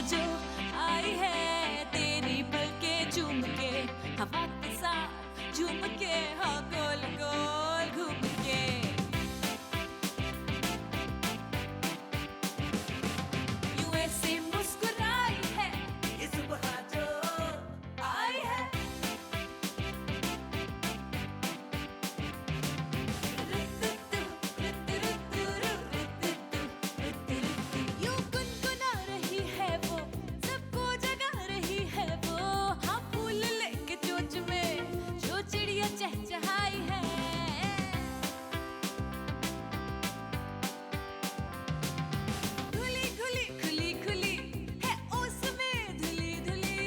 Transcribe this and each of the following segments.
जो आई है तेरी पलकें चूम के, हवा के साथ झूम के, हाँ गोल गोल घूम के। यूं ऐसे मुस्कुराई है ये सुबह जो आई है। यूं गुनगुना रही है वो, सबको जगा रही है वो, हाँ फूल लेके चोंच में जो चिड़िया चहचहाई है। धुली खुली खुली खुली है उसमें धुली धुली,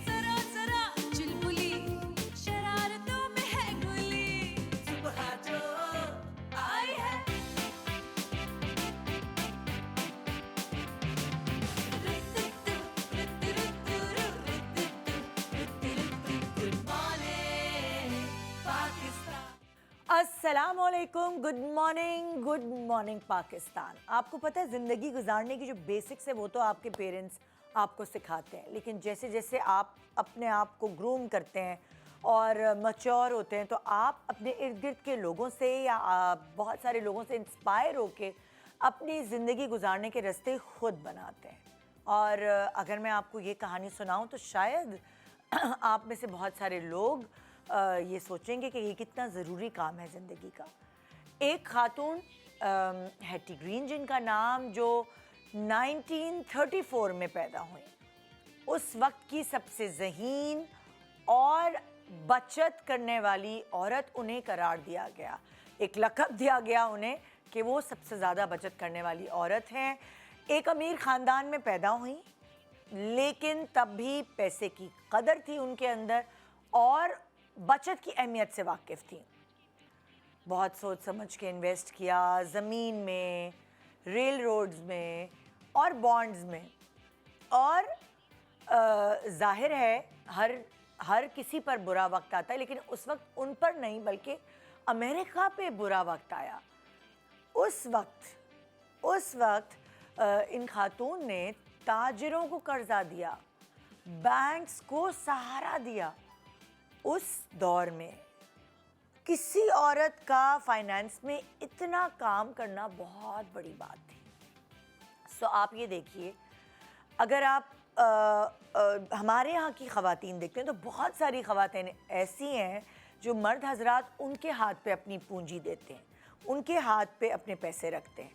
जरा जरा चुलबुली शरारतों में है घुली, सुबह जो आई है। Good morning Pakistan. अस्सलामुअलैकुम, गुड मॉर्निंग पाकिस्तान। आपको पता है ज़िंदगी गुजारने की जो बेसिक्स है वो तो आपके पेरेंट्स आपको सिखाते हैं, लेकिन जैसे जैसे आप अपने आप को ग्रूम करते हैं और मैच्योर होते हैं तो आप अपने इर्द गिर्द के लोगों से या बहुत सारे लोगों से इंस्पायर होके अपनी ज़िंदगी गुजारने के रास्ते खुद बनाते हैं। और अगर मैं आपको ये कहानी सुनाऊं तो शायद आप में से बहुत सारे लोग ये सोचेंगे कि ये कितना ज़रूरी काम है ज़िंदगी का। एक खातून हैटी ग्रीन जिनका नाम, जो 1934 में पैदा हुई, उस वक्त की सबसे ज़हीन और बचत करने वाली औरत उन्हें करार दिया गया। एक लक़ब दिया गया उन्हें कि वो सबसे ज़्यादा बचत करने वाली औरत हैं। एक अमीर ख़ानदान में पैदा हुई, लेकिन तब भी पैसे की कदर थी उनके अंदर और बचत की अहमियत से वाकिफ़ थी। बहुत सोच समझ के इन्वेस्ट किया ज़मीन में, रेल रोड्स में और बॉन्ड्स में। और ज़ाहिर है हर किसी पर बुरा वक्त आता है, लेकिन उस वक्त उन पर नहीं बल्कि अमेरिका पे बुरा वक्त आया। उस वक्त इन खातून ने ताजिरों को कर्जा दिया, बैंक्स को सहारा दिया। उस दौर में किसी औरत का फाइनेंस में इतना काम करना बहुत बड़ी बात थी। सो आप ये देखिए, अगर आप हमारे यहाँ की ख़वातीन देखते हैं तो बहुत सारी ख़वातीन ऐसी हैं जो मर्द हजरात उनके हाथ पे अपनी पूंजी देते हैं, उनके हाथ पे अपने पैसे रखते हैं।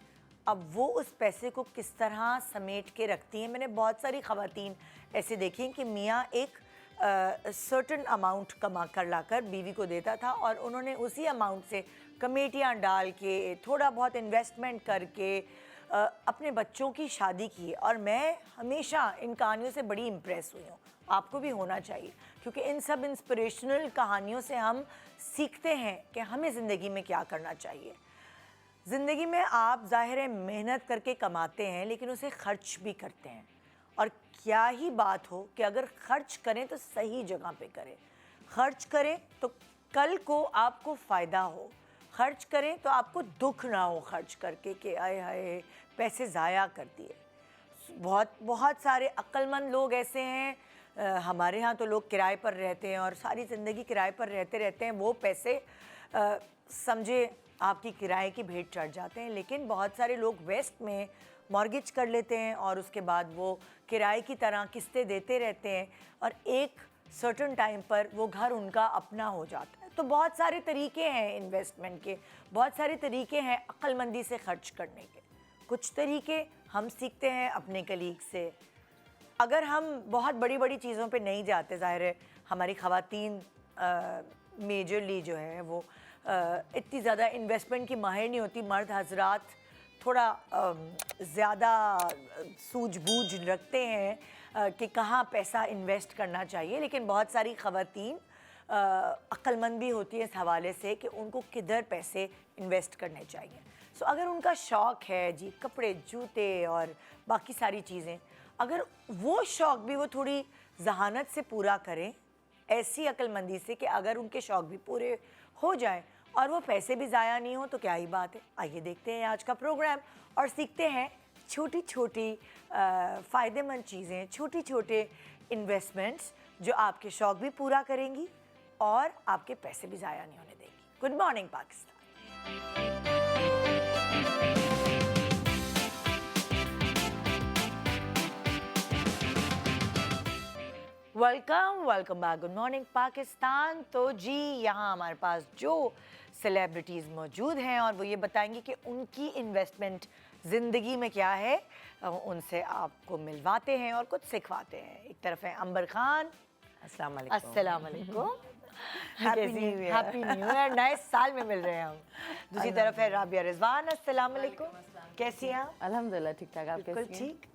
अब वो उस पैसे को किस तरह समेट के रखती हैं। मैंने बहुत सारी ख़वातीन ऐसे देखी हैं कि मियाँ एक सर्टन अमाउंट कमा कर लाकर बीवी को देता था और उन्होंने उसी अमाउंट से कमेटियाँ डाल के, थोड़ा बहुत इन्वेस्टमेंट करके अपने बच्चों की शादी की। और मैं हमेशा इन कहानियों से बड़ी इम्प्रेस हुई हूँ। आपको भी होना चाहिए, क्योंकि इन सब इंस्पिरेशनल कहानियों से हम सीखते हैं कि हमें ज़िंदगी में क्या करना चाहिए। ज़िंदगी में आप ज़ाहिर है मेहनत करके कमाते हैं, लेकिन उसे खर्च भी करते हैं। और क्या ही बात हो कि अगर खर्च करें तो सही जगह पे करें, खर्च करें तो कल को आपको फ़ायदा हो, खर्च करें तो आपको दुख ना हो खर्च करके कि आए हाय पैसे ज़ाया कर दिए। बहुत सारे अक्लमंद लोग ऐसे हैं। हमारे यहाँ तो लोग किराए पर रहते हैं और सारी ज़िंदगी किराए पर रहते हैं। वो पैसे समझे आपकी किराए की भेंट चढ़ जाते हैं। लेकिन बहुत सारे लोग वेस्ट में मॉर्गेज कर लेते हैं और उसके बाद वो किराए की तरह किस्तें देते रहते हैं और एक सर्टन टाइम पर वो घर उनका अपना हो जाता है। तो बहुत सारे तरीके हैं इन्वेस्टमेंट के, बहुत सारे तरीके हैं अक्लमंदी से खर्च करने के। कुछ तरीके हम सीखते हैं अपने कलीग से। अगर हम बहुत बड़ी बड़ी चीज़ों पे नहीं जाते, ज़ाहिर है हमारी ख़वातीन मेजरली जो है वो इतनी ज़्यादा इन्वेस्टमेंट की माहिर नहीं होती। मर्द हजरात थोड़ा ज़्यादा सूझबूझ रखते हैं कि कहाँ पैसा इन्वेस्ट करना चाहिए, लेकिन बहुत सारी ख़वातीन अक्लमंद भी होती है इस हवाले से कि उनको किधर पैसे इन्वेस्ट करने चाहिए। सो अगर उनका शौक़ है जी कपड़े जूते और बाकी सारी चीज़ें, अगर वो शौक़ भी वो थोड़ी जहानत से पूरा करें, ऐसी अक्लमंदी से कि अगर उनके शौक़ भी पूरे हो जाएं और वो पैसे भी ज़ाया नहीं हो, तो क्या ही बात है। आइए देखते हैं आज का प्रोग्राम और सीखते हैं छोटी छोटी फ़ायदेमंद चीज़ें, छोटी छोटे इन्वेस्टमेंट्स जो आपके शौक़ भी पूरा करेंगी और आपके पैसे भी ज़ाया नहीं होने देगी। Good morning Pakistan. Welcome back. Good morning Pakistan. तो जी यहाँ हमारे पास जो सेलिब्रिटीज़ मौजूद हैं और वो ये बताएंगे कि उनकी इन्वेस्टमेंट ज़िंदगी में क्या है, उनसे आपको मिलवाते हैं और कुछ सिखवाते हैं। एक तरफ है अंबर खान। अस्सलाम वालेकुम। अस्सलाम वालेकुम। Happy New Year। Happy new year, नए साल में मिल रहे हैं हम। दूसरी तरफ है राबिया रिजवान। अस्सलाम वालेकुम। कैसी हैं आप? अल्हम्दुलिल्लाह ठीक ठाक। आप बिल्कुल कैसी हैं? ठीक।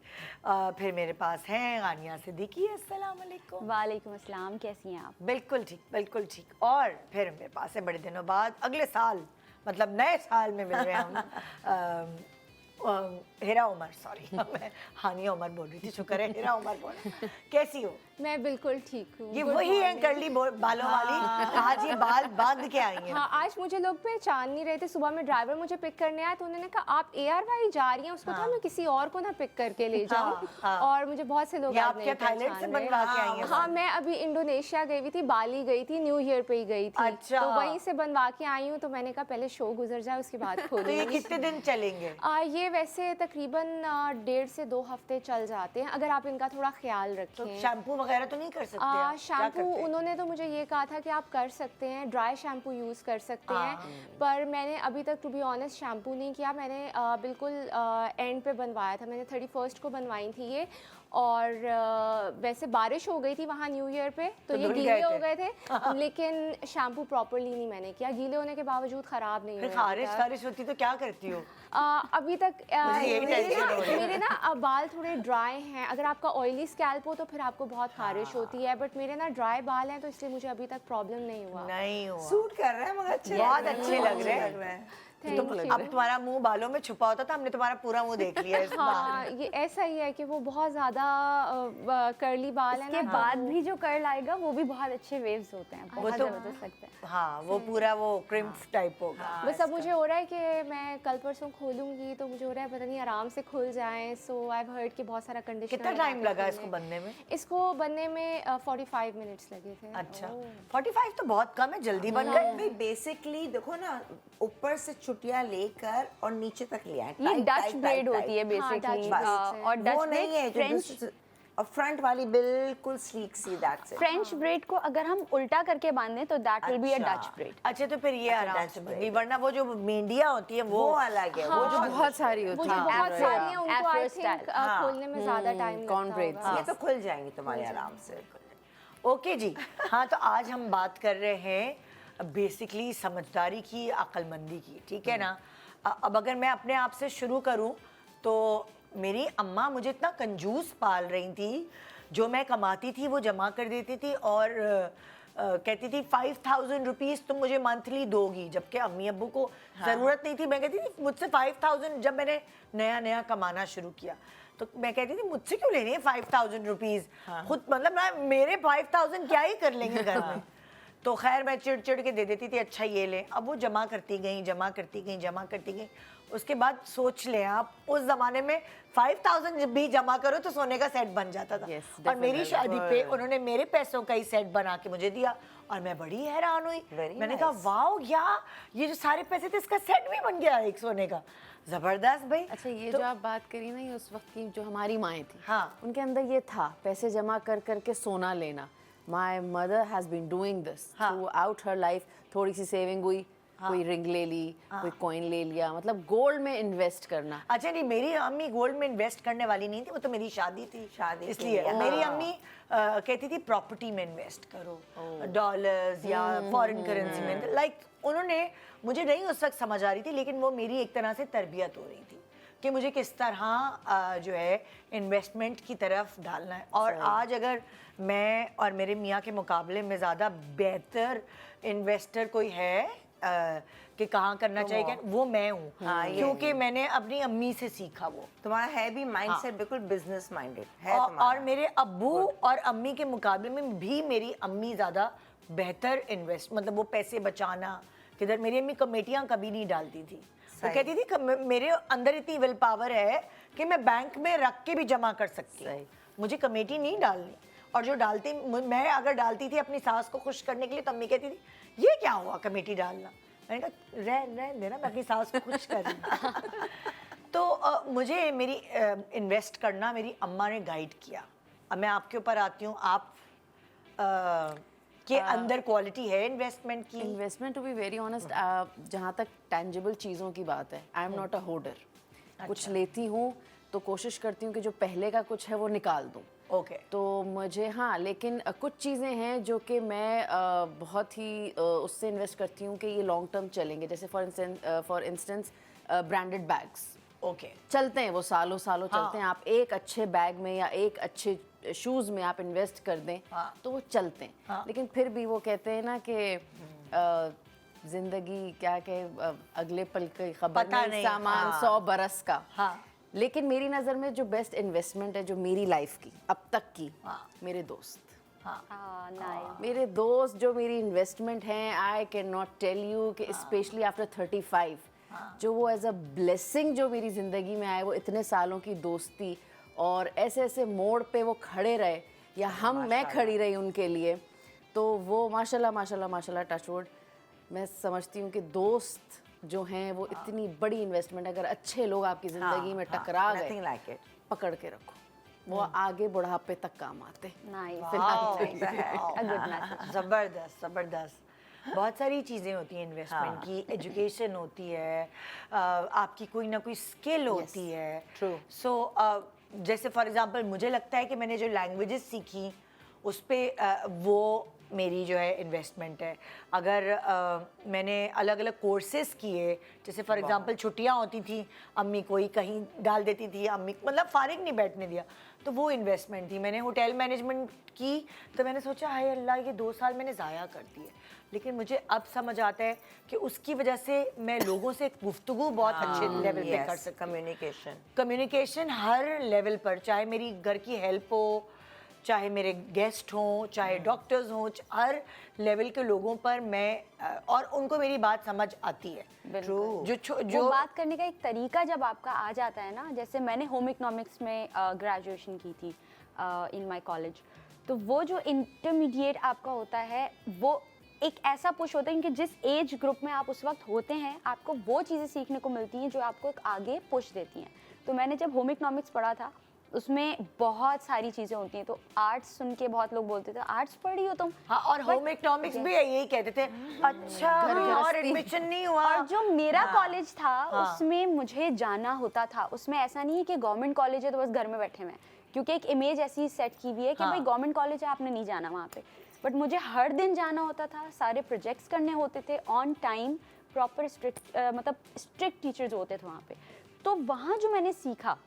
फिर मेरे पास हैं गानिया सिद्दीकी। अस्सलाम वालेकुम। वालेकुम अस्सलाम, कैसी हैं आप? बिल्कुल ठीक, बिल्कुल ठीक। और फिर मेरे पास है बड़े दिनों बाद, अगले साल मतलब नए साल में मिल रहे हैं हम हिरा उमर, सॉरी मैं हानिया उमर बोल रही थी, शुक्र है हिरा उमर बोल। कैसी हो? मैं बिल्कुल ठीक हूँ। ये वही है कर्ली बालों वाली, आज ये बाल बांध के आई हैं। हाँ, आज मुझे लोग पहचान नहीं रहे थे। सुबह में ड्राइवर मुझे पिक करने आया तो उन्होंने कहा आप ARY जा रही हैं, उसको था मैं किसी और को ना पिक करके ले जाऊँ। हाँ। और मुझे बहुत से लोग ये आज आप नहीं क्या थाईलैंड से पहचान रहे। बनवा के आई हैं? हाँ, मैं अभी इंडोनेशिया गई हुई थी, बाली गई थी, न्यू ईयर पे ही गई थी। अच्छा। तो वहीं से बनवा के आई हूँ। तो मैंने कहा पहले शो गुजर जाए उसके बाद तो ये खोलूंगी। कितने दिन चलेंगे? ये वैसे तकरीबन 1.5 से 2 हफ्ते चल जाते हैं अगर आप इनका थोड़ा ख्याल तो रखें। शैम्पू वगैरह तो नहीं कर सकते आप? क्या शैम्पू करते हैं? उन्होंने तो मुझे ये कहा था कि आप कर सकते हैं, ड्राई शैम्पू यूज़ कर सकते हाँ। हैं। पर मैंने अभी तक टू बी ऑनेस्ट शैम्पू नहीं किया। मैंने बिल्कुल एंड पे बनवाया था। मैंने 31st को बनवाई थी ये। और वैसे बारिश हो गई थी वहाँ न्यू ईयर पे तो ये धुल गीले गए हो थे। गए थे। लेकिन शैम्पू प्रॉपरली नहीं मैंने किया। गीले होने के बावजूद ख़राब नहीं फिर हुए खारिश अभी तक। खारिश होती तो क्या करती हो? अभी तक मुझे यही टेंशन हो रही है। मेरे ना बाल थोड़े ड्राई हैं। अगर आपका ऑयली स्कैल्प हो तो फिर आपको बहुत खारिश होती है। बट मेरे ना ड्राई बाल हैं तो इसलिए मुझे अभी तक प्रॉब्लम नहीं हुआ। नहीं हुआ। सूट कर रहा है मगर अच्छे बहुत लग रहे हैं। अच्छे लग रहे हैं। लग हैं। Thank तुम you। अब तुम्हारा मुंह बालों में छुपा होता था, हमने तुम्हारा पूरा मुंह देख लिया इस बार। हाँ, ये ऐसा ही है कि वो बहुत ज़्यादा कर्ली बाल है के ना। बाद भी जो कर्ल आएगा वो भी बहुत अच्छे वेव्स होते हैं, बहुत तो- जबरदस्त लगता है। हाँ, वो पूरा वो क्रिम्प टाइप होगा। बस अब मुझे हो रहा है कि मैं कल परसों खोलूंगी तो मुझे हो रहा है पता नहीं आराम से खुल जाए। सो आई हर्ड कि बहुत सारा कंडीशनर कितना टाइम लगा इसको बनने में? इसको बनने में 45 मिनट्स लगे थे। अच्छा, 45 तो बहुत कम है, जल्दी बन गए। भाई बेसिकली देखो ना, ऊपर से चुटिया लेकर और नीचे तक लिया है। ये tight, Dutch tight, bread tight, होती है टाइट। हाँ, बेसिकली। Dutch braids है। और वो डच नहीं है ब्रेड जो फ्रेंच दूसरी- और फ्रंट वाली बिल्कुल स्लीक सी, दैट्स इट। फ्रेंच ब्रेड को अगर हम उल्टा करके बांधे तो दैट विल बी अ अच्छा। Dutch bread. अच्छा, तो फिर ये आराम Dutch से बन braid। गई, वरना वो जो मेंढिया होती है वो अलग है, वो जो बहुत सारी वो होती जो है। बहुत Afro- सारी हैं उनको आई Afro थिंक style। खोलने में ज़्यादा टाइम corn लगता braids, होगा। ये तो खुल जाएंगी तुम्हारे आराम से। ओके जी। हाँ, तो आज हम बात कर रहे हैं बेसिकली समझदारी की, अक्लमंदी की, ठीक है ना। अब अगर मैं अपने आप से शुरू करूं तो मेरी अम्मा मुझे इतना कंजूस पाल रही थी, जो मैं कमाती थी वो जमा कर देती थी और कहती थी 5000 रुपीज़ तुम मुझे मंथली दोगी, जबकि अम्मी अब्बू को ज़रूरत नहीं थी। मैं कहती थी मुझसे 5000, जब मैंने नया नया कमाना शुरू किया तो मैं कहती थी मुझसे क्यों लेनी है 5000 रुपीज़, खुद मतलब मेरे 5000 क्या ही कर लेंगे घर में। तो खैर मैं चिड़ चिड़ के दे देती थी, अच्छा ये ले। अब वो जमा करती गई, जमा करती गई, जमा करती गई। उसके बाद सोच लें आप, उस ज़माने में 5000 जब भी जमा करो तो सोने का सेट बन जाता था। Yes, और मेरी definitely। शादी पे उन्होंने मेरे पैसों का ही सेट बना के मुझे दिया और मैं बड़ी हैरान हुई। Very मैंने कहा nice। वाओ, या ये जो सारे पैसे थे इसका सेट भी बन गया एक सोने का। ज़बरदस्त भाई। अच्छा, ये तो- जो आप बात करी ना, ये उस वक्त की जो हमारी माएँ थी, हाँ। उनके अंदर ये था पैसे जमा कर करके सोना लेना। My mother has been doing this throughout her life. थोड़ी सी सेविंग हुई, कोई रिंग ले ली, कोई कॉइन ले लिया, मतलब गोल्ड में इन्वेस्ट करना। अच्छा नहीं, मेरी अम्मी गोल्ड में इन्वेस्ट करने वाली नहीं थी, वो तो मेरी शादी थी, शादी के इसलिए लिए, मेरी हाँ। अम्मी कहती थी प्रॉपर्टी में इन्वेस्ट करो, डॉलर्स या फॉरेन करेंसी में। लाइक उन्होंने, मुझे नहीं उस वक्त समझ आ रही थी, लेकिन वो मेरी एक तरह से तरबियत हो रही थी कि मुझे किस तरह जो है इन्वेस्टमेंट की तरफ डालना है। और आज अगर मैं और मेरे मियाँ के मुकाबले में ज़्यादा बेहतर इन्वेस्टर कोई है कि कहाँ करना चाहिए क्या, वो मैं हूँ। हाँ, ये क्योंकि मैंने अपनी अम्मी से सीखा वो। तुम्हारा है भी माइंडसेट बिल्कुल बिजनेस माइंडेड है और तुम्हारा। मेरे अब्बू और अम्मी के मुकाबले में भी मेरी अम्मी ज़्यादा बेहतर इन्वेस्ट, मतलब वो पैसे बचाना किधर, मेरी अम्मी कमेटियाँ कभी नहीं डालती थी, वो कहती थी कि मेरे अंदर इतनी विल पावर है कि मैं बैंक में रख के भी जमा कर सकती हूँ, मुझे कमेटी नहीं डालनी। और जो डालती, मैं अगर डालती थी अपनी सास को खुश करने के लिए, तो अम्मी कहती थी ये क्या हुआ कमेटी डालना। मैंने कहा रह देना, मैं अपनी सास को खुश कर रही हूँ। तो मुझे मेरी इन्वेस्ट करना मेरी अम्मा ने गाइड किया। अब मैं आपके ऊपर आती हूँ, आप के अंदर क्वालिटी है इन्वेस्टमेंट की? Investment to be very honest, जहाँ तक टेंजिबल चीज़ों की बात है, I am not a hoarder. कुछ लेती हूँ तो कोशिश करती हूँ कि जो पहले का कुछ है वो निकाल दूँ। ओके। तो मुझे, हाँ, लेकिन कुछ चीज़ें हैं जो कि मैं बहुत ही उससे इन्वेस्ट करती हूँ कि ये लॉन्ग टर्म चलेंगे। जैसे for instance branded bags okay, चलते हैं, वो सालों सालों चलते हैं। आप एक अच्छे बैग में या एक अच्छे शूज़ में आप इन्वेस्ट कर दें तो वो चलते हैं। लेकिन फिर भी वो कहते हैं ना कि जिंदगी क्या कहे, अगले पल की खबर पता नहीं, नहीं, सामान 100 बरस का। हाँ। लेकिन मेरी नज़र में जो बेस्ट इन्वेस्टमेंट है जो मेरी लाइफ की अब तक की, मेरे दोस्त। मेरे दोस्त जो मेरी इन्वेस्टमेंट हैं, I can not tell you कि स्पेशली आफ्टर 35 जो वो एज अ ब्लेसिंग जो मेरी ज़िंदगी में आए, वो इतने सालों की दोस्ती और ऐसे ऐसे मोड़ पे वो खड़े रहे या मैं खड़ी रही उनके लिए, तो वो माशाल्लाह माशाल्लाह माशाल्लाह, टचवुड, मैं समझती हूँ कि दोस्त जो हैं वो इतनी बड़ी इन्वेस्टमेंट। अगर अच्छे लोग आपकी ज़िंदगी में टकरा गए, Nothing like it. पकड़ के रखो, वो आगे बुढ़ापे तक काम आते। जबरदस्त जबरदस्त। बहुत सारी चीज़ें होती हैं इन्वेस्टमेंट की, एजुकेशन होती है, आपकी कोई ना कोई स्किल होती है। true. सो जैसे फॉर एग्जांपल मुझे लगता है कि मैंने जो लैंग्वेजेस सीखी उस पर वो मेरी जो है इन्वेस्टमेंट है। अगर मैंने अलग अलग कोर्सेज किए, जैसे फॉर एग्जांपल छुट्टियां होती थी, अम्मी कोई कहीं डाल देती थी, अम्मी मतलब फारिग नहीं बैठने दिया, तो वो इन्वेस्टमेंट थी। मैंने होटल मैनेजमेंट की, तो मैंने सोचा हाय अल्लाह ये 2 साल मैंने ज़ाया कर दिए। लेकिन मुझे अब समझ आता है कि उसकी वजह से मैं लोगों से गुफ्तगू बहुत अच्छे लेवल पे कर सकती हूँ। कम्युनिकेशन हर लेवल पर, चाहे मेरी घर की हेल्प हो, चाहे मेरे गेस्ट हों, चाहे डॉक्टर्स हों, हर लेवल के लोगों पर मैं और उनको मेरी बात समझ आती है। जो बात करने का एक तरीका जब आपका आ जाता है ना, जैसे मैंने होम इकोनॉमिक्स में ग्रेजुएशन की थी इन माय कॉलेज, तो वो जो इंटरमीडिएट आपका होता है वो एक ऐसा पुश होता है कि जिस एज ग्रुप में आप उस वक्त होते हैं, आपको वो चीज़ें सीखने को मिलती हैं जो आपको एक आगे पुश देती हैं। तो मैंने जब होम इकोनॉमिक्स पढ़ा था, उसमें बहुत सारी चीज़ें होती हैं। तो आर्ट्स सुन के बहुत लोग बोलते थे आर्ट्स पढ़ी हो तुम। हाँ, और होम इकोनॉमिक्स भी यही कहते थे, अच्छा और एडमिशन नहीं हुआ। और जो मेरा कॉलेज था उसमें मुझे जाना होता था। उसमें ऐसा नहीं है कि गवर्नमेंट कॉलेज है तो बस घर में बैठे हुए हैं, क्योंकि एक इमेज ऐसी सेट की हुई है कि भाई गवर्नमेंट कॉलेज है, आपने नहीं जाना वहाँ पे। बट मुझे हर दिन जाना होता था, सारे प्रोजेक्ट्स करने होते थे on time, proper strict teachers होते थे वहाँ पे। तो वहाँ जो मैंने सीखा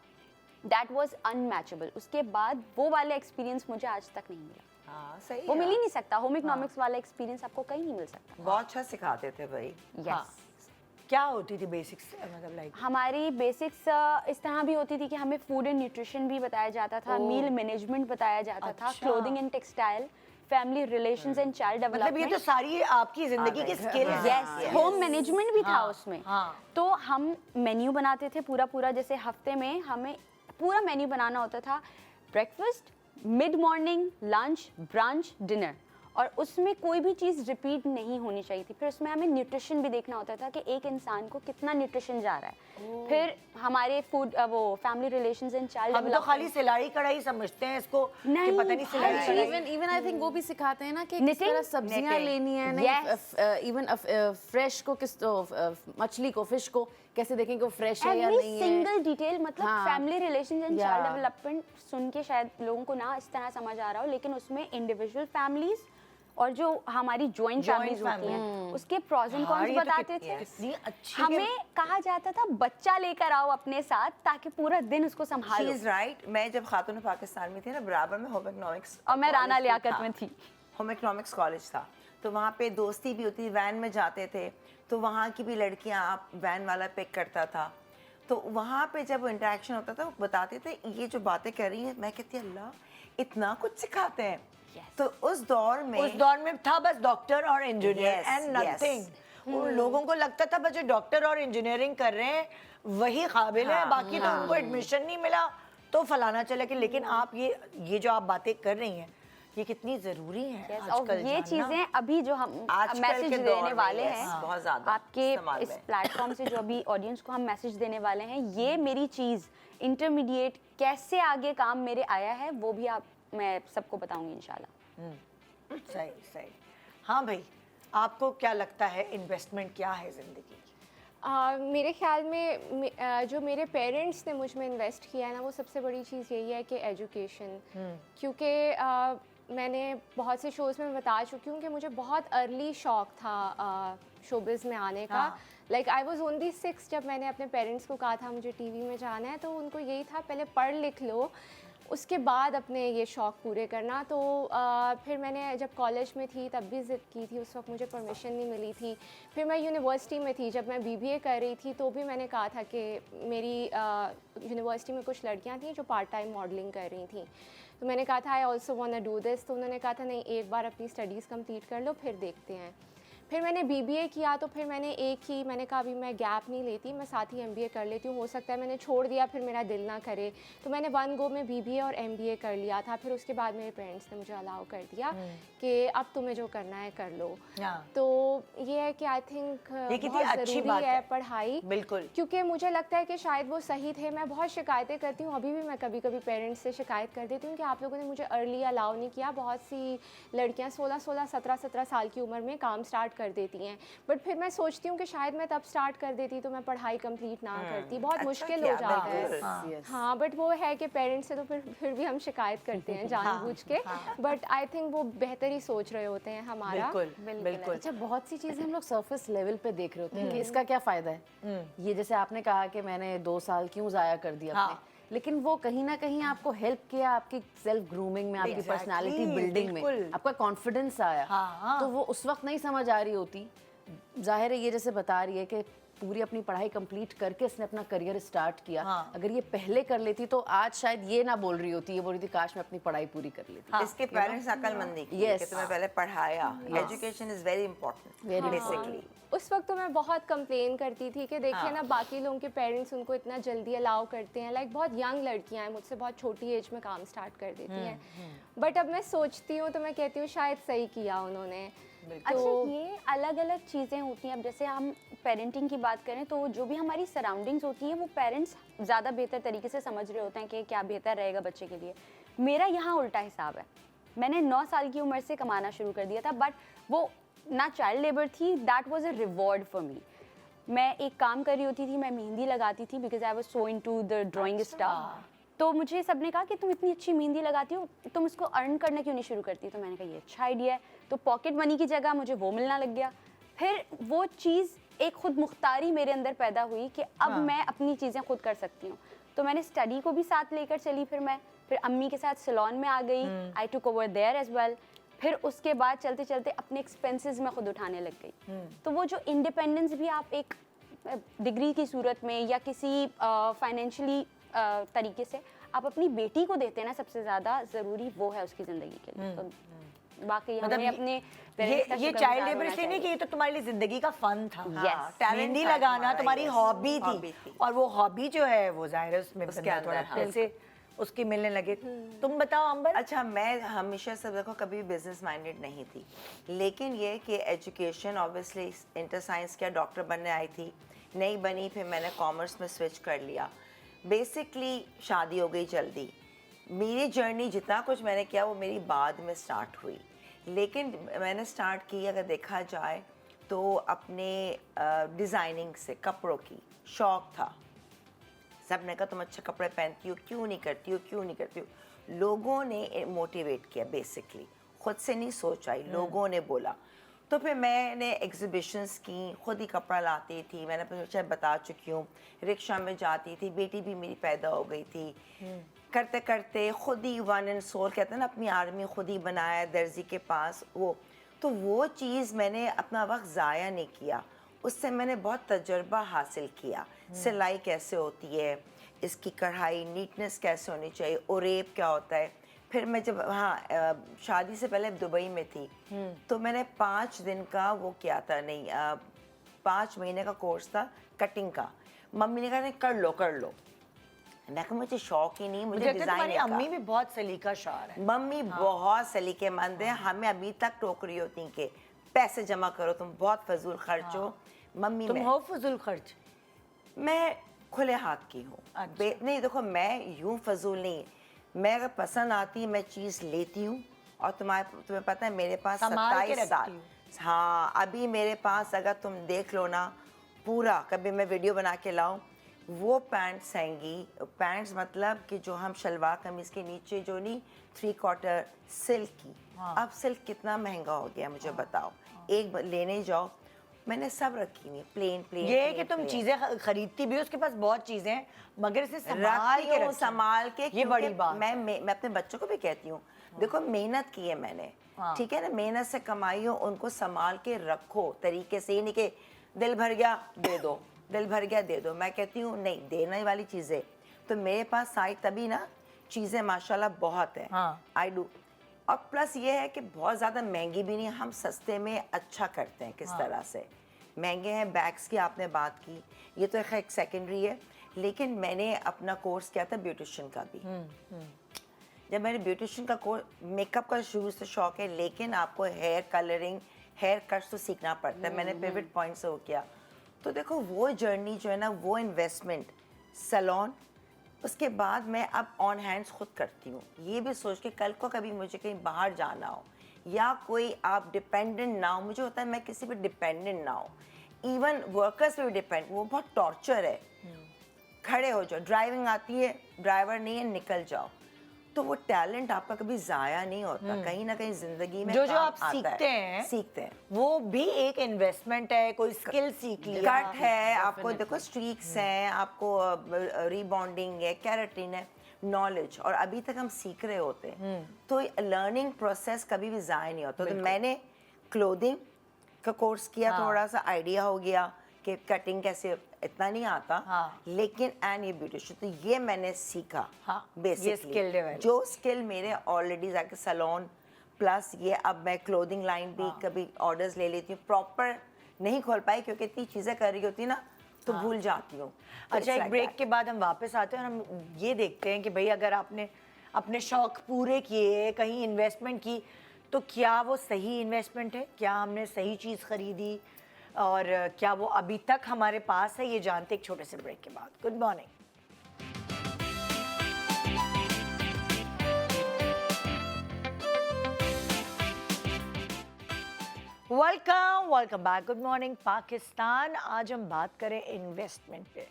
दैट वाज अनमैचेबल। उसके बाद वो वाला एक्सपीरियंस मुझे आज तक नहीं मिला। हाँ, सही वो है। मिल ही नहीं सकता। होम इकोनॉमिक्स वाला एक्सपीरियंस आपको कहीं नहीं मिल सकता। बहुत अच्छा सिखाते थे भाई। यस। क्या होती थी बेसिक्स, मतलब लाइक हमारी बेसिक्स इस तरह भी होती थी कि हमें फूड एंड न्यूट्रिशन भी बताया जाता था, मील मैनेजमेंट बताया जाता था, clothing and textile, family relations and child मतलब ये डेवलपमेंट। तो सारी आपकी जिंदगी की स्किल है। यस, होम मैनेजमेंट भी था उसमें। तो हम मेन्यू बनाते थे पूरा, जैसे हफ्ते में हमें पूरा मेन्यू बनाना होता था, breakfast, mid morning, lunch, brunch, dinner, और उसमें कोई भी चीज़ रिपीट नहीं होनी चाहिए थी। फिर उसमें हमें न्यूट्रिशन भी देखना होता था कि एक इंसान को कितना न्यूट्रिशन जा रहा है। फिर हमारे फूड वो फैमिली रिलेशंस एंड चाइल्ड हम तो खाली सिलाई कढ़ाई समझते हैं इसको, कि नहीं, पता नहीं सिलाई हर कढ़ाई। इवन आई थिंक वो भी सिखाते हैं ना कि किस Knitting? तरह सब्जियां Knitting. लेनी है, Yes. इवन फ्रेश को किस मछली को, फिश को कैसे देखें कि वो फ्रेश है या एवरी नहीं है। सिंगल डिटेल, मतलब हाँ। Family relations and Yeah. Child development सुन के शायद लोगों को ना इस तरह समझ आ रहा हो, लेकिन उसमें इंडिविजुअल फैमिलीज और जो हमारी जॉइंट फैमिलीज होती हैं उसके प्रॉज एंड कॉन्स बताते थे। कितनी अच्छी हमें कहा जाता था बच्चा लेकर आओ अपने साथ ताकि पूरा दिन उसको संभालो। She is right. मैं जब खातून पाकिस्तान में थी ना, बराबर में होम इकोनॉमिक्स और मैं राना लियाकत में थी। होम इकोनॉमिक्स कॉलेज था, तो वहाँ पे दोस्ती भी होती थी, वैन में जाते थे, तो वहाँ की भी लड़कियाँ आप वैन वाला पिक करता था, तो वहाँ पे जब इंटरेक्शन होता था वो बताते थे ये जो बातें कर रही हैं, मैं कहती अल्लाह इतना कुछ सिखाते हैं। तो उस दौर में उस दौर में था बस डॉक्टर और engineer Yes, and yes. Nothing. उन लोगों को लगता था बस जो डॉक्टर और इंजीनियरिंग कर रहे हैं वही काबिल है, बाकी तो उनको एडमिशन नहीं मिला तो फलाना चले कि। लेकिन आप ये जो आप बातें कर रही हैं ये कितनी जरूरी है और आजकल ये जानना। चीजें अभी जो हम आजकल मैसेज के दौर देने में, वाले yes, हैं बहुत ज़्यादा आपके इस्तेमाल इस में। प्लेटफॉर्म से, जो अभी ऑडियंस को हम मैसेज देने वाले हैं, ये मेरी चीज़ इंटरमीडिएट कैसे आगे काम मेरे आया है वो भी मैं सबको बताऊंगी इंशाल्लाह। सही सही। हाँ भाई, आपको क्या लगता है इन्वेस्टमेंट क्या है जिंदगी की? मेरे ख्याल में जो मेरे पेरेंट्स ने मुझ में इन्वेस्ट किया है ना, वो सबसे बड़ी चीज़ यही है कि एजुकेशन। क्योंकि मैंने बहुत से शोज़ में बता चुकी हूँ कि मुझे बहुत अर्ली शौक था शोबिज़ में आने का। लाइक आई वाज ओनली 6 जब मैंने अपने पेरेंट्स को कहा था मुझे टीवी में जाना है, तो उनको यही था पहले पढ़ लिख लो, उसके बाद अपने ये शौक़ पूरे करना। तो फिर मैंने जब कॉलेज में थी तब भी ज़िद की थी, उस वक्त मुझे परमिशन नहीं मिली थी। फिर मैं यूनिवर्सिटी में थी, जब मैं बीबीए कर रही थी तो भी मैंने कहा था कि मेरी यूनिवर्सिटी में कुछ लड़कियां थी जो पार्ट टाइम मॉडलिंग कर रही थी, तो मैंने कहा था I also want to do this. तो उन्होंने कहा था नहीं, एक बार अपनी स्टडीज़ कंप्लीट कर लो फिर देखते हैं। फिर मैंने बीबीए किया, तो फिर मैंने कहा अभी मैं गैप नहीं लेती, मैं साथ ही एमबीए कर लेती हूँ, हो सकता है मैंने छोड़ दिया फिर मेरा दिल ना करे। तो मैंने 1 गो में बीबीए और एमबीए कर लिया था। फिर उसके बाद मेरे पेरेंट्स ने मुझे अलाउ कर दिया कि अब तुम्हें जो करना है कर लो। तो ये है कि आई थिंक बहुत ज़रूरी है पढ़ाई, बिल्कुल, क्योंकि मुझे लगता है कि शायद वो सही थे। मैं बहुत शिकायतें करती हूँ, अभी भी मैं कभी कभी पेरेंट्स से शिकायत कर देती हूँ कि आप लोगों ने मुझे अर्ली अलाउ नहीं किया। बहुत सी लड़कियाँ 16-16, 17-17 साल की उम्र में काम स्टार्ट कर देती हैं, बट फिर मैं सोचती हूँ कि शायद मैं तब स्टार्ट कर देती तो मैं पढ़ाई कंप्लीट ना करती। बहुत मुश्किल हो जाता है। हाँ, बट वो है कि पेरेंट्स से तो फिर भी हम शिकायत करते हैं जानबूझ के, बट आई थिंक वो बेहतर ही सोच रहे होते हैं हमारा। बिल्कुल। अच्छा, बहुत सी चीजें हम लोग सरफेस लेवल पे देख रहे होते हैं कि इसका क्या फायदा है। ये जैसे आपने कहा कि मैंने 2 साल क्यों जाया कर दिया अपने, लेकिन वो कहीं ना कहीं आपको हेल्प किया आपकी सेल्फ ग्रूमिंग में, आपकी पर्सनालिटी बिल्डिंग में, आपका कॉन्फिडेंस आया। तो वो उस वक्त नहीं समझ आ रही होती। जाहिर है ये जैसे बता रही है कि पूरी अपनी पढ़ाई कंप्लीट करके इसने अपना करियर स्टार्ट किया। अगर ये पहले कर लेती तो आज शायद ये ना बोल रही होती, ये बोल रही थी काश मैं अपनी पढ़ाई पूरी कर लेती। इसके पेरेंट्स अकलमंदी की कि तुम्हें पहले पढ़ाया। Education is very important basically. उस वक्त तो मैं बहुत कंप्लेन करती थी कि देखिए ना, बाकी लोगों के पेरेंट्स उनको इतना जल्दी अलाउ करते हैं। लाइक बहुत यंग लड़कियां हैं, मुझसे बहुत छोटी एज में काम स्टार्ट कर देती हैं। बट अब मैं सोचती हूँ तो मैं कहती हूँ शायद सही किया उन्होंने। अच्छा, ये अलग अलग चीज़ें होती हैं। अब जैसे हम पेरेंटिंग की बात करें तो जो भी हमारी सराउंडिंग्स होती हैं वो पेरेंट्स ज़्यादा बेहतर तरीके से समझ रहे होते हैं कि क्या बेहतर रहेगा बच्चे के लिए। मेरा यहाँ उल्टा हिसाब है। मैंने 9 साल की उम्र से कमाना शुरू कर दिया था, बट वो ना चाइल्ड लेबर थी, that was a reward for me. मैं एक काम कर रही होती थी, मैं मेहंदी लगाती थी because I was so into the drawing stuff. तो मुझे सबने कहा कि तुम इतनी अच्छी मेहंदी लगाती हो, तुम इसको अर्न करना क्यों नहीं शुरू करती? तो मैंने कहा ये अच्छा आइडिया है। तो पॉकेट मनी की जगह मुझे वो मिलना लग गया। फिर वो चीज़ एक खुद मुख्तारी मेरे अंदर पैदा हुई कि अब मैं अपनी चीज़ें खुद कर सकती हूँ। तो मैंने स्टडी को भी साथ लेकर चली। फिर अम्मी के साथ सैलून में आ गई, I took over there as well. फिर उसके बाद चलते चलते अपने एक्सपेंसेस मैं खुद उठाने लग गई। तो वो जो इंडिपेंडेंस भी आप एक डिग्री की सूरत में या किसी फाइनेंशियली तरीके से आप अपनी बेटी को देते हैं ना, सबसे ज़्यादा ज़रूरी वो है उसकी ज़िंदगी के लिए। तो बाकी हमें अपने ये चाइल्ड लेबर इसलिए नहीं कि ये तो तुम्हारे लिए जिंदगी का फन था। मेहंदी था लगाना तुम्हारा, तुम्हारी yes, हॉबी हॉबी थी। थी। और वो हॉबी जो है वो जाहिर है उसमें उसके बंदा अंदर, थोड़ा हाँ। पैसे उसकी मिलने लगे। तुम बताओ अंबर। अच्छा, मैं हमेशा से देखो कभी भी बिजनेस माइंडेड नहीं थी, लेकिन ये कि एजुकेशन ऑब्वियसली इंटर साइंस किया, डॉक्टर बनने आई थी, नहीं बनी, फिर मैंने कॉमर्स में स्विच कर लिया। बेसिकली शादी हो गई जल्दी। मेरी जर्नी जितना कुछ मैंने किया वो मेरी बाद में स्टार्ट हुई, लेकिन मैंने स्टार्ट की अगर देखा जाए तो अपने डिज़ाइनिंग से, कपड़ों की शौक़ था। सब ने कहा तुम अच्छे कपड़े पहनती हो, क्यों नहीं करती हो। लोगों ने मोटिवेट किया, बेसिकली खुद से नहीं सोच आई, लोगों ने बोला। तो फिर मैंने एग्जिबिशंस की, खुद ही कपड़ा लाती थी। मैंने पीछे बता चुकी हूँ, रिक्शा में जाती थी, बेटी भी मेरी पैदा हो गई थी। करते करते खुद ही वन एंड सोल कहते हैं ना, अपनी आर्मी खुद ही बनाया दर्जी के पास। वो चीज़ मैंने अपना वक्त ज़ाया नहीं किया, उससे मैंने बहुत तजर्बा हासिल किया। सिलाई कैसे होती है, इसकी कढ़ाई नीटनेस कैसे होनी चाहिए, ओरेप क्या होता है। फिर मैं जब शादी से पहले दुबई में थी तो मैंने 5 दिन का वो किया था, नहीं 5 महीने का कोर्स था कटिंग का। मम्मी ने कहा नहीं कर लो। मैं कहा मुझे शौक ही नहीं, मुझे मुझे लगता है तुम्हारी डिजाइन अम्मी भी बहुत सलीका शार है। मम्मी बहुत सलीकेमंद है, हमें अभी तक टोक रही होती कि पैसे जमा करो, तुम बहुत फजूल खर्च हो। मम्मी तुम मैं हो फजूल खर्च? मैं खुले हाथ की हूँ। नहीं देखो, मैं यूं फजूल नहीं, मैं अगर पसंद आती है मैं चीज़ लेती हूँ। और तुम्हें पता है मेरे पास संभाल के 27 साल, रखती हाँ अभी मेरे पास अगर तुम देख लो ना पूरा, कभी मैं वीडियो बना के लाऊं, वो पैंट्स हैंगी, पैंट्स मतलब कि जो हम शलवार कमीज के नीचे जो नहीं 3/4 सिल्क की। अब सिल्क कितना महंगा हो गया मुझे बताओ, एक लेने जाओ, मैंने सब रखी हुई प्लेन। ये है कि तुम चीजें खरीदती भी हो, उसके पास बहुत चीजें हैं मगर इसे संभाल के रखती हो। संभाल के, ये बड़ी बात। मैं अपने बच्चों को भी कहती हूँ, देखो मेहनत की है मैंने, ठीक है ना, मेहनत से कमाई हो, उनको संभाल के रखो तरीके से। नहीं कि दिल भर गया दे दो, दिल भर गया दे दो। मैं कहती हूँ नहीं, देने वाली चीज़ें तो मेरे पास साइड तभी ना चीज़ें माशाल्लाह बहुत है। I do. और प्लस ये है कि बहुत ज़्यादा महंगी भी नहीं, हम सस्ते में अच्छा करते हैं। किस तरह से महंगे हैं बैग्स की आपने बात की, ये तो एक सेकेंडरी है, लेकिन मैंने अपना कोर्स किया था ब्यूटिशियन का भी। जब मैंने ब्यूटिशियन का कोर्स, मेकअप का शुरू से शौक है, लेकिन आपको हेयर कलरिंग, हेयर कट्स तो सीखना पड़ता है। मैंने पिवट पॉइंट से वो किया। तो देखो वो जर्नी जो है ना, वो इन्वेस्टमेंट, सैलून, उसके बाद मैं अब ऑन हैंड्स खुद करती हूँ, ये भी सोच के कल को कभी मुझे कहीं बाहर जाना हो या कोई आप डिपेंडेंट ना हो। मुझे होता है मैं किसी पे डिपेंडेंट ना हो, इवन वर्कर्स पे भी डिपेंड, वो बहुत टॉर्चर है। खड़े हो जाओ, ड्राइविंग आती है, ड्राइवर नहीं है निकल जाओ, तो वो टैलेंट आपका कभी ज़ाया नहीं होता, कहीं ना कहीं जिंदगी में जो काम आप आता सीखते हैं वो भी एक इन्वेस्टमेंट है, कोई स्किल सीख लिया। कट है, आपको देखो स्ट्रीक्स हैं, आपको रीबॉन्डिंग है, कैरेटिन है, नॉलेज, और अभी तक हम सीख रहे होते हैं। तो लर्निंग प्रोसेस कभी भी ज़ाया नहीं होता। तो मैंने क्लोथिंग का कोर्स किया, थोड़ा सा आइडिया हो गया कि कटिंग कैसे, इतना नहीं आता, लेकिन एंड ये ब्यूटिशियन, तो ये मैंने सीखा। ये skill develop। जो स्किल मेरे ऑलरेडी जाके सैलून, प्लस ये अब मैं क्लोथिंग लाइन भी कभी ऑर्डर्स ले लेती हूँ। प्रॉपर नहीं खोल पाई क्योंकि इतनी चीज़ें कर रही होती ना, तो भूल जाती हूँ। अच्छा, एक ब्रेक के बाद हम वापस आते हैं और हम ये देखते हैं कि भाई अगर आपने अपने शौक पूरे किए, कहीं इन्वेस्टमेंट की, तो क्या वो सही इन्वेस्टमेंट है, क्या हमने सही चीज़ खरीदी और क्या वो अभी तक हमारे पास है, ये जानते एक छोटे से ब्रेक के बाद। Good morning. Welcome back. Good morning Pakistan. आज हम बात करें इन्वेस्टमेंट पे।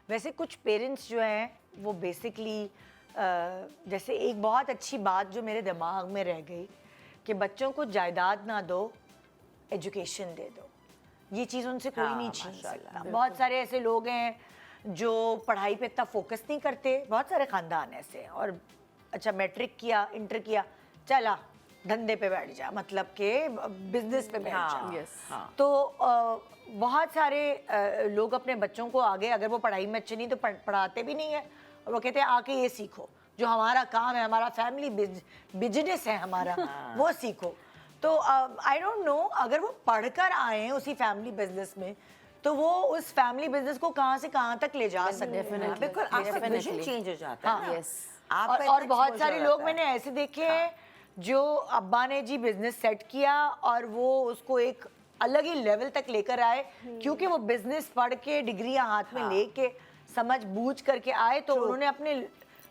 वैसे कुछ पेरेंट्स जो हैं वो बेसिकली जैसे एक बहुत अच्छी बात जो मेरे दिमाग में रह गई कि बच्चों को जायदाद ना दो, एजुकेशन दे दो। ये चीज़ उनसे कोई नहीं छीन सकता। बहुत सारे ऐसे लोग हैं जो पढ़ाई पे इतना फोकस नहीं करते, बहुत सारे ख़ानदान ऐसे हैं, और अच्छा मैट्रिक किया, इंटर किया, चला धंधे पे बैठ जा, मतलब के बिजनेस पे बैठ जा। तो बहुत सारे लोग अपने बच्चों को आगे, अगर वो पढ़ाई में अच्छे नहीं तो पढ़ाते भी नहीं है, और वो कहते हैं आके ये सीखो जो हमारा काम है, हमारा फैमिली बिजनेस है हमारा, वो सीखो। तो आई डोंट नो, अगर वो पढ़कर आए हैं उसी फैमिली बिजनेस में, तो वो उस फैमिली बिजनेस को कहाँ से कहाँ तक ले जा सकते हैं। बिल्कुल, आपका विजन चेंज हो जाता है ना। और बहुत सारे लोग मैंने ऐसे देखे हैं जो अब्बा ने जी बिजनेस सेट किया और वो उसको एक अलग ही लेवल तक लेकर आए, क्योंकि वो बिजनेस पढ़ के डिग्रियां हाथ में लेके समझ बूझ करके आए, तो उन्होंने अपने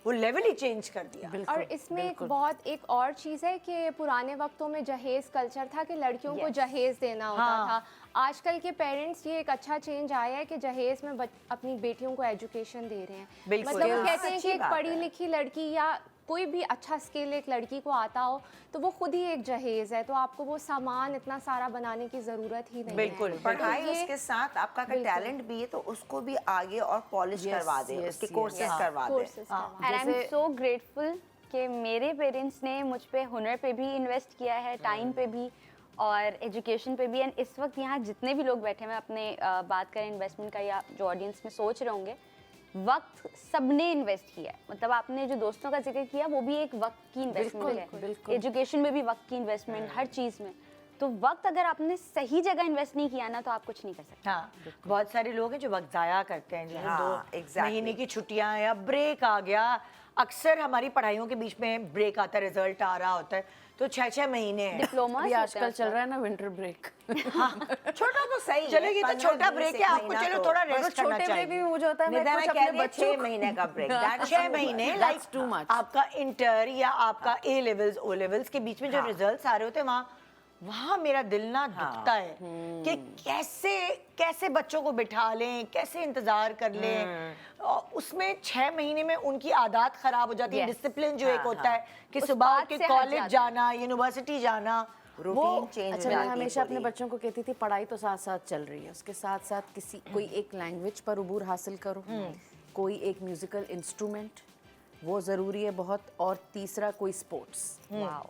वो लेवल ही चेंज कर दिया। और इसमें एक और चीज़ है कि पुराने वक्तों में जहेज कल्चर था कि लड़कियों को जहेज देना होता था। आजकल के पेरेंट्स, ये एक अच्छा चेंज आया है कि जहेज में अपनी बेटियों को एजुकेशन दे रहे हैं। मतलब वो कहते हैं कि एक पढ़ी लिखी लड़की या कोई भी अच्छा स्किल एक लड़की को आता हो तो वो खुद ही एक जहेज है, तो आपको वो सामान इतना सारा बनाने की ज़रूरत ही नहीं है। पढ़ाई उसके साथ आपका अगर टैलेंट भी है तो उसको भी आगे और पॉलिश करवा दे, उसके कोर्सेज करवा दे। And I am so grateful कि मेरे पेरेंट्स ने मुझ पे हुनर पे भी इन्वेस्ट किया है, टाइम पे भी और एजुकेशन पे भी। एंड इस वक्त यहाँ जितने भी लोग बैठे हैं, अपने बात करें इन्वेस्टमेंट का या जो ऑडियंस में सोच रहे होंगे, वक्त सबने इन्वेस्ट किया है। मतलब आपने जो दोस्तों का जिक्र किया वो भी एक वक्त की इन्वेस्टमेंट है, एजुकेशन में भी वक्त की इन्वेस्टमेंट, हर चीज़ में। तो वक्त अगर आपने सही जगह इन्वेस्ट नहीं किया ना तो आप कुछ नहीं कर सकते। हाँ, बहुत सारे लोग हैं जो वक्त ज़ाया करते हैं, जैसे हाँ, 2 exactly. महीने की छुट्टियां या ब्रेक आ गया। अक्सर हमारी पढ़ाइयों के बीच में ब्रेक आता है, रिजल्ट आ रहा होता है, तो 6-6 महीने हैं। डिप्लोमा अभी आजकल चल रहा है ना विंटर ब्रेक। छोटा तो सही है, चलो ये तो 15 छोटा दिन ब्रेक से है, आपको महीना चलो तो- थोड़ा बस रेस्ट करना छोटे ब्रेक चाहिए। भी हो जाता है। मैं निदान कुछ कह अपने रही है बच्चों 6 महीने का ब्रेक, that's 6 too महीने much. Like That's too much. आपका इंटर या आपका ए लेवल्स ओ लेवल्स के बीच में जो हाँ। रिजल्ट्स आ रहे होते हैं वहाँ मेरा दिल ना दुखता है कि कैसे कैसे बच्चों को बिठा लें, कैसे इंतजार कर लें। और उसमें 6 महीने में उनकी आदत खराब हो जाती है। Yes. डिसिप्लिन जो एक हाँ, होता है कि उस सुबह बात उठ के से हट कॉलेज जाते हैं। जाना, यूनिवर्सिटी जाना, रूटीन चेंज अच्छा, मैं हमेशा अपने बच्चों को कहती थी पढ़ाई तो साथ साथ चल रही है, उसके साथ साथ कोई एक लैंग्वेज पर उबूर हासिल करो, कोई एक म्यूजिकल इंस्ट्रूमेंट वो ज़रूरी है बहुत, और तीसरा कोई स्पोर्ट्स।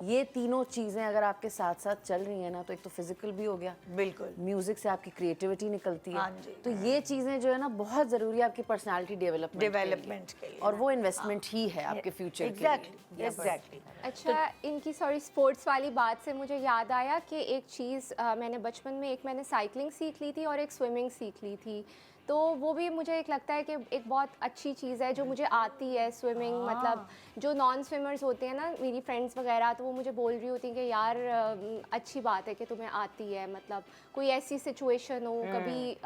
ये तीनों चीज़ें अगर आपके साथ साथ चल रही हैं ना तो एक तो फिजिकल भी हो गया, बिल्कुल म्यूजिक से आपकी क्रिएटिविटी निकलती हाँ है, जी। तो ये चीज़ें जो है ना बहुत ज़रूरी है आपकी पर्सनालिटी डेवलपमेंट के लिए। और वो इन्वेस्टमेंट ही है आपके फ्यूचर के लिए। Exactly exactly. अच्छा, इनकी सॉरी स्पोर्ट्स वाली बात से मुझे याद आया कि एक चीज़ मैंने बचपन में मैंने साइकिलिंग सीख ली थी और एक स्विमिंग सीख ली थी। तो वो भी मुझे एक लगता है कि एक बहुत अच्छी चीज़ है जो मुझे आती है स्विमिंग। मतलब जो नॉन स्विमर्स होते हैं ना, मेरी फ्रेंड्स वगैरह, तो वो मुझे बोल रही होती हैं कि यार अच्छी बात है कि तुम्हें आती है। मतलब कोई ऐसी सिचुएशन हो, कभी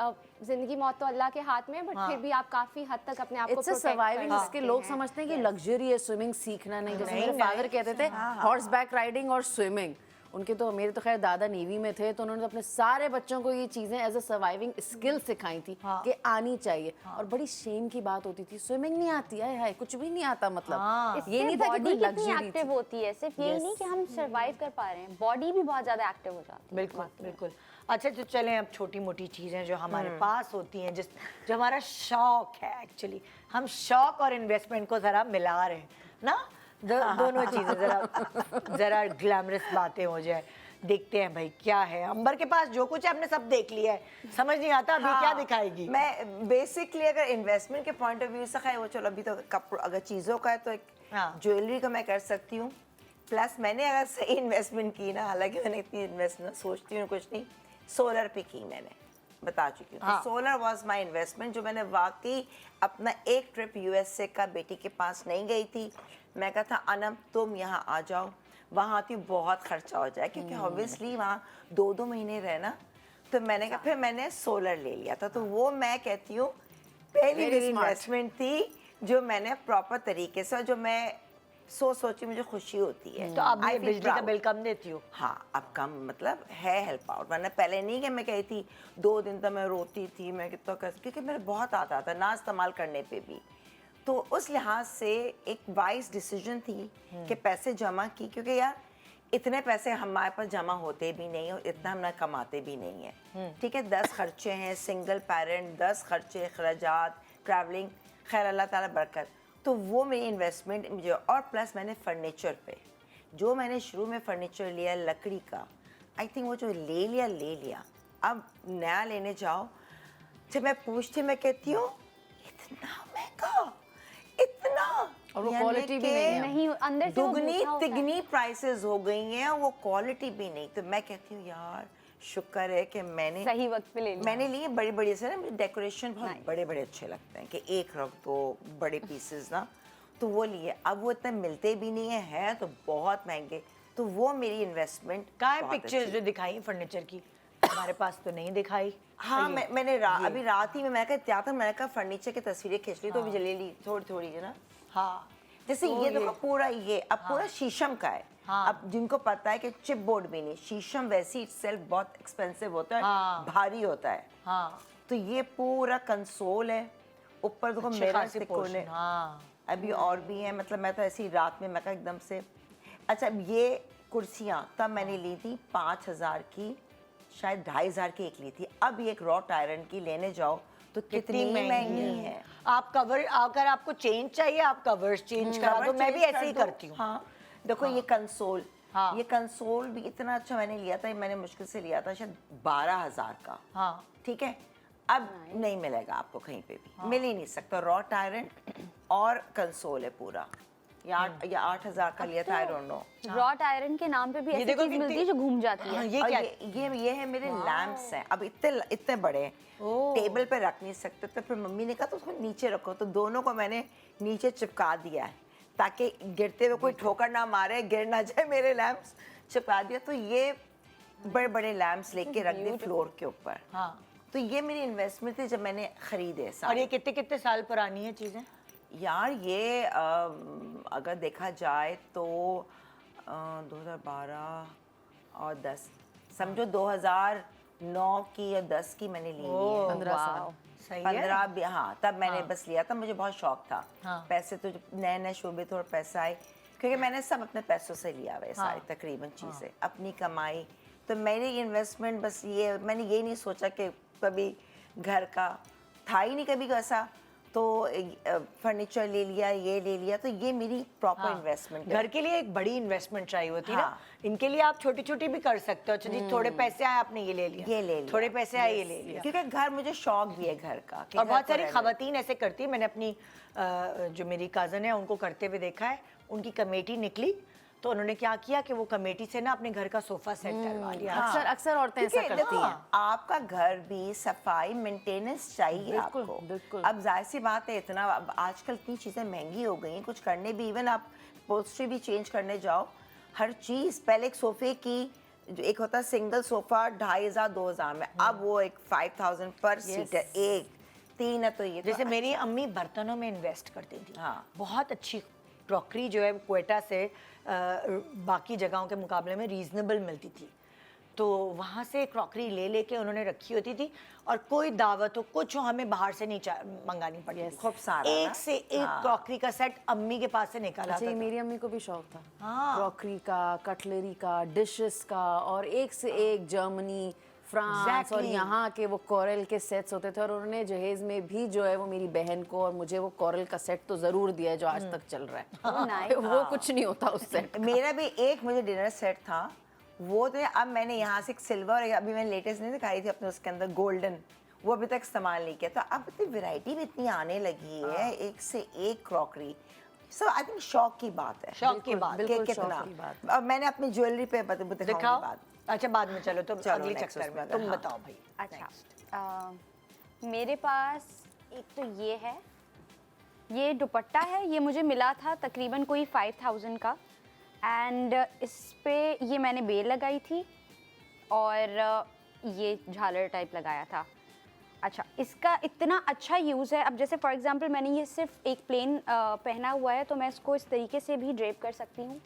ज़िंदगी मौत तो अल्लाह के हाथ में है, बट फिर भी आप काफ़ी हद तक अपने आप को इट्स अ protect सर्वाइविंग कर इसके सकते लोग हैं। समझते हैं कि लग्जरी है स्विमिंग सीखना, नहीं जैसे नहीं, मेरे फादर कहते थे हॉर्स बैक राइडिंग और स्विमिंग। उनके तो मेरे तो खैर दादा नेवी में थे, तो उन्होंने तो अपने सारे बच्चों को ये चीज़ें एज अ सर्वाइविंग स्किल सिखाई थी कि आनी चाहिए। और बड़ी शेम की बात होती थी स्विमिंग नहीं आती है, कुछ भी नहीं आता। मतलब ये नहीं था कि बॉडी कोई कितनी लग्जरी एक्टिव होती है, सिर्फ यही नहीं कि हम सरवाइव कर पा रहे हैं, बॉडी भी बहुत ज़्यादा एक्टिव हो जाती है। बिल्कुल बिल्कुल। अच्छा, तो चलें अब छोटी मोटी चीज़ें जो हमारे पास होती हैं, जो हमारा शौक है। एक्चुअली हम शौक और इन्वेस्टमेंट को ज़रा मिला रहे हैं ना, दोनों चीज़ें ज़रा ग्लैमरस बातें हो जाए। देखते हैं भाई क्या है, अंबर के पास जो कुछ है आपने सब देख लिया है, समझ नहीं आता अभी क्या दिखाएगी। मैं बेसिकली अगर इन्वेस्टमेंट के पॉइंट ऑफ व्यू से है वो, चलो अभी तो कपड़ों अगर चीज़ों का है तो एक ज्वेलरी का मैं कर सकती हूँ। प्लस मैंने अगर सही इन्वेस्टमेंट की ना, हालांकि मैंने इतनी इन्वेस्टमेंट सोचती हूँ कुछ नहीं, सोलर पे की मैंने, बता चुकी हूँ। सोलर वाज माय इन्वेस्टमेंट, जो मैंने वाकई अपना एक ट्रिप यूएसए का बेटी के पास नहीं गई थी। मैं कहा था अनम तुम यहाँ आ जाओ, वहाँ आती बहुत खर्चा हो जाए, क्योंकि ऑब्वियसली वहाँ 2-2 महीने रहना। तो मैंने कहा, फिर मैंने सोलर ले लिया था। तो वो मैं कहती हूँ पहली मेरी इन्वेस्टमेंट थी जो मैंने प्रॉपर तरीके से, जो मैं सोची मुझे खुशी होती है। तो अब I ये feel बिजली का proud. बिल कम देती हो? हाँ, अब कम मतलब है हेल्प आउट, वरना पहले नहीं कि मैं कही थी 2 दिन तो मैं रोती थी, मैं कितना क्योंकि मेरे बहुत आता था ना इस्तेमाल करने पे भी। तो उस लिहाज से एक वाइज डिसीजन थी कि पैसे जमा की, क्योंकि यार इतने पैसे हमारे पास जमा होते भी नहीं और इतना हम ना कमाते भी नहीं है। ठीक है, 10 खर्चे हैं, सिंगल पेरेंट, 10 खर्चे, खर्चात, ट्रैवलिंग, खैर अल्लाह ताला बरकत। तो वो मेरी इन्वेस्टमेंट मुझे, और प्लस मैंने फर्नीचर पे, जो मैंने शुरू में फर्नीचर लिया लकड़ी का, आई थिंक वो जो ले लिया, अब नया लेने जाओ, जब मैं पूछती मैं कहती हूँ इतना महंगा, इतना, और वो यानी क्वालिटी भी कि नहीं है। नहीं, अंदर से वो दुगनी भूखा होता है। तिगनी प्राइसेस हो गई हैं, वो क्वालिटी भी नहीं। तो मैं कहती हूँ यार शुक्र है कि मैंने सही वक्त पे ले लिया। मैंने लिए बड़ी से ना, डेकोरेशन बहुत बड़े अच्छे लगते हैं कि एक रख दो बड़े पीसेस ना, तो वो लिए। अब वो इतने मिलते भी नहीं है तो बहुत महंगे। तो वो मेरी इन्वेस्टमेंट कहाँ है पिक्चर्स जो दिखाई फर्नीचर की? हमारे पास तो नहीं दिखाई। हाँ, मैंने अभी रात ही में मैं कहा क्या था, मैंने कहा फर्नीचर की तस्वीरें खींच ली, तो अभी ले ली थोड़ी है ना। हाँ, जैसे ये देखो पूरा, ये अब पूरा शीशम का है। अब जिनको पता है कि चिप बोर्ड भी नहीं, शीशम वैसे इटसेल्फ बहुत एक्सपेंसिव होता है, भारी होता है। हाँ, तो ये पूरा कंसोल है, ऊपर देखो मेरा खासी कोने, हाँ, अभी और भी है। मतलब मैं तो ऐसी रात में मैं कहा एकदम से। अच्छा, अब ये कुर्सियाँ तब मैंने ली थी 5,000 की, शायद 2,500 की एक ली थी। अब ये एक रॉट आयरन की लेने जाओ तो कितनी महंगी है। आप कवर, अगर आपको चेंज चाहिए आप कवर्स चेंज करा दो, मैं भी ऐसे ही करती हूँ। हाँ, देखो ये कंसोल, ये कंसोल भी इतना अच्छा मैंने लिया था, मैंने मुश्किल से लिया था शायद 12,000 का। हाँ, ठीक है, अब नहीं मिलेगा आपको कहीं पे भी, मिल ही नहीं सकता। रॉट आयरन और कंसोल है पूरा, या 8,000 का लिया था, I don't know. Wrought iron के नाम पे भी ऐसी देखो चीज मिलती है जो घूम जाती है। ये और क्या ये है मेरे लैम्प्स हैं, अब इतने इतने बड़े, टेबल पे रख नहीं सकते, तो फिर मम्मी ने कहा तो उसको नीचे रखो, तो दोनों को मैंने नीचे चिपका दिया है ताकि गिरते हुए कोई ठोकर ना मारे, गिर ना जाए मेरे लैम्प्स, चिपका दिया। तो ये बड़े बड़े लैम्प्स लेके रख दिए फ्लोर के ऊपर। हाँ। तो ये मेरी इन्वेस्टमेंट थी जब मैंने खरीदे और सारे। ये कितने कितने साल पुरानी है चीजें? यार ये अगर देखा जाए तो 2012 और 10, समझो 2009 की या 10 की मैंने ली है। 15 साल। सही है। 15 भी, हाँ तब मैंने बस लिया था, मुझे बहुत शौक था। हाँ। पैसे तो नए नए शोबे थे और पैसा आए, क्योंकि मैंने सब अपने पैसों से लिया हुआ है सारी तकरीबन चीज़ें, अपनी कमाई। तो मेरी इन्वेस्टमेंट बस ये, मैंने ये नहीं सोचा कि कभी घर का था ही नहीं कभी ऐसा, तो फर्नीचर ले लिया, ये ले लिया, तो ये मेरी प्रॉपर इन्वेस्टमेंट है। घर के लिए एक बड़ी इन्वेस्टमेंट चाहिए होती है ना। हाँ। इनके लिए आप छोटी छोटी भी कर सकते हो। अच्छा जी, थोड़े पैसे आए आपने ये ले लिया, ये ले लिया, थोड़े पैसे आए ये ले लिया। क्योंकि घर, मुझे शौक भी है घर का कि और घर बहुत को सारी रहने- खवातीन ऐसे करती है, मैंने अपनी जो मेरी कज़न है उनको करते हुए देखा है। उनकी कमेटी निकली तो उन्होंने क्या किया कि वो कमेटी से ना अपने घर का सोफा सेट करवा लिया। हाँ। अक्सर औरतें ऐसा क्योंकि करती देखो, हैं। आपका घर भी सफाई मेंटेनेंस चाहिए बिल्कुल, आपको। बिल्कुल। अब जाहिर सी बात है, इतना अब आजकल इतनी चीज़ें महंगी हो गई हैं, कुछ करने भी, इवन आप पोस्ट्री भी चेंज करने जाओ, हर चीज़, पहले एक सोफे की जो एक होता है सिंगल सोफा 2,500 2,000 में, अब वो एक 5,000 पर सीटर, एक 3 है, तो ये जैसे तो मेरी अम्मी बर्तनों में इन्वेस्ट करती थी। हाँ। बहुत अच्छी क्रॉकरी जो है क्वेटा से बाकी जगहों के मुकाबले में रीजनेबल मिलती थी, तो वहाँ से क्रॉकरी ले लेके उन्होंने रखी होती थी, और कोई दावत हो कुछ हो हमें बाहर से नहीं मंगानी पड़ती थी। खूब सारा एक ना? से एक क्रॉकरी का सेट अम्मी के पास से निकाला अच्छा, था। ये मेरी अम्मी को भी शौक था। हाँ। क्रॉकरी का, कटलरी का, डिशेस का, और एक से एक जर्मनी, फ्रांस और Exactly. यहाँ के वो कोरल के सेट्स होते थे। और उन्होंने जहेज में भी जो है वो मेरी बहन को और मुझे वो कोरल का सेट तो ज़रूर दिया है जो आज तक चल रहा है। वो कुछ नहीं होता उस सेट। मेरा भी एक मुझे डिनर सेट था, वो तो अब मैंने यहाँ से एक सिल्वर और अभी मैंने लेटेस्ट नहीं दिखाई थी अपने, उसके अंदर गोल्डन, वो अभी तक इस्तेमाल नहीं किया। तो अब इतनी वैरायटी भी इतनी आने लगी है, एक से एक क्रॉकरी। सो आई थिंक शौक की बात है, शौक की बात, कि बिल्कुल कितना। शौक की बात। अब मैंने अपनी ज्वेलरी पे दिखाऊंगी दिखाओ। बाद। अच्छा बाद में, चलो तुम चलो, अगली next चक्कर में उसमें तुम हाँ। बताओ भाई। अच्छा, मेरे पास एक तो ये है, ये दुपट्टा है, ये मुझे मिला था तकरीबन कोई 5,000 का, एंड इस पे ये मैंने बेल लगाई थी और ये झालर टाइप लगाया था। अच्छा, इसका इतना अच्छा यूज़ है। अब जैसे फॉर एग्जांपल मैंने ये सिर्फ एक प्लेन पहना हुआ है, तो मैं इसको इस तरीके से भी ड्रेप कर सकती हूँ,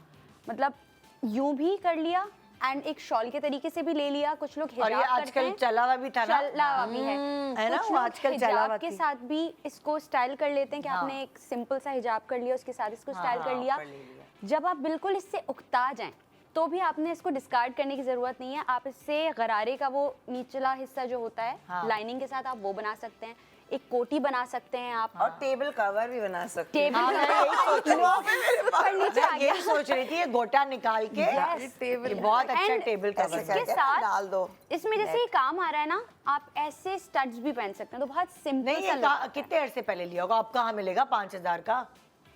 मतलब यूं भी कर लिया एंड एक शॉल के तरीके से भी ले लिया। कुछ लोग और ये हिजाब करते आजकल हैं, चला हुआ भी था ना, चला हुआ भी है है ना, कुछ वो लोग आजकल चला हुआ हिजाब के थी। साथ भी इसको स्टाइल कर लेते हैं कि हाँ। आपने एक सिंपल सा हिजाब कर लिया, उसके साथ इसको स्टाइल कर हाँ, लिया। कर लिया। जब आप बिल्कुल इससे उकता जाएं तो भी आपने इसको डिस्कार्ड करने की ज़रूरत नहीं है। आप इससे गरारे का वो निचला हिस्सा जो होता है हाँ। लाइनिंग के साथ आप वो बना सकते हैं, एक कोटी बना सकते हैं आप, और टेबल कवर भी बना सकते हैं। टेबल मैं यही सोच रही थी, पर नीचे आ मैं गया। यही सोच रही थी, ये गोटा निकाल के ये बहुत अच्छा And टेबल ऐसे कवर करके है। इसके साथ डाल दो। इसमें जैसे ये काम आ रहा है ना, आप ऐसे स्टड्स भी पहन सकते हैं, तो बहुत सिंपल नहीं, सा ये look कितने अरसे पहले लिया होगा? अब कहाँ मिलेगा 5,000 का?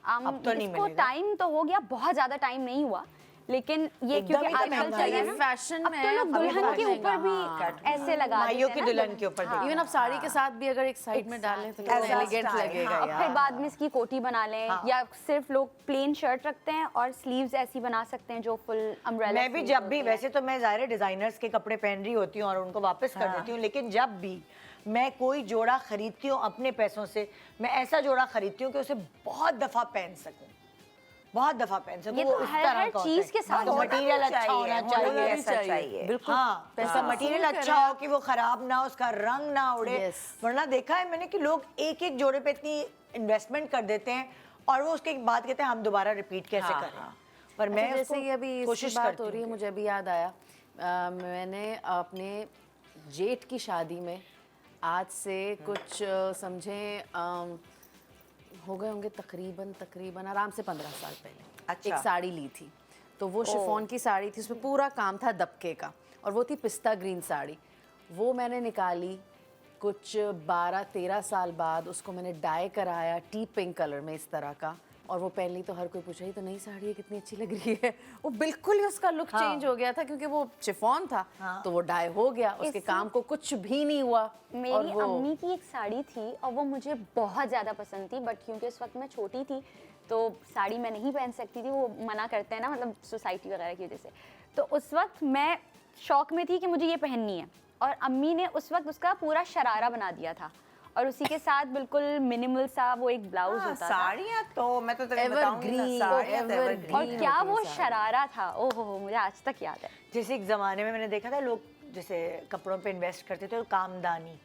अब तो नहीं इसको मिलेगा। टाइम तो हो गया, बहुत ज्यादा टाइम नहीं हुआ, लेकिन ये एकदम क्योंकि ही तो आजकल महंगा चल है। रहा है ना, फैशन अब में तो है, लोग अभी दुल्हन के बहुत ऊपर भी महंगा। ऐसे लगा माइयों देते की हैं ना, दुल्हन के ऊपर हाँ। देखिए। इवन अब साड़ी के साथ भी अगर एक साइड में डालें तो As a एलिगेंट style, लगेगा हाँ। यार। फिर बाद में इसकी कोटी बना लें, हाँ। या सिर्फ लोग प्लेन शर्ट रखते हैं और स्लीव्स ऐसी बना सकते हैं जो फुल अम्ब्रेला। मैं भी जब भी, वैसे तो मैं ज़ाहिर है डिजाइनर्स के कपड़े पहन रही होती हूँ और उनको वापस कर देती हूँ, लेकिन जब भी मैं कोई जोड़ा खरीदती हूँ अपने पैसों से, मैं ऐसा जोड़ा खरीदती हूँ कि उसे बहुत दफ़ा पहन सकूँ, बहुत दफ़ा पहन सकूँ। ये वो तो उस हर तरह का होता चीज़ है। के साथ तो होना मटेरियल भी अच्छा चाहिए, होना होना चाहिए, भी ऐसा ऐसा चाहिए। चाहिए। बिल्कुल। हाँ, पैसा उसका वसूल मटेरियल करें अच्छा आप। हो कि वो खराब ना हो, उसका रंग ना उड़े। Yes. वरना देखा है मैंने कि लोग एक एक जोड़े पे इतनी इन्वेस्टमेंट कर देते हैं और वो उसके बाद कहते हैं हम दोबारा रिपीट कैसे हाँ, करें। हाँ। पर मैं अच्छा, जैसे उसको ये अभी इसकी कोशिश बात करती हो रही है, हूँ। मुझे अभी याद आया, मैंने अपने जेठ की शादी में आज से कुछ समझें हो गए होंगे तकरीबन आराम से 15 साल पहले अच्छा। एक साड़ी ली थी। तो वो शिफॉन की साड़ी थी, उसमें पूरा काम था दबके का, और वो थी पिस्ता ग्रीन साड़ी। वो मैंने निकाली कुछ 12-13 साल बाद, उसको मैंने डाई कराया टी पिंक कलर में इस तरह का, और वो पहन ली तो हर कोई पूछा, ये तो नई साड़ी है, कितनी अच्छी लग रही है। वो बिल्कुल ही उसका लुक चेंज हो गया था, क्योंकि वो शिफॉन था तो वो डाई हो गया, उसके काम को कुछ भी नहीं हुआ। मेरी अम्मी की एक साड़ी थी और वो मुझे बहुत ज़्यादा पसंद थी, बट क्योंकि उस वक्त मैं छोटी थी तो साड़ी मैं नहीं पहन सकती थी, वो मना करते हैं ना, मतलब सोसाइटी वगैरह की वजह से। तो उस वक्त मैं शौक में थी कि मुझे ये पहननी है, और अम्मी ने उस वक्त उसका पूरा शरारा बना दिया था, और उसी के साथ बिल्कुल मिनिमल सा वो एक ब्लाउज होता था। साड़ियाँ तो मैं तो तुम्हें बताऊंगी ना, Evergreen, साड़ियाँ तो evergreen। evergreen और क्या होती वो हैं सारी। शरारा था, ओहो मुझे आज तक याद है। जैसे एक ज़माने में मैंने देखा था लोग जैसे कपड़ों पे इन्वेस्ट करते थे, तो कामदानी,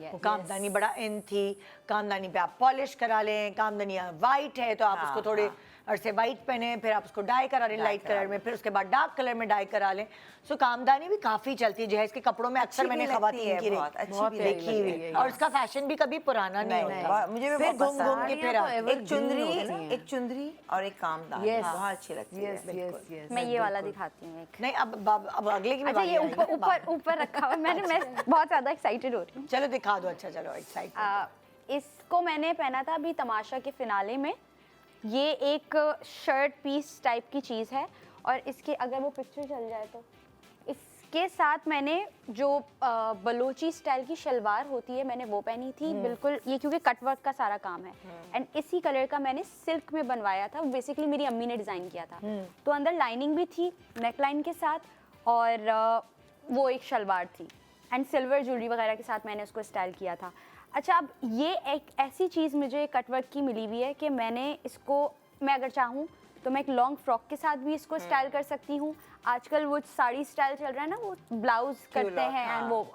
वो कामदानी बड़ा इन थी। कामदानी पे आप पॉलिश करा लें, कामदानी वाइट है तो आप उसको थोड़े अरसे वाइट पहने, फिर आप उसको डाई करा लें लाइट कलर में, फिर उसके बाद डार्क कलर में डाई करा लें। सो कामदानी भी काफ़ी चलती है, जहेज के कपड़ों में अक्सर अच्छी मैंने भी लगती खवातीन है, की बहुत अच्छी बहुत भी प्यारी देखी देखी हुई हुई है। और उसका फैशन भी कभी पुराना नहीं होता। मुझे भी फिर बहुत घूम घूम के पसंद फिर तो आता है। एक चुंदरी, होती हैं। एक चुंदरी और एक कामदान, Yes, बहुत अच्छी लगती है। yes। मैं ये वाला दिखाती हूँ एक। नहीं अब अगले की भी अच्छा बारी ये आएगी ना, ऊपर ऊपर रखा हुआ है। मैं बहुत ज़्यादा एक्साइटेड हो रही हूँ। चलो दिखा दो। अच्छा चलो एक्साइट। इसको मैंने पहना था अभी तमाशा के फिनाले में। ये एक शर्ट पीस टाइप की चीज़ है, और इसके अगर वो पिक्चर चल जाए तो इसके साथ मैंने जो बलोची स्टाइल की शलवार होती है मैंने वो पहनी थी, बिल्कुल ये क्योंकि कटवर्क का सारा काम है, एंड इसी कलर का मैंने सिल्क में बनवाया था। बेसिकली मेरी अम्मी ने डिज़ाइन किया था, तो अंदर लाइनिंग भी थी नेक लाइन के साथ, और वो एक शलवार थी, एंड सिल्वर ज्वेलरी वगैरह के साथ मैंने उसको स्टाइल किया था। अच्छा, अब ये एक ऐसी चीज़ मुझे कटवर्क की मिली हुई है कि मैंने इसको, मैं अगर चाहूँ तो मैं एक लॉन्ग फ्रॉक के साथ भी इसको स्टाइल कर सकती हूँ। आजकल वो साड़ी स्टाइल चल रहा है ना, वो ब्लाउज करते हैं एंड वो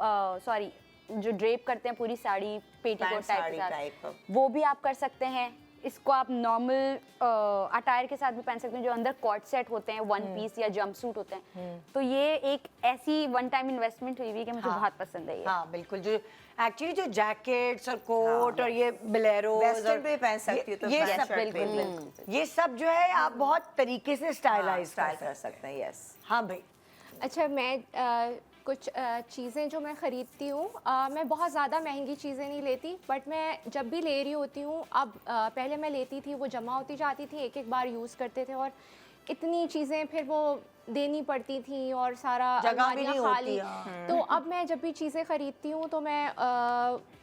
सॉरी जो ड्रेप करते हैं पूरी साड़ी पेटीकोट टाइप के साथ, वो भी आप कर सकते हैं। इसको आप नॉर्मल अटायर के साथ भी पहन सकते हैं, जो अंदर कॉर्ड सेट होते हैं, वन पीस या जंप सूट होते हैं। तो ये एक ऐसी वन टाइम इन्वेस्टमेंट हुई है कि मुझे बहुत पसंद है ये। हाँ बिल्कुल, जो एक्चुअली जो जैकेट्स और कोट और ये बिलेरो वेस्टर्न पे पहन सकती हो तो ये ब्लैक सब शर्ट पे बिल्कुल, ये सब जो है आप बहुत तरीके से स्टाइलाइज स्टाइल कर सकते हैं। यस, हाँ भाई। अच्छा, मैं कुछ चीज़ें जो मैं ख़रीदती हूँ, मैं बहुत ज़्यादा महंगी चीज़ें नहीं लेती, बट मैं जब भी ले रही होती हूँ, अब पहले मैं लेती थी वो जमा होती जाती थी, एक एक बार यूज़ करते थे और इतनी चीज़ें फिर वो देनी पड़ती थी और सारा जगह भी नहीं खाली। होती। तो अब मैं जब भी चीज़ें ख़रीदती हूँ तो मैं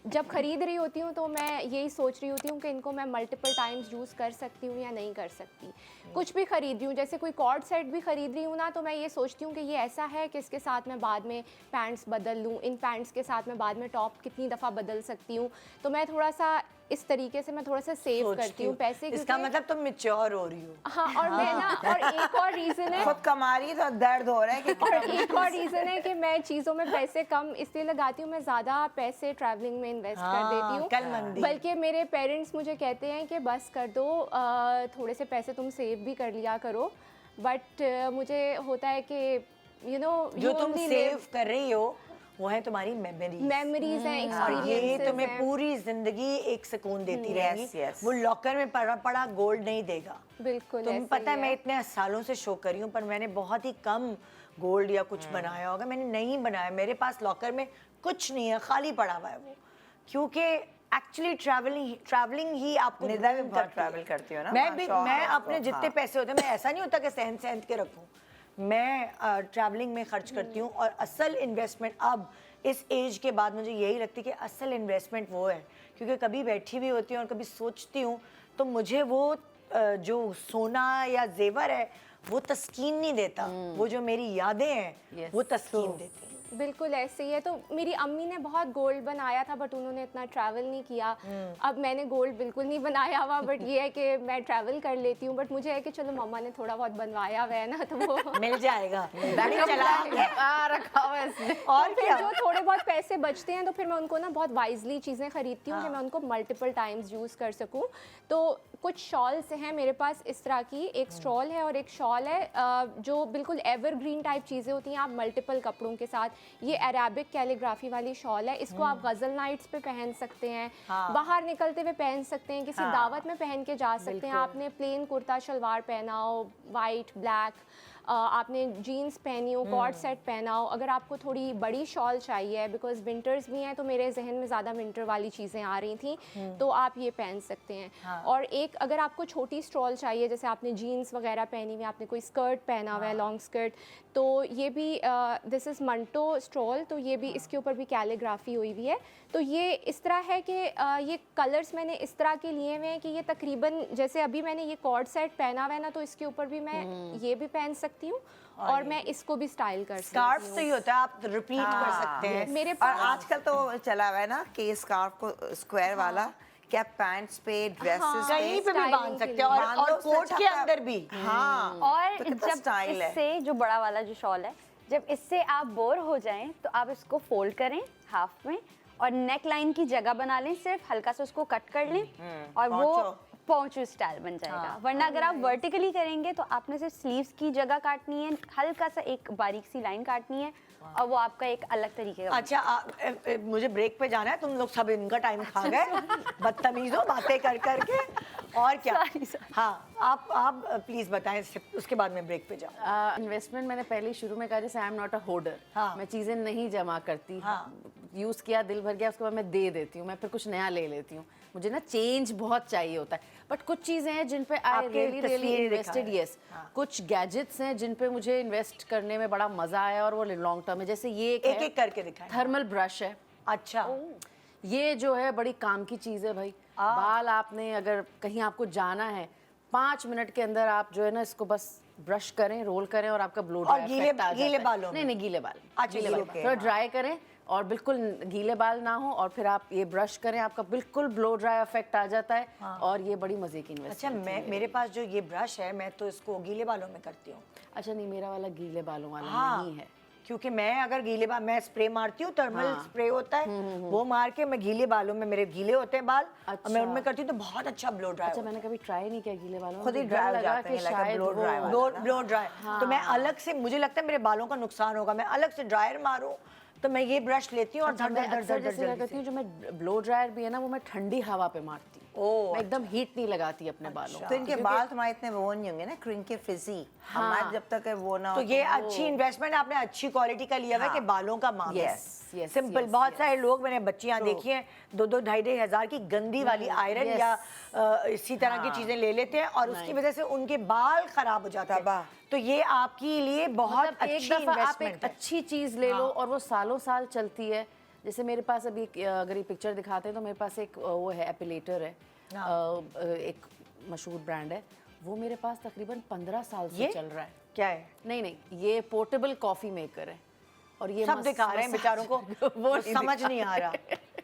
जब ख़रीद रही होती हूँ तो मैं यही सोच रही होती हूँ कि इनको मैं मल्टीपल टाइम्स यूज़ कर सकती हूँ या नहीं कर सकती। कुछ भी ख़रीद रही हूँ, जैसे कोई कॉर्ड सेट भी ख़रीद रही हूँ ना, तो मैं ये सोचती हूँ कि ये ऐसा है कि इसके साथ मैं बाद में पैंट्स बदल लूँ, इन पैंट्स के साथ मैं बाद में टॉप कितनी दफ़ा बदल सकती हूँ। तो मैं थोड़ा सा इस तरीके से मैं थोड़ा सा सेव करती हूँ पैसे, इसका मतलब तुम मैच्योर हो रही हो। हाँ, और मैं ना, और एक और रीज़न है, खुद कमा रही है तो दर्द हो रहा है कि और एक और रीज़न है कि मैं चीज़ों में पैसे कम इसलिए लगाती हूँ, मैं ज़्यादा पैसे ट्रैवलिंग में इन्वेस्ट कर देती हूँ। कलमंदी। बल्कि मेरे पेरेंट्स मुझे कहते हैं कि बस कर दो, थोड़े से पैसे तुम सेव भी कर लिया करो, बट मुझे होता है कि जो तुम सेव कर रही हो वो है तुम्हारी मेमोरीज हैं, और ये एक्सपीरियंसेस तुम्हें हैं। पूरी जिंदगी एक सुकून देती रहेगी। yes। वो लॉकर में पड़ा पड़ा गोल्ड नहीं देगा। बिल्कुल तुम ऐसे पता है ही मैं इतने सालों से शो कर रही हूँ पर मैंने बहुत ही कम गोल्ड या कुछ बनाया होगा, मैंने नहीं बनाया। मेरे पास लॉकर में कुछ नहीं है, खाली पड़ा हुआ है वो, क्योंकि एक्चुअली ट्रैवलिंग ही आपको निदा भी groom बहुत करती है। travel करती हो ना, मैं भी, शौक मैं है अपने उसको, जितने हाँ। पैसे होते हैं, मैं ऐसा नहीं होता कि सहन सहन के रखूं, मैं ट्रैवलिंग में खर्च करती हूँ। और असल इन्वेस्टमेंट अब इस एज के बाद मुझे यही लगती है कि असल इन्वेस्टमेंट वो है, क्योंकि कभी बैठी भी होती हूँ और कभी सोचती हूँ तो मुझे वो जो सोना या जेवर है वो तस्कीन नहीं देता, वो जो मेरी यादें हैं वो तस्कीन देती हैं। बिल्कुल ऐसे ही है। तो मेरी अम्मी ने बहुत गोल्ड बनाया था बट उन्होंने इतना ट्रैवल नहीं किया। अब मैंने गोल्ड बिल्कुल नहीं बनाया हुआ, बट ये है कि मैं ट्रैवल कर लेती हूँ। बट मुझे है कि चलो मम्मा ने थोड़ा बहुत बनवाया हुआ है ना, तो वो मिल जाएगा, गाड़ी चलाएंगे रखा हुआ है इसने। और फिर क्या। जो थोड़े बहुत पैसे बचते हैं तो फिर मैं उनको ना बहुत वाइजली चीज़ें खरीदती हूँ कि मैं उनको मल्टीपल टाइम्स यूज़ कर सकूँ। तो कुछ शॉल्स हैं मेरे पास इस तरह की, एक स्टॉल है और एक शॉल है जो बिल्कुल एवरग्रीन टाइप चीज़ें होती हैं, आप मल्टीपल कपड़ों के साथ। ये अरेबिक कैलीग्राफी वाली शॉल है, इसको आप गज़ल नाइट्स पे पहन सकते हैं, बाहर निकलते हुए पहन सकते हैं, किसी दावत में पहन के जा सकते हैं। आपने प्लेन कुर्ता शलवार पहना हो, वाइट ब्लैक, आपने जीन्स पहनी हो, कॉर्ड सेट पहना हो, अगर आपको थोड़ी बड़ी शॉल चाहिए बिकॉज विंटर्स भी हैं, तो मेरे जहन में ज़्यादा विंटर वाली चीज़ें आ रही थी, तो आप ये पहन सकते हैं। और एक अगर आपको छोटी स्टॉल चाहिए, जैसे आपने जीन्स वगैरह पहनी हुई, आपने कोई स्कर्ट पहना हुआ है, लॉन्ग स्कर्ट, तो ये भी दिस इज़ मंटो स्टॉल, तो ये भी इसके ऊपर भी कैलीग्राफी हुई हुई है। तो ये इस तरह है कि ये कलर्स मैंने इस तरह के लिए हुए हैं कि ये तकरीबन, जैसे अभी मैंने ये कॉर्ड सेट पहना हुआ है ना, तो इसके ऊपर भी मैं ये भी पहन सकती हूँ और मैं इसको भी स्टाइल कर सकती स्कार्फ हूँ। तो ये होता है, आप रिपीट कर सकते हैं। मेरे और पास आजकल तो चला हुआ है ना कि स्कार्फ को स्क्वायर वाला क्या पैंट्स पे, ड्रेसेस कहीं पे भी styling बांध के सकते लिए। हैं, बांध और लो, उससे कोट अच्छा के था। अंदर भी। हाँ और तो कितना जब स्टाइल है। इससे जो बड़ा वाला जो शॉल है, जब इससे आप बोर हो जाएं तो आप इसको फोल्ड करें हाफ में और नेक लाइन की जगह बना लें, सिर्फ हल्का सा उसको कट कर लें और वो पहुंचो। पहुंचो स्टाइल बन जाएगा। वरना अगर आप वर्टिकली करेंगे तो आपने सिर्फ स्लीव्स की जगह काटनी है, हल्का सा एक बारीक सी लाइन काटनी है और वो आपका एक अलग तरीके का अच्छा मुझे ब्रेक पे जाना है, तुम लोग सब इनका टाइम खा गए, बदतमीजों बातें कर करके। और क्या? हाँ, आप प्लीज बताएं, उसके बाद मैं ब्रेक पे जाऊँ। इन्वेस्टमेंट मैंने पहले ही शुरू में कहा, जैसे आई एम नॉट अ होर्डर। हाँ। मैं चीज़ें नहीं जमा करती। हाँ। यूज़ किया, दिल भर गया, उसके बाद मैं दे देती हूँ, मैं फिर कुछ नया ले लेती हूँ। मुझे ना चेंज बहुत चाहिए होता है, बट कुछ चीज़ें हैं जिन पे आई आपके रियली रियली तस्वीरें दिखा इन्वेस्टेड। रहे हैं। यस, कुछ गैजेट्स हैं जिन पे मुझे इन्वेस्ट करने में बड़ा मज़ा आया और वो लॉन्ग टर्म है। जैसे ये एक एक करके दिखाएं। थर्मल ब्रश है। अच्छा, ये जो है बड़ी काम की चीज़ है भाई। बाल आपने अगर कहीं आपको जाना है, 5 मिनट के अंदर आप जो है ना इसको बस ब्रश करें, रोल करें और आपका ब्लो ड्राई गीले- इफेक्ट आ जाता है। गीले बालों में? नहीं गीले बाल। अच्छा, गीले गीले बाल के, थोड़ा ड्राई करें और बिल्कुल गीले बाल ना हो और फिर आप ये ब्रश करें, आपका बिल्कुल ब्लो ड्राई इफेक्ट आ जाता है और ये बड़ी मजे की अच्छा इन्वेस्टमेंट। मेरे पास जो ये ब्रश है, मैं तो इसको गीले बालों में करती हूँ। अच्छा नहीं, मेरा वाला गीले बालों वाला हाँ, नहीं है। क्योंकि मैं अगर गीले बाल, मैं स्प्रे मारती हूँ, थर्मल स्प्रे होता है, वो मार के मैं गीले बालों में, मेरे गीले होते हैं बाल, और मैं उनमें करती हूँ तो बहुत अच्छा ब्लो ड्राई। अच्छा मैंने कभी ट्राई नहीं किया गीले बालों में। खुद ही मुझे dry डर हो लगा जाते कि हैं, like a शायद blow dry वो वाला। Blow dry. तो मैं अलग से, मुझे लगता है मेरे बालों का नुकसान होगा, मैं अलग से ड्रायर मारूं, तो मैं ये ब्रश लेती हूँ और अच्छा, धड़ मैं धड़ धड़ अक्सर धड़ जैसे क्या जल्दी करती से। हूँ, जो मैं ब्लो ड्रायर भी है ना वो मैं ठंडी हवा पे मारती हूँ। ओह, मैं एकदम हीट नहीं लगाती अपने बालों तो इनके बाल तुम्हारे इतने वो नहीं होंगे ना, क्रिंके फिजी। हमारे जब तक है वो ना तो हो ये अच्छी इन्वेस्टमेंट आपने अच्छी क्वालिटी का लिया हुआ है कि बालों का मामला है। Yes, yes, simple. yes, बहुत yes. सारे लोग, मैंने बच्चियां देखी हैं, 2-2, 2,500 हजार की गंदी वाली आयरन yes. या इसी तरह की चीजें ले लेते हैं और उसकी वजह से उनके बाल खराब हो जाते हैं। तबाह। तो ये आपके लिए बहुत मतलब एक अच्छी दफा आप एक इन्वेस्टमेंट है। अच्छी चीज ले लो और वो सालों साल चलती है। जैसे मेरे पास अभी अगर ये पिक्चर दिखाते हैं तो मेरे पास एक वो है एपिलेटर है, एक मशहूर ब्रांड है, वो मेरे पास तकरीबन 15 साल से ये? चल रहा है। क्या है? नहीं ये पोर्टेबल कॉफी मेकर है और ये सब दिखा रहे हैं बेचारों को, वो वो समझ नहीं आ रहा।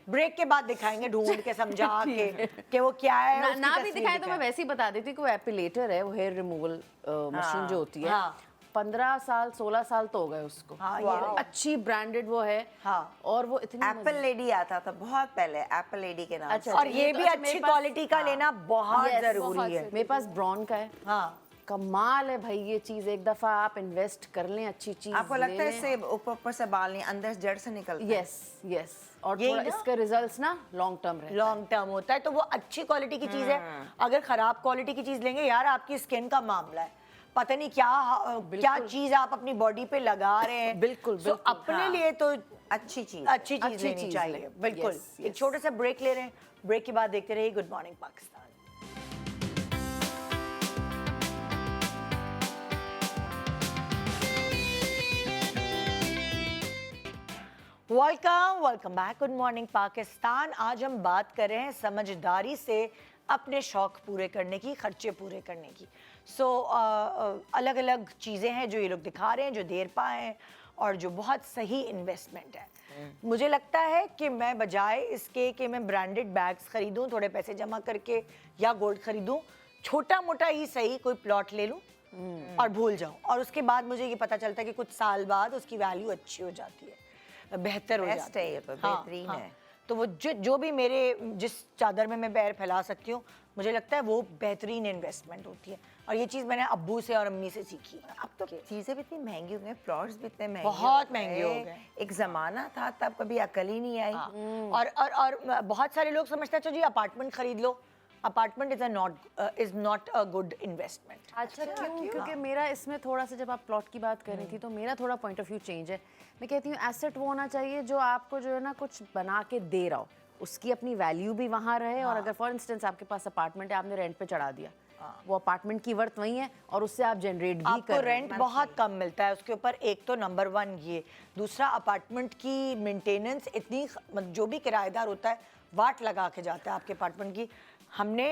ब्रेक के बाद दिखाएंगे, ढूंढ के समझा के कि वो क्या है। ना, उसकी ना भी तस्वीर दिखाए तो दिखाएं। मैं वैसे ही बता देती हूँ कि वो एपिलेटर है, वो हेयर रिमूवल मशीन जो होती है। हाँ। 15 साल 16 साल तो हो गए उसको। हाँ, ये रही। अच्छी ब्रांडेड वो है। हाँ। और वो इतनी एप्पल लेडी आता था बहुत पहले, एप्पल लेडी के नाम अच्छा, से। और ये भी अच्छा, अच्छी मेरे पास- क्वालिटी का लेना बहुत Yes, जरूरी बहुत है। मेरे पास ब्राउन का है। हाँ, कमाल है भाई ये चीज, एक दफा आप इन्वेस्ट कर लें अच्छी चीज। आपको लगता है इससे ऊपर ऊपर से बाल नहीं, अंदर से जड़ से निकलता है? यस यस, और यही थोड़ा ना? इसका रिजल्ट्स ना लॉन्ग टर्म रहता है। लॉन्ग टर्म होता है, तो वो अच्छी क्वालिटी की चीज है। अगर खराब क्वालिटी की चीज लेंगे यार, आपकी स्किन का मामला है, पता नहीं क्या चीज आप अपनी बॉडी पे लगा रहे हैं। बिल्कुल, So, बिल्कुल, अपने हाँ। लिए तो अच्छी चीज। अच्छी चीज अच्छी लेनी चीज चाहिए। लें। बिल्कुल। Yes, एक yes. छोटा सा ब्रेक ले रहे हैं, ब्रेक के बाद देखते रहिए good morning Pakistan. Welcome back, good morning Pakistan. आज हम बात कर रहे हैं समझदारी से अपने शौक पूरे करने की, खर्चे पूरे करने की। अलग अलग चीज़ें हैं जो ये लोग दिखा रहे हैं, जो देर पाए और जो बहुत सही इन्वेस्टमेंट है। मुझे लगता है कि मैं बजाय इसके कि मैं ब्रांडेड बैग्स खरीदूं, थोड़े पैसे जमा करके या गोल्ड खरीदूं, छोटा मोटा ही सही कोई प्लॉट ले लूं और भूल जाऊं, और उसके बाद मुझे ये पता चलता है कि कुछ साल बाद उसकी वैल्यू अच्छी हो जाती है, बेहतर हो Best जाती है ये तो, बेहतरीन है। तो वो जो भी मेरे जिस चादर में मैं पैर फैला सकती हूँ, मुझे लगता है वो बेहतरीन इन्वेस्टमेंट होती है। और ये चीज़ मैंने अब्बू से और अम्मी से सीखी। अब तो चीजें भी इतनी महंगी हो गई, प्लॉट्स भी इतने महंगे बहुत महंगे हो गए। एक जमाना था तब कभी अकल ही नहीं आई। और बहुत सारे लोग समझते हैं, अच्छा जी अपार्टमेंट खरीद लो, apartment is not a good investment. अच्छा क्यों? क्योंकि मेरा इसमें थोड़ा सा, जब आप प्लॉट की बात कर रही थी तो मेरा थोड़ा पॉइंट ऑफ व्यू चेंज है। मैं कहती हूँ एसेट वो होना चाहिए जो आपको जो है ना कुछ बना के दे रहा हो, उसकी अपनी वैल्यू भी वहाँ रहे। और अगर फॉर इंस्टेंस आपके पास अपार्टमेंट है, आपने रेंट पे चढ़ा दिया, वो अपार्टमेंट की वर्थ वही है और उससे आप जनरेट भी आपको कर रहे हैं। रेंट बहुत कम मिलता है उसके ऊपर। एक तो नंबर 1 ये, दूसरा अपार्टमेंट की मेंटेनेंस इतनी, जो भी किराएदार होता है वाट लगा के जाता है आपके अपार्टमेंट की। हमने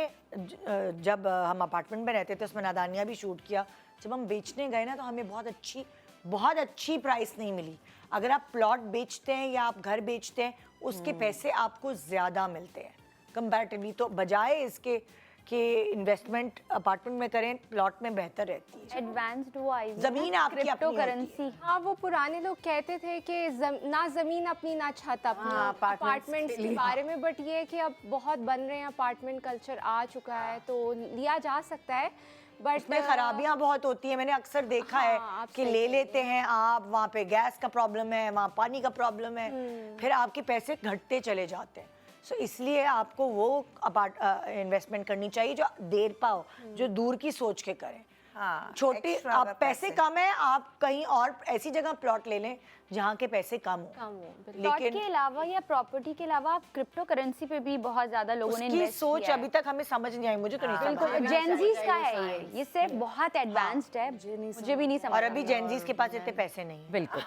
जब हम अपार्टमेंट में रहते थे उसमें नादानियाँ भी शूट किया। जब हम बेचने गए ना तो हमें बहुत अच्छी प्राइस नहीं मिली। अगर आप प्लॉट बेचते हैं या आप घर बेचते हैं उसके पैसे आपको ज़्यादा मिलते हैं कंपैरेटिवली। तो बजाय इसके कि इन्वेस्टमेंट अपार्टमेंट में करें, प्लॉट में बेहतर रहती है। एडवांस्ड वो आई ज़मीन आपकी अपनी क्रिप्टो होती है। करेंसी। हाँ, वो पुराने लोग कहते थे कि ना ज़मीन अपनी ना छत अपनी, हाँ, अपार्टमेंट्स के बारे में। बट ये है कि अब बहुत बन रहे हैं, अपार्टमेंट कल्चर आ चुका है तो लिया जा सकता है। बट इसमें खराबियां बहुत होती हैं। मैंने अक्सर देखा है आप कि सही ले कह लेते हैं आप, वहाँ पे गैस का प्रॉब्लम है, वहाँ पानी का प्रॉब्लम है, फिर आपके पैसे घटते चले जाते हैं। सो इसलिए आपको वो इन्वेस्टमेंट करनी चाहिए जो देर पाओ, जो दूर की सोच के करें। हाँ, छोटी extra आप अगर पैसे कम है, आप कहीं और ऐसी जगह प्लॉट ले लें जहाँ के पैसे कम हो। प्लॉट के अलावा या प्रॉपर्टी के अलावा आप क्रिप्टो करेंसी पे भी बहुत ज्यादा लोगों ने उसकी इन्वेस्ट सोच किया है। अभी तक हमें समझ नहीं आई, मुझे तो नहीं समझ बिल्कुल आई। जेनजीज का है ये सिर्फ बहुत एडवांस्ड है, मुझे भी नहीं समझ और अभी जेनजीज के पास इतने पैसे नहीं। बिल्कुल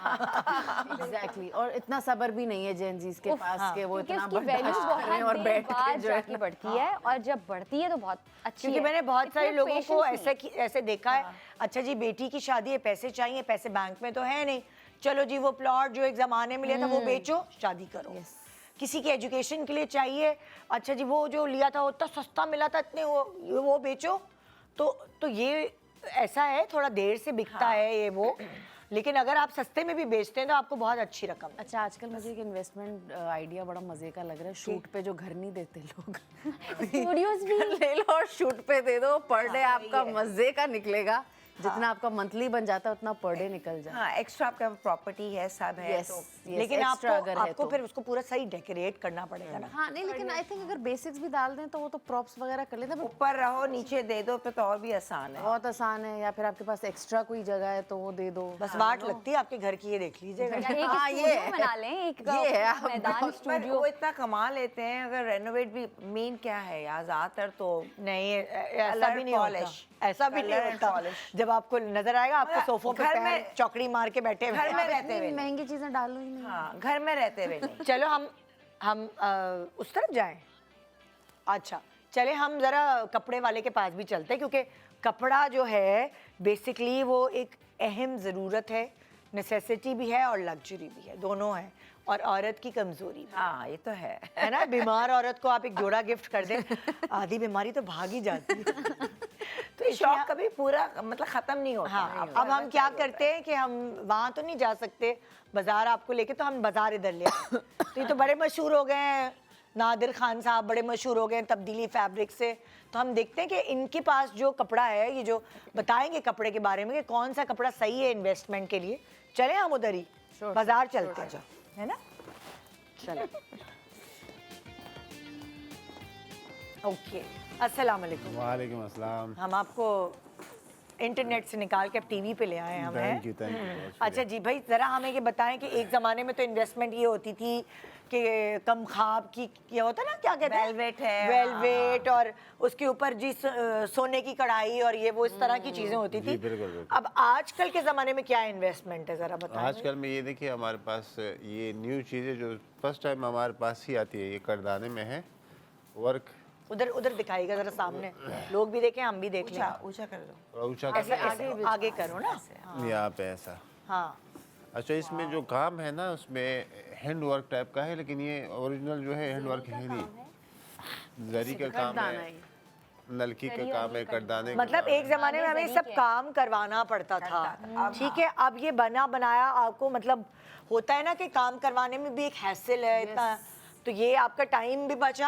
एग्जैक्टली। और इतना सब्र भी नहीं है जेनजीज के पास कि वो क्योंकि इतना उसकी वैल्यू बर्दाश्त करें और बहुत देर बैठ के बाद जो है जाके बढ़ती है, और जब बढ़ती है तो बहुत अच्छी क्योंकि है। मैंने बहुत सारे इतने लोगों को patience ऐसे देखा है, अच्छा जी बेटी की शादी है, पैसे चाहिए, पैसे बैंक में तो है नहीं, चलो जी वो प्लॉट जो एक जमाने में लिया था वो बेचो, शादी करो। किसी की एजुकेशन के लिए चाहिए, अच्छा जी वो जो लिया था उतना सस्ता मिला था, इतने वो बेचो। तो ये ऐसा है, थोड़ा देर से बिकता है ये वो, लेकिन अगर आप सस्ते में भी बेचते हैं तो आपको बहुत अच्छी रकम है। अच्छा आजकल मुझे एक इन्वेस्टमेंट आइडिया बड़ा मजे का लग रहा है। शूट पे जो घर नहीं देते लोग, स्टूडियोज भी ले लो और शूट पे दे दो, पर डे आपका मजे का निकलेगा। जितना आपका मंथली बन जाता है उतना पर डे निकल जाए। हाँ, एक्स्ट्रा आपका प्रॉपर्टी है, सब है। Yes, तो yes, लेकिन extra अगर है आपको तो। फिर उसको पूरा सही डेकोरेट करना पड़ेगा ना। हाँ नहीं, लेकिन आई थिंक अगर बेसिक्स भी डाल दें तो वो तो प्रॉप्स वगैरह कर लेते हैं। ऊपर रहो नीचे दे दो पे तो और भी आसान है। बहुत आसान है। या फिर आपके पास एक्स्ट्रा कोई जगह है तो वो दे दो। बस वाट लगती है आपके घर की, ये देख लीजिएगा। या एक हाँ, ये स्टूडियो बना लें, एक ये है आप मैदान पर स्टूडियो। वो इतना कमा लेते हैं, अगर रेनोवेट भी, मेन क्या है यार, ज्यादातर तो नहीं, ऐसा Color भी नहीं होता, polish, ऐसा भी नहीं color and होता। polish। जब आपको नजर आएगा आपको सोफों पे घर पैर में- चौकड़ी मार के बैठे हुए घर में हैं। रहते हुए नहीं। महंगी चीजें डालो ही नहीं। हाँ, घर में रहते हुए नहीं। चलो हम उस तरफ जाएं। अच्छा चले हम जरा कपड़े वाले के पास भी चलते हैं, क्योंकि कपड़ा जो है बेसिकली वो एक अहम ज़रूरत है, नेसेसिटी भी है और लग्जरी भी है, दोनों है, और औरत की कमज़ोरी भी हाँ, ये तो है ना। बीमार औरत को आप एक जोड़ा गिफ्ट कर दें, आधी बीमारी तो भाग ही जाती है। तो ये शौक कभी पूरा मतलब खत्म नहीं होता। हाँ, अब हम क्या करते हैं कि हम वहाँ तो नहीं जा सकते बाजार आपको लेके, तो हम बाजार इधर ले आए। तो ये तो बड़े मशहूर हो गए हैं, नादिर खान साहब बड़े मशहूर हो गए हैं तब्दीली फैब्रिक से। तो हम देखते हैं कि इनके पास जो कपड़ा है, ये जो बताएंगे कपड़े के बारे में कि कौन सा कपड़ा सही है इन्वेस्टमेंट के लिए। चले हम उधर ही बाजार चलते हैं, है ना। चलो ओके, अस्सलाम वालेकुम। वालेकुम अस्सलाम। हम आपको इंटरनेट से निकाल के अब टीवी पे ले आए हम थैंक यू, हैं। Thank you. अच्छा जी भाई, ज़रा हमें ये बताएं कि एक ज़माने में तो इन्वेस्टमेंट ये होती थी कि कम ख्वाब की, ये होता ना क्या कहते हैं, Velvet है, वेलवेट, और उसके ऊपर जी सोने की कढ़ाई और ये वो इस तरह की चीज़ें होती जी, थी। बिल्कुल, बिल्कुल। अब आजकल के ज़माने में क्या इन्वेस्टमेंट है, ज़रा बताएं। आजकल में ये देखिए हमारे पास ये न्यू चीज़ें जो फर्स्ट टाइम हमारे पास ही आती है, ये करदाने में है वर्क। उधर उधर दिखाएगा ज़रा सामने, लोग भी देखें हम भी देख लें। ऊंचा कर दो। और ऊंचा ऐसे आगे करो ना। यहाँ पे ऐसा। हाँ अच्छा, इसमें जो काम है ना उसमें हैंड वर्क टाइप का है, लेकिन ये ओरिजिनल जो है हैंड वर्क है नहीं, जरी का काम है, नलकी का काम है, करदाने का मतलब काम है। एक जमाने में हमें सब काम करवाना पड़ता था, ठीक है। अब ये बना बनाया आपको, मतलब होता है ना कि काम करवाने में भी एक हैसल है इतना, तो ये आपका टाइम भी बचा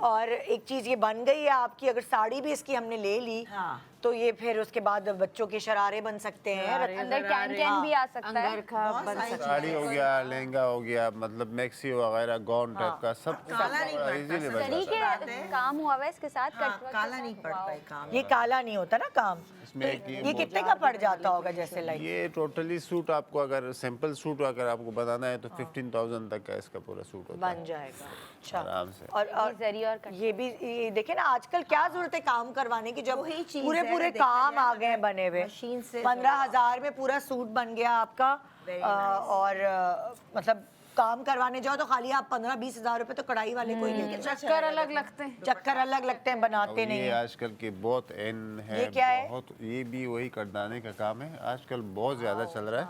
और एक चीज ये बन गई है आपकी। अगर साड़ी भी इसकी हमने ले ली हाँ। तो ये फिर उसके बाद बच्चों के शरारे बन सकते हैं। अंदर कैन भी आ सकता है। अंगरखा बन सकता है। साड़ी हो गया, लहंगा हो गया, मतलब मैक्सी वगैरह, गाउन टाइप का सब काला नहीं पड़ता, इजीली बन जरी जाता है। के काम हुआ हुआ है इसके साथ हाँ, कटवर्क काला नहीं पड़ता है काम। ये काला नहीं होता ना काम। इसमें एक ये कितने का पड़ जाता होगा जैसे लाइक? ये टोटली सूट आपको अगर सिंपल सूट अगर आपको बनाना है तो 15,000 तक का इसका पूरा सूट होता है बन जाएगा। अच्छा आराम से। और जरी और ये भी ये देखे ना आजकल क्या जरूरत है काम करवाने की, जब वही चीज़ पूरे है, पूरे देखा काम जाए आ ना, गए हैं बने हुए। मशीन से 15,000 में पूरा सूट बन गया आपका। Very और मतलब काम करवाने जाओ तो खाली आप 15-20 हज़ार रुपए तो कढ़ाई वाले को ही लेके जाओ। चक्कर अलग लगते हैं। चक्कर अलग लगते हैं, बनाते और नहीं ये हैं। आजकल के बहुत इन है, ये क्या है? बहुत ये भी वही करदाने का काम है, आजकल बहुत ज्यादा चल रहा है।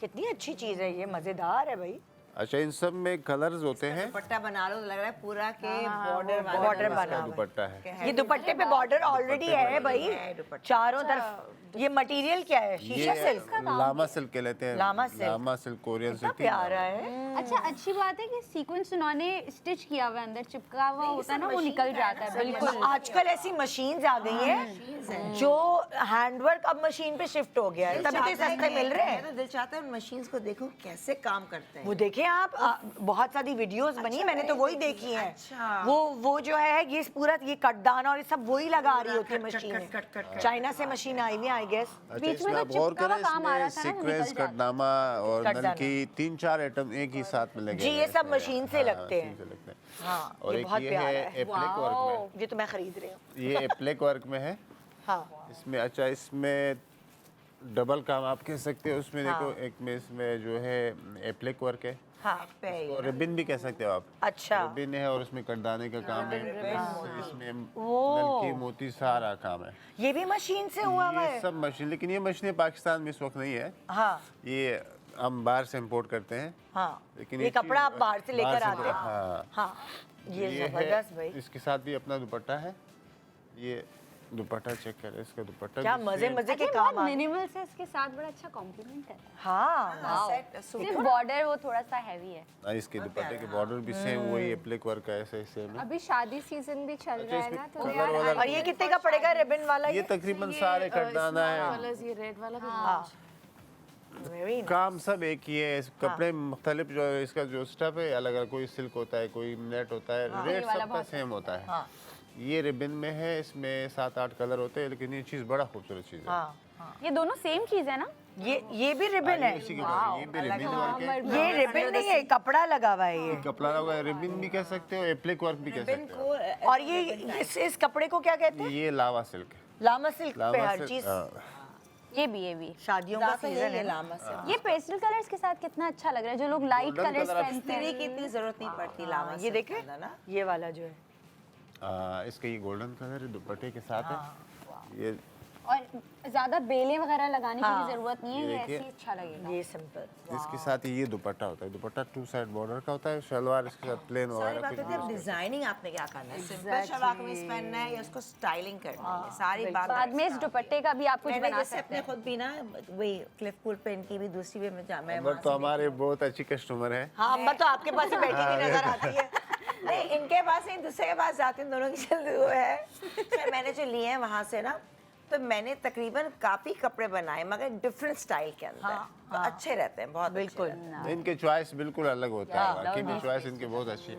कितनी अच्छी चीज है ये, मजेदार है भाई। अच्छा, इन सब में कलर्स होते हैं। दुपट्टा बना लो तो लग रहा है पूरा के बॉर्डर वाला बॉर्डर इसका बना हुआ है। दुपट्टा है। ये दुपट्टे पे बॉर्डर ऑलरेडी है भाई दुपट्टे। चारों तरफ। ये मटेरियल क्या है? शीशा ये सिल्क। लामा सिल्क कहते हैं। Llama silk. Llama silk, Korean कितना सिल्क। प्यारा है। अच्छा, अच्छी बात है कि सीक्वेंस उन्होंने स्टिच किया हुआ है, अंदर चिपका हुआ होता है ना, वो निकल जाता है बिल्कुल। आजकल ऐसी मशीन्स आ गई हैं जो हैंडवर्क अब मशीन पे शिफ्ट हो गया है, तभी तो ये सस्ते मिल रहे हैं। तो दिल चाहता है मशीन्स को देखो कैसे काम करते हैं। वो देखें आप, बहुत सारी वीडियोस बनी है, मैंने तो वही देखी है। अच्छा। वो जो है ये पूरा ये कटदाना और ये सब वही लगा रही होती है cut, cut, machine. Cut, cut, cut, China से मशीन आई हुई आई गेस। अच्छा, बीच में इसमें तो आप गौर चिपका हुआ करें, काम आ रहा इसमें था ना, वो सीक्वेंस, निकल जाता है। कटनामा और कटदाना। नलकी 3-4 आइटम एक ही साथ में लगे जी, हैं ये सब इसमें। मशीन से हाँ, लगते हैं। मशीन से लगते हैं। हाँ, और ये एक बहुत ये प्यारा है है। एप्लिक वर्क ये तो मैं खरीद रही हूँ। में। ये एप्लिक वर्क में है हाँ इसमें। अच्छा, इसमें डबल काम आप कह सकते हो। उसमें हाँ। देखो, एक में इसमें जो है एप्लिक वर्क है हाँ और रिबिन भी कह सकते हो आप। अच्छा। रिबिन है और उसमें कटदाने का काम है। इसमें ओह। नलकी, मोती, सारा काम है। ये भी मशीन से हुआ हुआ ये है। सब मशीन, लेकिन ये मशीनें पाकिस्तान में इस वक्त नहीं है। हाँ ये हम बाहर से इंपोर्ट करते हैं। हाँ, लेकिन ये कपड़ा चीज़ आप बाहर से लेकर आते हैं। हाँ, हाँ, ये है। जबरदस्त भाई। इसके साथ भी अपना दुपट्टा है। ये दुपट्टा चेक करें, इसका दुपट्टा क्या भी मजे same। मजे के अच्छा, काम बहुत आ मिनिमल से इसके साथ बड़ा अच्छा कॉम्प्लीमेंट है। हाँ सिर्फ बॉर्डर वो थोड़ा सा हैवी है। हाँ, इसके दुपट्टे के बॉर्डर भी सेम वही एप्लिक वर्क का ऐसे ही सेम है। अभी शादी सीजन भी चल रहा है ना, तो कलर यार वाला और ये कितने का पड़ेगा रिबन वाला? ये तकरीबन सारे कटदाना है। कलर्स ये रेड वाला भी वेरी काम सब एक ही है। कपड़े मुख्तलिफ जो है, इसका जो स्टफ है अलग अलग, कोई सिल्क होता है, कोई नेट होता है, रेट सबका सेम होता है। ये रिबन में है, इसमें 7-8 कलर होते हैं, लेकिन ये चीज़ बड़ा खूबसूरत चीज़ है। हाँ ये दोनों सेम चीज है ना? ये भी रिबन है। इसी के बाद ये भी रिबन वर्क है। ये रिबन नहीं है, कपड़ा लगा हुआ है ये। कपड़ा लगा है, रिबन भी कह सकते हो, एप्लिक वर्क भी कह सकते हो। और ये इस कपड़े को क्या कहते हैं? ये लावा सिल्क है। लामा सिल्क पे लावा हर सिल्क, चीज। हाँ। ये भी शादियों का सीजन है। लामा से ये पेस्टल कलर्स के साथ कितना अच्छा लग रहा है। जो लोग लाइट Golden कलर्स color पहनते हैं, इस्त्री की इतनी जरूरत नहीं पड़ती लामा ये देखे ये वाला जो है। इसका ये गोल्डन कलर दुपट्टे के साथ है। ये और ज्यादा बेलें वगैरह लगाने की हाँ। भी जरूरत नहीं है, ये ये ऐसे देखिए। ही अच्छा लगेगा। ये सिंपल। इसके साथ ये दुपट्टा होता है। दुपट्टा 2 साइड बॉर्डर का होता है। शलवार इसके साथ प्लेन सारी वगैरह बात कुछ होती है, अब भी। डिजाइनिंग आपने क्या करना है, सिंपल शलवार कमीज पहनना है या उसको स्टाइलिंग करना है, सारी बात बाद में इस दुपट्टे का भी आप कुछ मैंने बना जैसे सकते अपने हैं। खुद भी ना वही क्लिफपुर पे इनकी भी दूसरी भी मैं अंबर तो हमारे बहुत अच्छी कस्टमर है। हाँ, अंबर तो आपके पास ही बैठी हुई नजर आती है। नहीं, इनके पास नहीं, दूसरे के पास जाती हूँ, दोनों की जल्दी वो है। खैर, मैंने जो लिए हैं वहाँ से ना, तो मैंने तकरीबन काफ़ी कपड़े बनाए मगर डिफरेंट स्टाइल के अंदर। तो अच्छे रहते हैं, बहुत बिल्कुल। इनके चॉइस बिल्कुल अलग होता है। वाकई में चॉइस इनकी बहुत अच्छी है।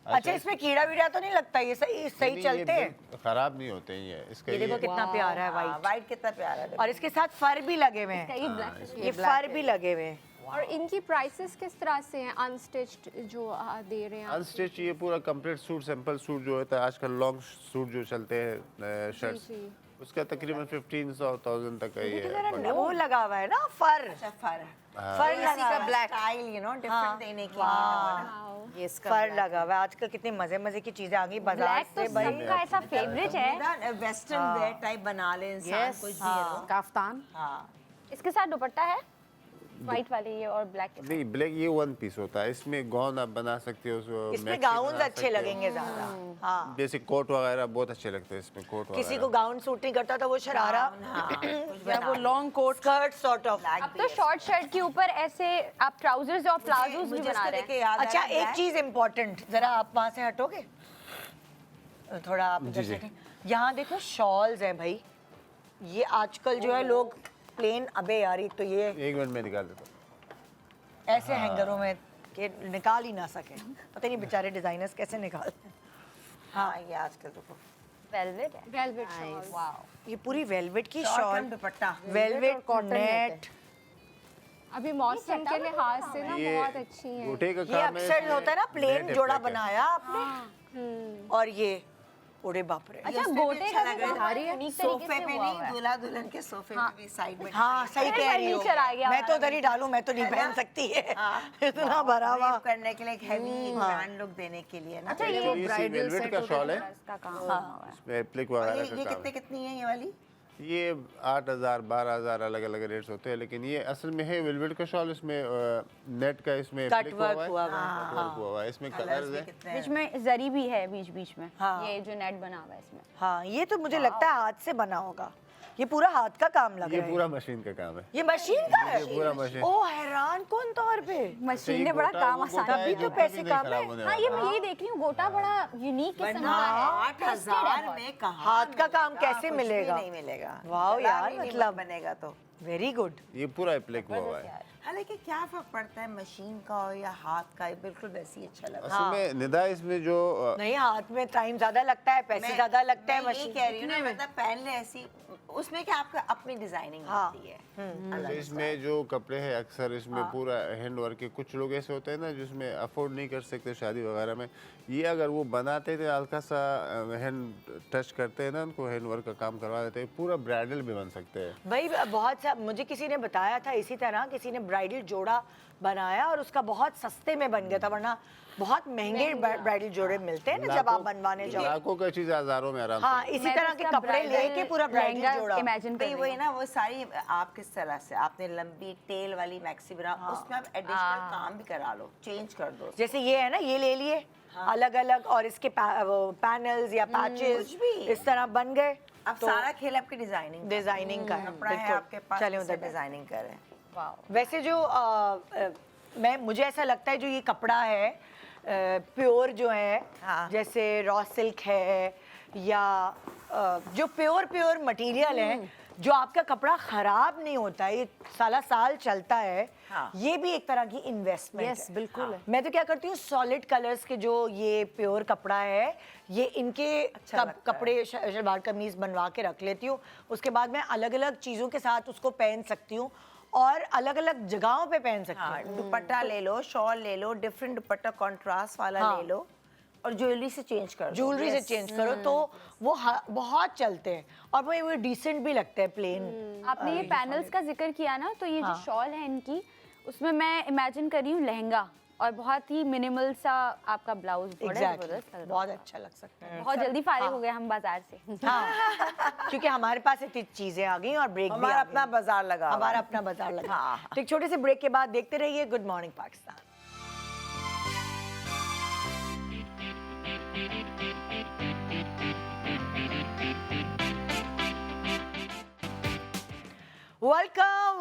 अच्छा, इसमें कीड़ा वीड़ा तो नहीं लगता? ये सही चलते हैं? खराब नहीं होते हैं ये। इसका ये देखो कितना प्यारा है वाइट। वाइट कितना प्यारा है। और इसके साथ फर भी लगे हुए हैं। ये black है। ये फर भी लगे हुए हैं। और इनकी प्राइसेस किस तरह से हैं अनस्टिच्ड जो दे रहे हैं आप? अनस्टिच ये पूरा कंप्लीट सूट, सिंपल सूट जो होता है आजकल, लॉन्ग सूट जो चलते हैं शर्ट्स, जी। उसका तकरीबन 1500-1000 तक का ये है। वो लगा हुआ है ना फर। अच्छा फर फर लगा हुआ है। ब्लैक स्टाइल डिफरेंट देने के लिए। ये इसका फर लगा हुआ है। आजकल कितनी मजे मजे की चीजें आ गई बाजार ब्लैक तो से भाई। सबका ऐसा फेवरेट है। वेस्टर्न वेयर टाइप बना ले इंसान, कुछ भी है वो। काफ्तान। हाँ, इसके साथ दुपट्टा है। व्हाइट वाले ये और ब्लैक नहीं ब्लैक ये वन पीस होता है, इसमें गाउन आप बना सकते हो, इसमें गाउन अच्छे लगेंगे ज्यादा। हाँ, बेसिक कोट वगैरह बहुत अच्छे लगते हैं इसमें, कोट किसी वगैरह। को गाउन सूट नहीं करता तो वो शरारा या वो long coat skirt sort of. अब तो शॉर्ट शर्ट के ऊपर ऐसे आप ट्राउजर्स और प्लाजोस भी बना रहे हैं। अच्छा एक चीज इम्पोर्टेंट, जरा आप वहाँ से हटोगे थोड़ा, आप इधर से यहाँ देखो शॉल्स है भाई, ये आजकल जो है लोग प्लेन, अबे यार एक तो ये 1 मिनट में निकाल देता हूँ। ऐसे हैंगरों में के निकाल ही ना सके, पता नहीं बेचारे डिजाइनर्स कैसे निकालते हैं। हाँ ये आजकल देखो वेलवेट है। Velvet shawl. वाओ। ये पूरी वेलवेट की शॉर्ट शॉल, दुपट्टा वेलवेट cotton नेट, अभी मौसम के लिहाज से ना ये बहुत अच्छी है। गोटे का ये काम है, अक्सर इसमें होता है ना प्लेन net जोड़ा applique है। बनाया आपने, और ये उड़े बाप रे। अच्छा उसमें भी गोटे अच्छा का लग भी रहा बहुत है। यूनिक सोफे तरीके से पे हुआ नहीं, हुआ है। दूल्हा दुल्हन के सोफे पे भी साइड में हाँ सही कह रही हो, फर्नीचर आ गया मैं तो हमारा उधर ही डालूं, मैं तो नहीं पहन सकती है इतना भरा हुआ। Drape करने के लिए एक हैवी ग्रैंड लुक देने के लिए ना। अच्छा ये ये वेलवेट का शॉल है, इसका काम हुआ हुआ है। इसमें एप्लिक और वगैरह ये का काम कितने है। कितनी है ये वाली? ये 8,000 12,000 अलग अलग रेट्स होते हैं, लेकिन ये असल में है वेलवेट का शॉल, इसमें नेट का इसमें कट एप्लिक वर्क हुआ हुआ है, कट वर्क हुआ हुआ है, इसमें कलर्स कलर्स भी है। कितने बीच हैं? में जरी भी है बीच बीच में। हाँ। ये जो नेट बना हुआ है इसमें। हाँ ये तो मुझे लगता है हाथ से बना होगा, ये पूरा हाथ का काम लग ये रहा है। पूरा मशीन का काम है, ये मशीन का है? ये पूरा मशीन। ओ हैरान कौन तौर पे, मशीन ने बड़ा काम आसान किया, तभी तो पैसे कम है। हाँ ये मैं यही देख रही हूँ, गोटा बड़ा यूनिक किस्म का है। 8,000 में कहाँ हाथ का काम मिलेगा? कैसे कुछ भी मिलेगा? नहीं मिलेगा। वाओ गला यार, भी नहीं मतलब बनेगा तो। Very good. ये पूरा एप्लिक हुआ हुआ है। हालांकि क्या फर्क पड़ता है मशीन का और या हाथ का, ये बिल्कुल वैसे ही अच्छा लगता है। असल में निदा इसमें जो नहीं हाथ में टाइम ज्यादा लगता है, पैसे ज्यादा लगता है मैं ये मशीन कह रही हूँ ना, मतलब पहन ले ऐसी, उसमें क्या आपका अपनी डिजाइनिंग होती है। तो इसमें जो कपड़े हैं अक्सर इसमें पूरा हैंड वर्क है। कुछ लोग ऐसे होते हैं ना जिसमें अफोर्ड नहीं कर सकते शादी वगैरह में, ये अगर वो बनाते थे हल्का सा हैंड टच करते हैं ना, उनको हैंड वर्क का काम करवा देते हैं, पूरा ब्राइडल भी बन सकते हैं। भाई बहुत सा मुझे किसी ने बताया था, इसी तरह किसी ने ब्राइडल जोड़ा बनाया और उसका बहुत सस्ते में बन गया था, वरना बहुत महंगे ब्राइडल जोड़े मिलते हैं ना जब आप बनवाने जाओ। लाखों का चीज हजारों में आराम हाँ से। इसी तरह के कपड़े लेके पूरा ब्राइडल जोड़ा। इमेजिन कर भाई वही ना, वो सारी आप किस तरह से आपने लंबी टेल वाली मैक्सी बना, उसमें आप एडिशनल काम भी करा लो, चेंज कर दो। जैसे ये है ना, ये ले लिए अलग अलग, और इसके पैनल्स या पैचेस कुछ भी। इस तरह बन गए। अब सारा खेल आपकी डिजाइनिंग का है, का कपड़ा है बिल्कुल। आपके पास, चलें उसे उधर डिजाइनिंग करें। वैसे जो मुझे ऐसा लगता है जो ये कपड़ा है प्योर जो है, हाँ। जैसे रॉ सिल्क है या जो प्योर मटेरियल है, जो आपका कपड़ा खराब नहीं होता है, ये साल चलता है। हाँ। ये भी एक तरह की इन्वेस्टमेंट Yes, है। बिल्कुल है। मैं तो क्या करती हूँ, सॉलिड कलर्स के जो ये प्योर कपड़ा है, ये इनके लगता है। कपड़े शलवार कमीज बनवा के रख लेती हूँ। उसके बाद मैं अलग अलग चीज़ों के साथ उसको पहन सकती हूँ और अलग अलग जगहों पे पहन सकती हाँ, हूँ। दुपट्टा ले लो, शॉल ले लो, डिफरेंट दुपट्टा कॉन्ट्रास्ट वाला हाँ। ले लो, और ज्वेलरी से चेंज कर दो। ज्वेलरी से चेंज करो तो वो बहुत चलते हैं और वो डिसेंट भी लगते हैं प्लेन। आपने ये पैनल्स का जिक्र किया ना, तो ये जो शॉल है इनकी, उसमें मैं इमेजिन कर रही हूँ लहंगा और बहुत ही मिनिमल सा आपका ब्लाउज, बड़ा एग्जैक्टली, जबरदस्त लग रहा बहुत अच्छा लग सकता है। है। बहुत जल्दी फारिग हो गए हम बाजार से। हाँ क्योंकि हमारे पास इतनी चीजें आ गई और ब्रेक भी हमारा आ अपना गई। बाजार लगा हुआ है। हमारा अपना बाजार लगा। हाँ। तो एक छोटे से ब्रेक के बाद देखते रहिए good morning Pakistan.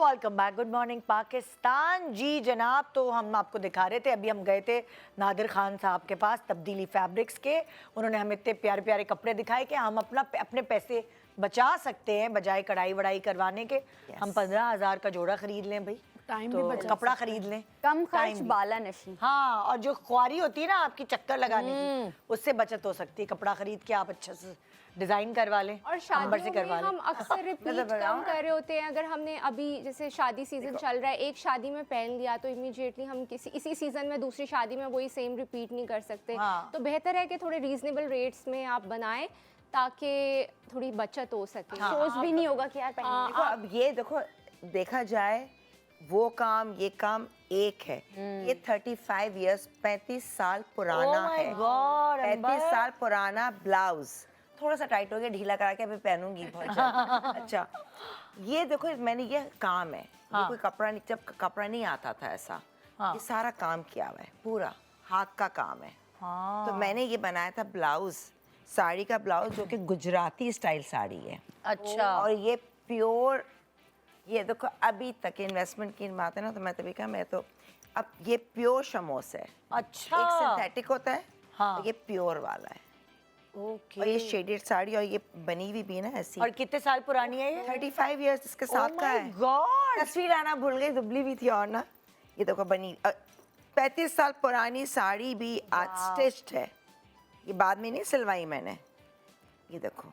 Welcome back, good morning Pakistan. जी जनाब, तो हम आपको दिखा रहे थे, अभी हम गए थे नादिर खान साहब के पास तब्दीली फैब्रिक्स के। उन्होंने हमें इतने प्यारे प्यारे कपड़े दिखाए कि हम अपने पैसे बचा सकते हैं बजाय कढ़ाई वढ़ाई करवाने के। हम 15,000 का जोड़ा खरीद लें भाई, टाइम तो भी बचा कपड़ा खरीद लें। कम खर्च टाइम भी। बाला नशी। हाँ, और जो ख्वारी होती है ना आपकी चक्कर लगाने की, उससे बचत हो सकती है। कपड़ा खरीद के आप अच्छे से डिजाइन करवा लें और अंबर से शादियों करवा में लें। हम अक्सर रिपीट कम कर रहे होते हैं। अगर हमने अभी जैसे शादी सीजन चल रहा है, एक शादी में पहन लिया तो इमीडिएटली हम इसी सीजन में दूसरी शादी में वही सेम रिपीट नहीं कर सकते। हाँ। तो बेहतर है कि थोड़े रीजनेबल रेट्स में आप बनाएं ताकि थोड़ी बचत हो सके। सोच भी नहीं होगा कि यार पहन देखो अब ये देखो, देखा जाए वो काम ये काम एक है। ये 35 इयर्स 35 साल पुराना Oh my है। God, 35 अंबर। साल पुराना ब्लाउज थोड़ा सा टाइट हो गया, ढीला करा के अभी पहनूंगी बहुत जल्द। अच्छा, ये देखो मैंने, ये काम है, ये कोई कपड़ा नहीं, जब कपड़ा नहीं आता था ऐसा, ये सारा काम किया हुआ है, पूरा हाथ का काम है। तो मैंने ये बनाया था ब्लाउज, साड़ी का ब्लाउज, जो कि गुजराती स्टाइल साड़ी है। अच्छा। और ये प्योर, ये देखो अभी तक इन्वेस्टमेंट की बात है ना, तो मैं तभी कहा मैं तो, अब ये प्योर शमोस है। अच्छा। एक सिंथेटिक होता है, हाँ। और ये प्योर वाला है। ओके। और ये शेडेड साड़ी, और ये बनी हुई भी ना ऐसी। और कितने साल पुरानी है ये? 35 इयर्स इसके साथ का है। गॉड। तस्वीर लाना भूल गई, दुबली भी थी और ना, ये देखो बनी 35 साल पुरानी साड़ी भी आज स्टिच्ड है, ये बाद में नहीं सिलवाई मैंने। ये देखो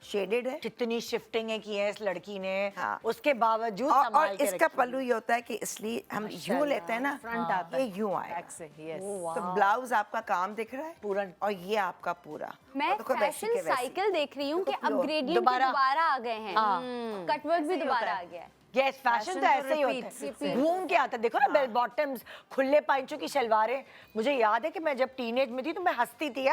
शेडेड है, कितनी शिफ्टिंग की है इस लड़की ने, हाँ। उसके बावजूद और संभाल के इसका रखी। पल्लू ये होता है कि इसलिए हम यूं लेते हैं ना, फ्रंट आता ये है यूं आएगा। बैक से, yes. तो ब्लाउज आपका काम दिख रहा है पूरा। और ये आपका पूरा। मैं और देखो वैसी फैशन के वैसी। साइकिल देख रही हूँ कि देखो, अपग्रेडियंट दोबारा। दोबारा आ गए हैं, कटवर्क भी दोबारा आ गया है। यस, फैशन Fashion तो तो ऐसे ही होता repeats है, घूम के आता है। देखो ना बेल बॉटम्स, खुले पाइंचों की शलवारें। मुझे याद है कि मैं जब टीनेज में थी तो मैं हंसती थी,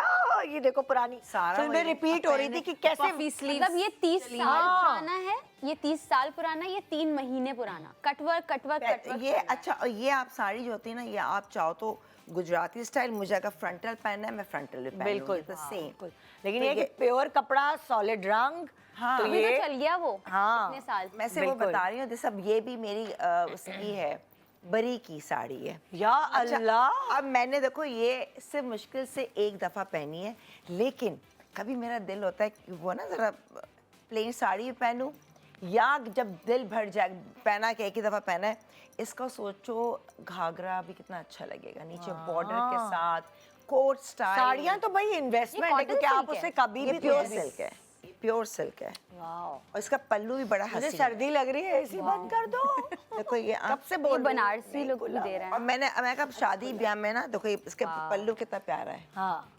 ये देखो पुरानी सारा फिल्में वही रिपीट हो रही थी कि कैसे मतलब ये 30 साल हाँ। पुराना है, ये 30 साल पुराना, ये 3 महीने पुराना। Cutwork cutwork cutwork. ये अच्छा, और ये आप साड़ी जो होती है ना, ये आप चाहो तो गुजराती स्टाइल, मुझे अगर फ्रंटल पहनना है मैं फ्रंटल भी पहनूंगी, बिल्कुल तो सेम। लेकिन तो ये कि प्योर कपड़ा, सॉलिड रंग, हाँ। तो अभी तो ये चल गया वो हाँ। इतने साल। मैं से वो बिल्कुल। बता रही हूँ, जैसे अब ये भी मेरी उसकी है, बरी की साड़ी है। या अच्छा, अल्लाह। अब मैंने देखो ये सिर्फ मुश्किल से एक दफ़ा पहनी है, लेकिन कभी मेरा दिल होता है कि वो ना ज़रा प्लेन साड़ी भी पहनूं, या जब दिल भर जाए पहना के एक ही दफ़ा पहना है, इसका सोचो घाघरा भी कितना अच्छा लगेगा, नीचे बॉर्डर के साथ, कोट स्टाइल। साड़ियाँ तो भाई इन्वेस्टमेंट है, cotton क्योंकि आप silk है। उसे कभी ये भी प्योर पहन सिल्क है, प्योर सिल्क है, वाओ। और इसका पल्लू भी बड़ा मुझे हसीन है। सर्दी लग रही है, एसी बंद कर दो। देखो ये कब से ये बोल रही हूँ? बनारसी लुक दे रहा और है। मैं कहा शादी ब्याह में ना, देखो ये इसके पल्लू कितना प्यारा है, हाँ।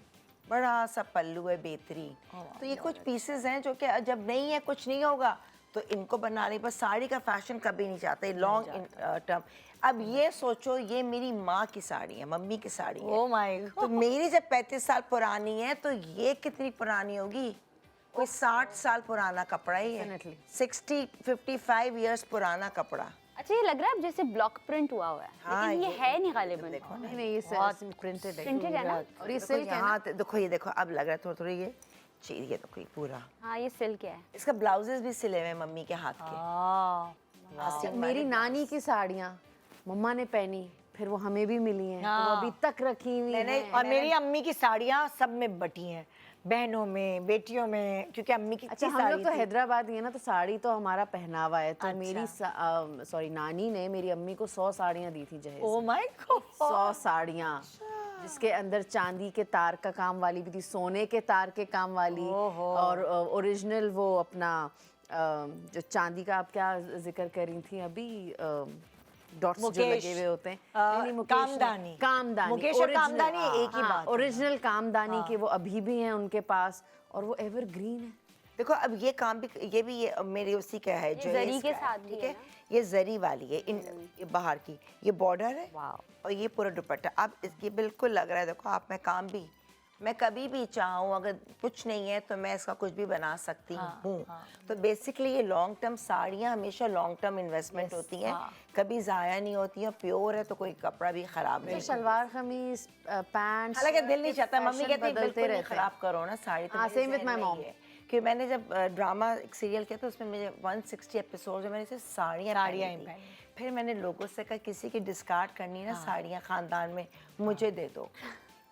बड़ा सा पल्लू है बेहतरीन। तो ये कुछ पीसेस हैं जो कि जब नहीं है, कुछ नहीं होगा, तो इनको बनाने पर साड़ी का फैशन कभी नहीं जाता है लॉन्ग टर्म। अब ये सोचो, ये मेरी माँ की साड़ी है, मम्मी की साड़ी है, ओ माय तो मेरी जब 35 साल पुरानी है, तो ये कितनी पुरानी होगी? कोई 60 साल पुराना कपड़ा ही है, 55 इयर्स पुराना कपड़ा। अच्छा, ये लग रहा है अब जैसे ब्लॉक प्रिंट हुआ हुआ है, हाँ, लेकिन ये है नहीं गालिबन। देखो ना, नहीं, ये प्रिंटेड है। प्रिंटेड है ना? और ये देखो सिल्क है ना? यहाँ देखो, ये देखो अब लग रहा है थोड़ा थोड़ा ये चीज, ये देखो ये पूरा। हाँ, ये सिल्क है। इसका ब्लाउजेस भी सिले हुए हैं मम्मी के हाथ के। आस्तीन मेरी वाले नानी की साड़ियाँ मम्मा ने पहनी, फिर वो हमें भी मिली हैं, तो वो अभी तक रखी हुई हैं। और मेरी अम्मी की साड़ियाँ सब में बटी हैं, बहनों में, बेटियों में, क्योंकि अम्मी की अच्छा, इतनी हम लोग साड़ी तो थी। हैदराबाद ही है ना, तो साड़ी तो हमारा पहनावा है। तो मेरी नानी ने मेरी अम्मी को 100 साड़ियाँ दी थी जहेज ओ में। My God. 100 साड़ियाँ, जिसके अंदर चांदी के तार का काम वाली भी थी, सोने के तार के काम वाली, और ओरिजिनल वो अपना जो चांदी का, आप क्या जिक्र कर रही थी अभी, डॉट्स जो मुकेश, लगे हुए होते हैं, मुकेश कामदानी। कामदानी, मुकेश और original, कामदानी एक ही बात है। ओरिजिनल कामदानी के वो अभी भी हैं उनके पास, और वो एवरग्रीन है। देखो अब ये काम भी, ये भी ये मेरी उसी का है, जो जरी इसका के है, साथ भी ठीक है है। ये जरी वाली है, ये बाहर की, ये बॉर्डर है, और ये पूरा दुपट्टा। अब ये बिल्कुल लग रहा है, देखो आप, मैं काम भी, मैं कभी भी चाहूँ अगर कुछ नहीं है तो मैं इसका कुछ भी बना सकती हूँ। तो बेसिकली ये लॉन्ग टर्म साड़ियाँ हमेशा लॉन्ग टर्म इन्वेस्टमेंट होती हैं, कभी ज़ाया नहीं होती हैं, प्योर है तो कोई कपड़ा भी ख़राब नहीं। शलवार कमीज, पैंट, हालांकि दिल नहीं चाहता, मम्मी कहती है बदलते बिल्कुल नहीं रहते हैं। ख़राब करो ना साड़ी, तो हाँ, मेरे same with ज़हन my में mom. ही है। कि मैंने जब ड्रामा एक सीरियल किया तो उसमें मुझे 160 एपिसोड में मैंने सिर्फ साड़ियाँ पहनी थी। फिर मैंने लोगों से कहा किसी की डिस्कार्ड करनी ना साड़ियाँ खानदान में, मुझे दे दो,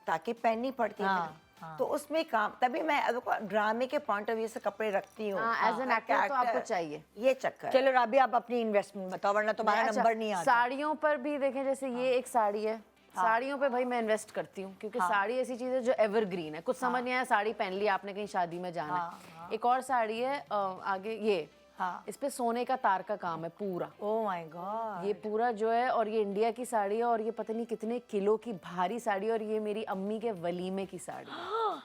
ताकि पहननी पड़ती है। तो उसमें काम, तभी मैं देखो ड्रामे के पॉइंट ऑफ व्यू से कपड़े रखती हूँ। एज एन एक्टर तो आपको चाहिए ये चक्कर। चलो राबी, आप अपनी इन्वेस्टमेंट बताओ, वरना तुम्हारा अच्छा, नंबर नहीं आता। साड़ियों पर भी देखें, जैसे ये एक साड़ी है, साड़ियों पे भाई मैं इन्वेस्ट करती हूँ, क्योंकि साड़ी ऐसी चीज है जो एवरग्रीन है। कुछ समझ नहीं आया, साड़ी पहन ली आपने, कहीं शादी में जाना है। एक और साड़ी है आगे, ये इस पे सोने का तार का काम है पूरा। Oh my God. ये पूरा जो है, और ये इंडिया की साड़ी है, और ये पता नहीं कितने किलो की भारी साड़ी है, और ये मेरी अम्मी के वलीमे की साड़ी है।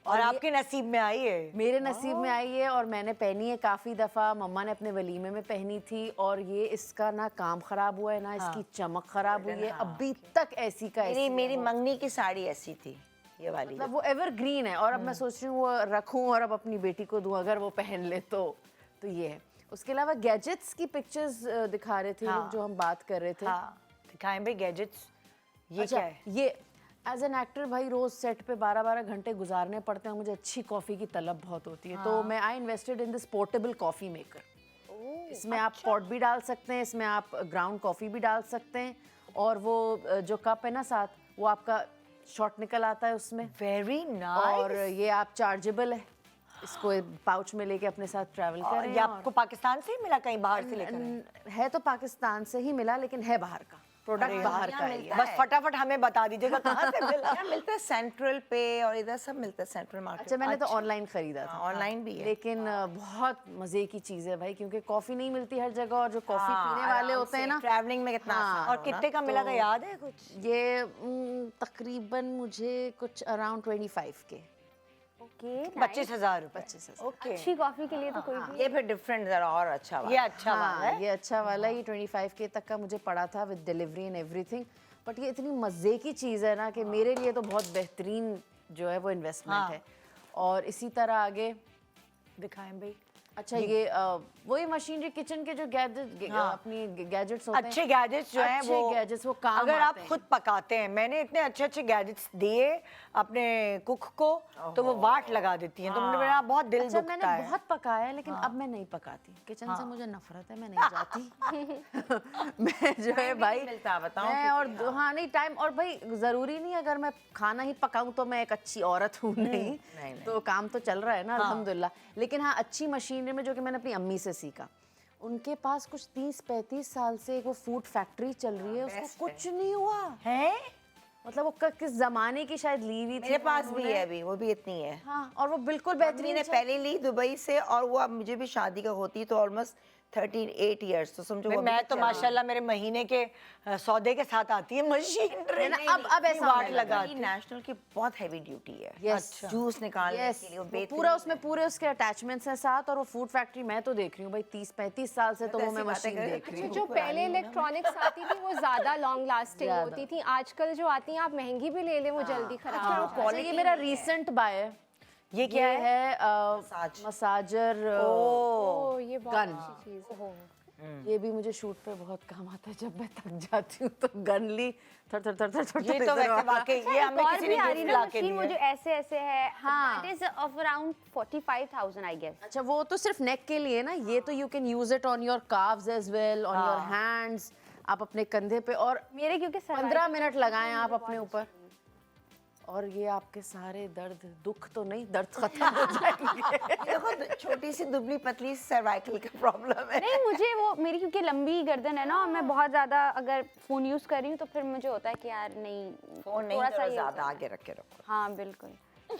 और आपके नसीब में आई है? मेरे नसीब में आई है, और मैंने पहनी है काफ़ी दफ़ा। मम्मा ने अपने वलीमे में पहनी थी, और ये इसका ना काम ख़राब हुआ है ना इसकी चमक ख़राब हुई है, अभी तक ऐसी का ऐसी मेरी मंगनी की साड़ी ऐसी थी। ये वाली मतलब वो एवरग्रीन है। और अब मैं सोच रही हूँ वो रखूँ और अब अपनी बेटी को दूँ अगर वो पहन ले तो ये है। उसके अलावा गैजेट्स की पिक्चर्स दिखा रहे थे जो हम बात कर रहे थे। हाँ दिखाएं भाई गैजेट्स। ये अच्छा, क्या है? ये एज एन एक्टर भाई रोज सेट पे 12-12 घंटे गुजारने पड़ते हैं। मुझे अच्छी कॉफ़ी की तलब बहुत होती है तो मैं I invested in this portable coffee maker. इसमें आप पॉट भी डाल सकते हैं, इसमें आप ग्राउंड कॉफ़ी भी डाल सकते हैं और वो जो कप है ना साथ वो आपका शॉट निकल आता है उसमें। वेरी और नाइस। ये आप चार्जेबल है, इसको पाउच में लेके अपने साथ ट्रैवल करें। ये आपको पाकिस्तान से ही मिला कहीं बाहर से लेकर आए? है तो पाकिस्तान से ही मिला लेकिन है बाहर का प्रोडक्ट, बाहर का है ये। बस फटाफट हमें बता दीजिएगा कहाँ से मिला। यहाँ मिलता है सेंट्रल पे और इधर सब मिलता है सेंट्रल मार्केट। अच्छा मैंने तो ऑनलाइन खरीदा था। ऑनलाइन भी है। लेकिन बहुत मजे की चीज है भाई क्योंकि कॉफी नहीं मिलती हर जगह और जो कॉफी पीने वाले होते हैं ना ट्रैवलिंग में कितना आसान और हो कितने का मिला था याद है कुछ? ये तकरीबन मुझे कुछ अराउंड 25 के। ओके 25,000 रुपए। 25,000। ओके अच्छी कॉफी के लिए तो कोई भी ये फिर डिफरेंट जरा और अच्छा ये वाला। अच्छा वाला है। ये अच्छा वाला ये 25 के तक का मुझे पड़ा था with delivery and everything. But ये इतनी मज़े की चीज़ है ना कि मेरे लिए तो बहुत बेहतरीन जो है वो इन्वेस्टमेंट है। और इसी तरह आगे दिखाएं भाई। अच्छा ये वही मशीनरी किचन के जो गैजेट अपनी गैजेट्स होते हैं, अच्छे गैजेट्स जो हैं अच्छे वो गैजेट्स वो काम अगर आप आते हैं। खुद पकाते हैं, मैंने इतने अच्छे अच्छे गैजेट्स दिए अपने कुक को तो वो वाट लगा देती हैं तो मेरा बहुत दिल अच्छा दुखता मैंने है। बहुत पकाया है लेकिन अब मैं नहीं पकाती किचन से, मुझे नफरत है, मैं नहीं जाती। मैं जो है भाई मिलता बताओ मैं और हाँ नहीं टाइम और भाई जरूरी नहीं अगर मैं खाना ही पकाऊं तो मैं एक अच्छी औरत हूँ, नहीं तो काम तो चल रहा है ना अल्हम्दुलिल्लाह। लेकिन हाँ अच्छी मशीनरी में जो कि मैंने अपनी अम्मी से सीखा, उनके पास कुछ 30-35 साल से एक वो फूड फैक्ट्री चल रही है, उसको कुछ नहीं हुआ है। मतलब वो किस जमाने की शायद ली हुई थी मेरे पास भी है अभी, वो भी इतनी है। हाँ और वो बिल्कुल मम्मी बेहतरीन ने पहले ली दुबई से और वो अब मुझे भी शादी का होती तो ऑलमोस्ट 13-8 इयर्स तो समझो वो मैं अभी तो चल रही है। माशाल्लाह मेरे महीने के सौदे के साथ आती है मशीन। अब ऐसा वाट होने लगा। लगा ये नेशनल की बहुत हैवी ड्यूटी है। Yes. जूस निकालने Yes, के लिए वो वो बेहतरीन पूरा उसमें पूरे उसके अटैचमेंट्स हैं साथ और वो फूड फैक्ट्री मैं तो देख रही हूँ भाई 30-35 साल से तो वो ऐसी मैं बातें मशीन कर रही देख रही हूँ। जो पहले इलेक्ट्रॉनिक्स आती थी वो ज्यादा लॉन्ग लास्टिंग ज्यादा। होती थी, आजकल जो आती हैं आप महंगी भी ले लें वो जल्दी खराब हो जाती अच्छा, ये मेरा रीसेंट बाय है। ये क्या है? मसाजर ओ ये बहुत गन। अच्छी चीज है। ये भी मुझे शूट पे बहुत काम आता है, जब मैं थक जाती हूँ तो गन ली थर थर थर थर थर ये तो वैसे वाकई ये हमें और किसी भी ने आ गिफ्ट रही ना ला के मशीन, वो जो दिया। ऐसे ऐसे है, हाँ। That is of around 45,000 I guess. अच्छा वो तो सिर्फ नेक के लिए ना, ये तो you can use it on your calves as well, on your hands, आप अपने कंधे पे और मेरे क्योंकि 15 मिनट लगाएं आप अपने ऊपर और ये आपके सारे दर्द दुख तो नहीं दर्द खत्म हो जाएंगे। देखो छोटी सी दुबली पतली सर्वाइकल का प्रॉब्लम है। नहीं, मुझे वो मेरी क्योंकि लंबी गर्दन है ना और मैं बहुत ज्यादा अगर फोन यूज कर रही हूँ तो फिर मुझे होता है कि यार नहीं फोन नहीं थोड़ा सा थोड़ा ये ज्यादा आगे रख के रखो। हाँ बिल्कुल।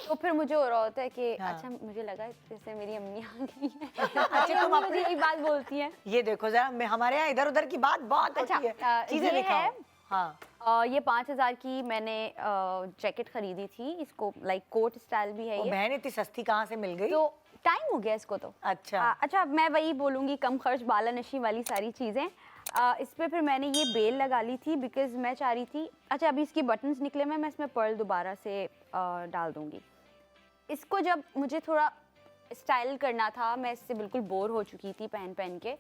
तो फिर मुझे हो रहा होता है कि अच्छा मुझे लगा जैसे मेरी अम्मी आ गई है। अच्छा तुम मुझे यही बात बोलती हैं। ये देखो जरा हमारे यहाँ इधर उधर की बात बहुत अच्छा, होती है। चीजें ये दिखाओ। है, हाँ ये 5,000 की मैंने जैकेट खरीदी थी, इसको लाइक कोट स्टाइल भी है वो ये। बहन इतनी सस्ती कहाँ से मिल गई? तो टाइम हो गया इसको तो। अच्छा। अच्छा मैं वही बोलूँगी कम खर्च बाला नशी वाली सारी चीज़ें। इस पे फिर मैंने ये बेल लगा ली थी बिकॉज मैं चाह रही थी, अच्छा अभी इसकी बटन्स निकले मैं इसमें पर्ल दोबारा से डाल दूँगी। इसको जब मुझे थोड़ा स्टाइल करना था, मैं इससे बिल्कुल बोर हो चुकी थी पहन के,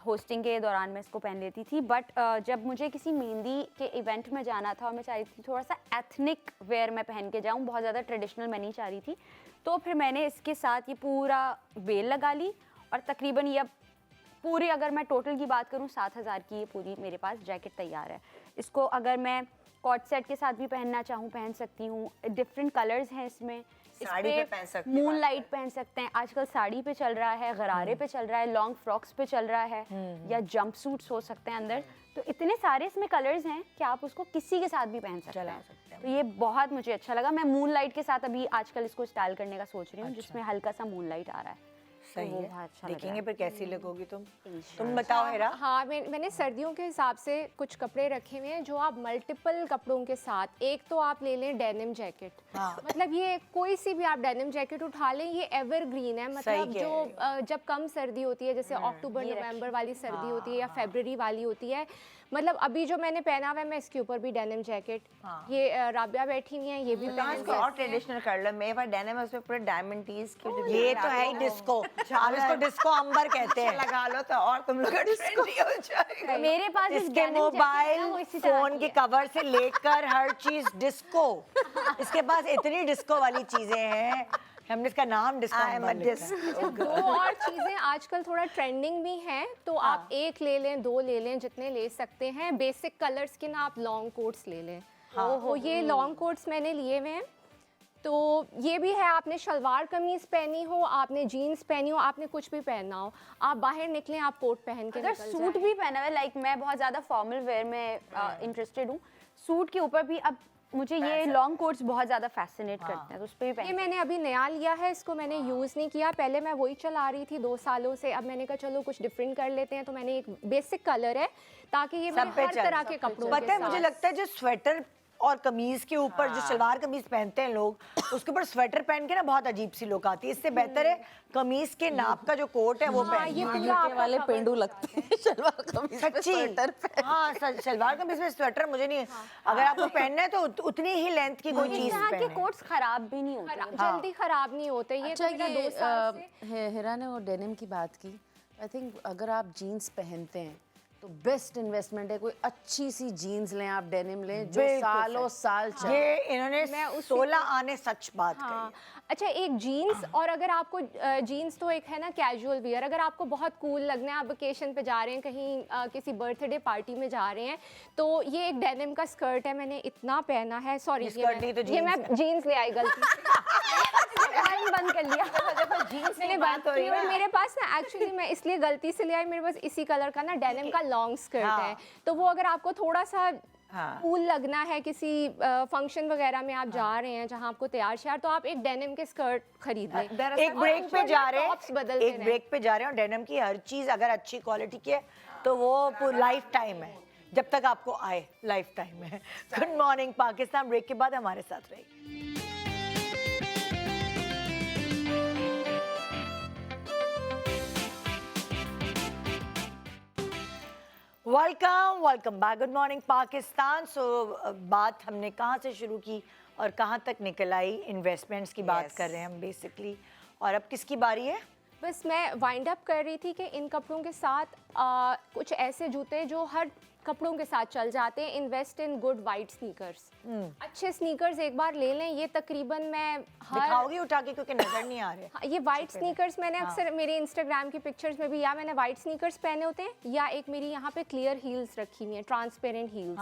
होस्टिंग के दौरान मैं इसको पहन लेती थी, बट जब मुझे किसी मेहंदी के इवेंट में जाना था और मैं चाह रही थी थोड़ा सा एथनिक वेयर मैं पहन के जाऊँ, बहुत ज़्यादा ट्रेडिशनल मैं नहीं चाह रही थी, तो फिर मैंने इसके साथ ये पूरा बेल लगा ली और तकरीबन ये अब पूरी अगर मैं टोटल की बात करूँ 7,000 की ये पूरी मेरे पास जैकेट तैयार है। इसको अगर मैं कॉट सेट के साथ भी पहनना चाहूँ पहन सकती हूँ, डिफरेंट कलर्स हैं इसमें, साड़ी पे पहन सकते हैं, मून लाइट पहन सकते हैं, आजकल साड़ी पे चल रहा है, गरारे पे चल रहा है, लॉन्ग फ्रॉक्स पे चल रहा है, या जंप सूट्स हो सकते हैं अंदर, तो इतने सारे इसमें कलर्स हैं कि आप उसको किसी के साथ भी पहन सकते हैं। तो ये बहुत मुझे अच्छा लगा। मैं मून लाइट के साथ अभी आजकल इसको स्टाइल करने का सोच रही हूँ, जिसमें हल्का सा मून लाइट आ रहा है। सही वो है, बहुत अच्छा लग देखेंगे रहा फिर कैसी लगोगी तुम बताओ हेरा। हाँ मैंने सर्दियों के हिसाब से कुछ कपड़े रखे हुए हैं जो आप मल्टीपल कपड़ों के साथ, एक तो आप ले लें डेनिम जैकेट, मतलब ये कोई सी भी आप डेनिम जैकेट उठा लें, ये एवरग्रीन है, मतलब कह जो जब कम सर्दी होती है जैसे अक्टूबर नवंबर वाली सर्दी होती है या फरवरी वाली होती है, मतलब अभी जो मैंने पहना हुआ है मैं इसके ऊपर भी डेनिम जैकेट, ये राबिया बैठी हुई है ये भी कहाँ इसको और ट्रेडिशनल कर लो, मेरे पास डेनिम है उसमें पूरे डायमंड टीज के जो ये तो है ही डिस्को, अब इसको डिस्को अंबर कहते हैं। लगा लो तो और तुम लोग ट्रेंडी हो जाएगा। मेरे पास एक इसके denim jacket है ना, वो मोबाइल इसी तरह फोन की के है। कवर से लेकर हर चीज डिस्को, इसके पास इतनी डिस्को वाली चीजें हैं, हमने इसका नाम डिस्को I am a अंबर लिखा है। disco दो और चीज़ें आजकल थोड़ा ट्रेंडिंग भी हैं, तो आप एक ले लें, दो ले लें, जितने ले सकते हैं। बेसिक कलर्स के ना आप लॉन्ग कोट्स ले लें। तो ये लॉन्ग कोट्स मैंने लिए हुए हैं। तो ये भी है, आपने शलवार कमीज़ पहनी हो, आपने जीन्स पहनी हो, आपने कुछ भी पहनना हो, आप बाहर निकलें आप कोट पहन के अगर निकल सूट जाएं। भी पहना हुआ है, लाइक मैं बहुत ज़्यादा फॉर्मल वेयर में इंटरेस्टेड हूँ, सूट के ऊपर भी अब मुझे ये लॉन्ग कोट्स बहुत ज़्यादा फैसिनेट करते हैं, तो उस पर भी ये पहन। मैंने अभी नया लिया है, इसको मैंने यूज़ नहीं किया, पहले मैं वही चला रही थी 2 सालों से, अब मैंने कहा चलो कुछ डिफरेंट कर लेते हैं, तो मैंने एक बेसिक कलर है ताकि ये सब मेरे पे हर चल, तरह के कपड़ों के पता है मुझे साथ। लगता है जो स्वेटर और कमीज के ऊपर जो सलवार कमीज पहनते हैं लोग, उसके ऊपर स्वेटर पहन के ना बहुत अजीब सी लुक आती है। इससे बेहतर है कमीज के नाप का जो कोट है वो पहन। ये पूरा यूके आपका वाले cover पेंडू हो लगते जाता है। हैं शलवार कमीज पे सच्ची स्वेटर पहन। हाँ सलवार कमीज में स्वेटर मुझे नहीं, अगर आपको पहनना है तो उतनी ही लेंथ की कोई इस चीज तरह के पहने। कोट्स खराब भी नहीं होते। जल्दी खराब नहीं होते ये। अच्छा तो मेरा ये 2 साल से हिरा ने वो डेनिम की बात की, आई थिंक अगर आप जीन्स पहनते हैं तो बेस्ट इन्वेस्टमेंट है कोई अच्छी सी जीन्स लें, आप डेनिम लें जो बिल्कुल सालों सही। साल चले। ये इन्होंने मैं उसी 16 आने सच बात हाँ कही। अच्छा, एक जीन्स, और अगर आपको जीन्स तो एक है ना कैजुअल वियर, अगर आपको बहुत कूल लगना है, आप वेकेशन पे जा रहे हैं कहीं, किसी बर्थडे पार्टी में जा रहे हैं, तो ये एक डेनिम का स्कर्ट है, मैंने इतना पहना है, सॉरी स्कर्ट नहीं तो ये मैं जीन्स जीन्स ले आई गलती से। लाइन बंद कर लिया। देखो जीन्स मैंने बात की और मेरे पास ना एक्चुअली मैं इसलिए गलती से ले आई, मेरे पास इसी कलर का ना डेनिम का लॉन्ग स्कर्ट है, तो वो अगर आपको थोड़ा सा कूल लगना है, किसी फंक्शन वगैरह में आप जा रहे हैं जहां आपको तैयार श्यार, तो आप एक डेनिम के स्कर्ट खरीद लें। एक ब्रेक पे जा रहे टॉप्स हैं, बदलते एक ब्रेक पे जा रहे हैं और डेनिम की हर चीज अगर अच्छी क्वालिटी की है तो वो लाइफ टाइम है, जब तक आपको आए लाइफ टाइम है। गुड मॉर्निंग पाकिस्तान, ब्रेक के बाद हमारे साथ रहिए। Welcome back, good morning Pakistan. सो बात हमने कहाँ से शुरू की और कहाँ तक निकल आई, इन्वेस्टमेंट्स की बात कर रहे हैं हम बेसिकली, और अब किसकी बारी है? बस मैं वाइंड अप कर रही थी कि इन कपड़ों के साथ कुछ ऐसे जूते जो हर कपड़ों के साथ चल जाते हैं। Invest in good white sneakers, अच्छे स्नीकर्स एक बार ले लें। ये तकरीबन मैं दिखाओगी उठा के क्योंकि नजर नहीं आ रहे। हाँ, ये वाइट स्नीकर्स मैंने अक्सर मेरे इंस्टाग्राम की पिक्चर्स में भी, या मैंने वाइट स्नीकर्स पहने होते हैं, या एक मेरी यहाँ पे क्लियर हील्स रखी हुई हैं, ट्रांसपेरेंट हील्स।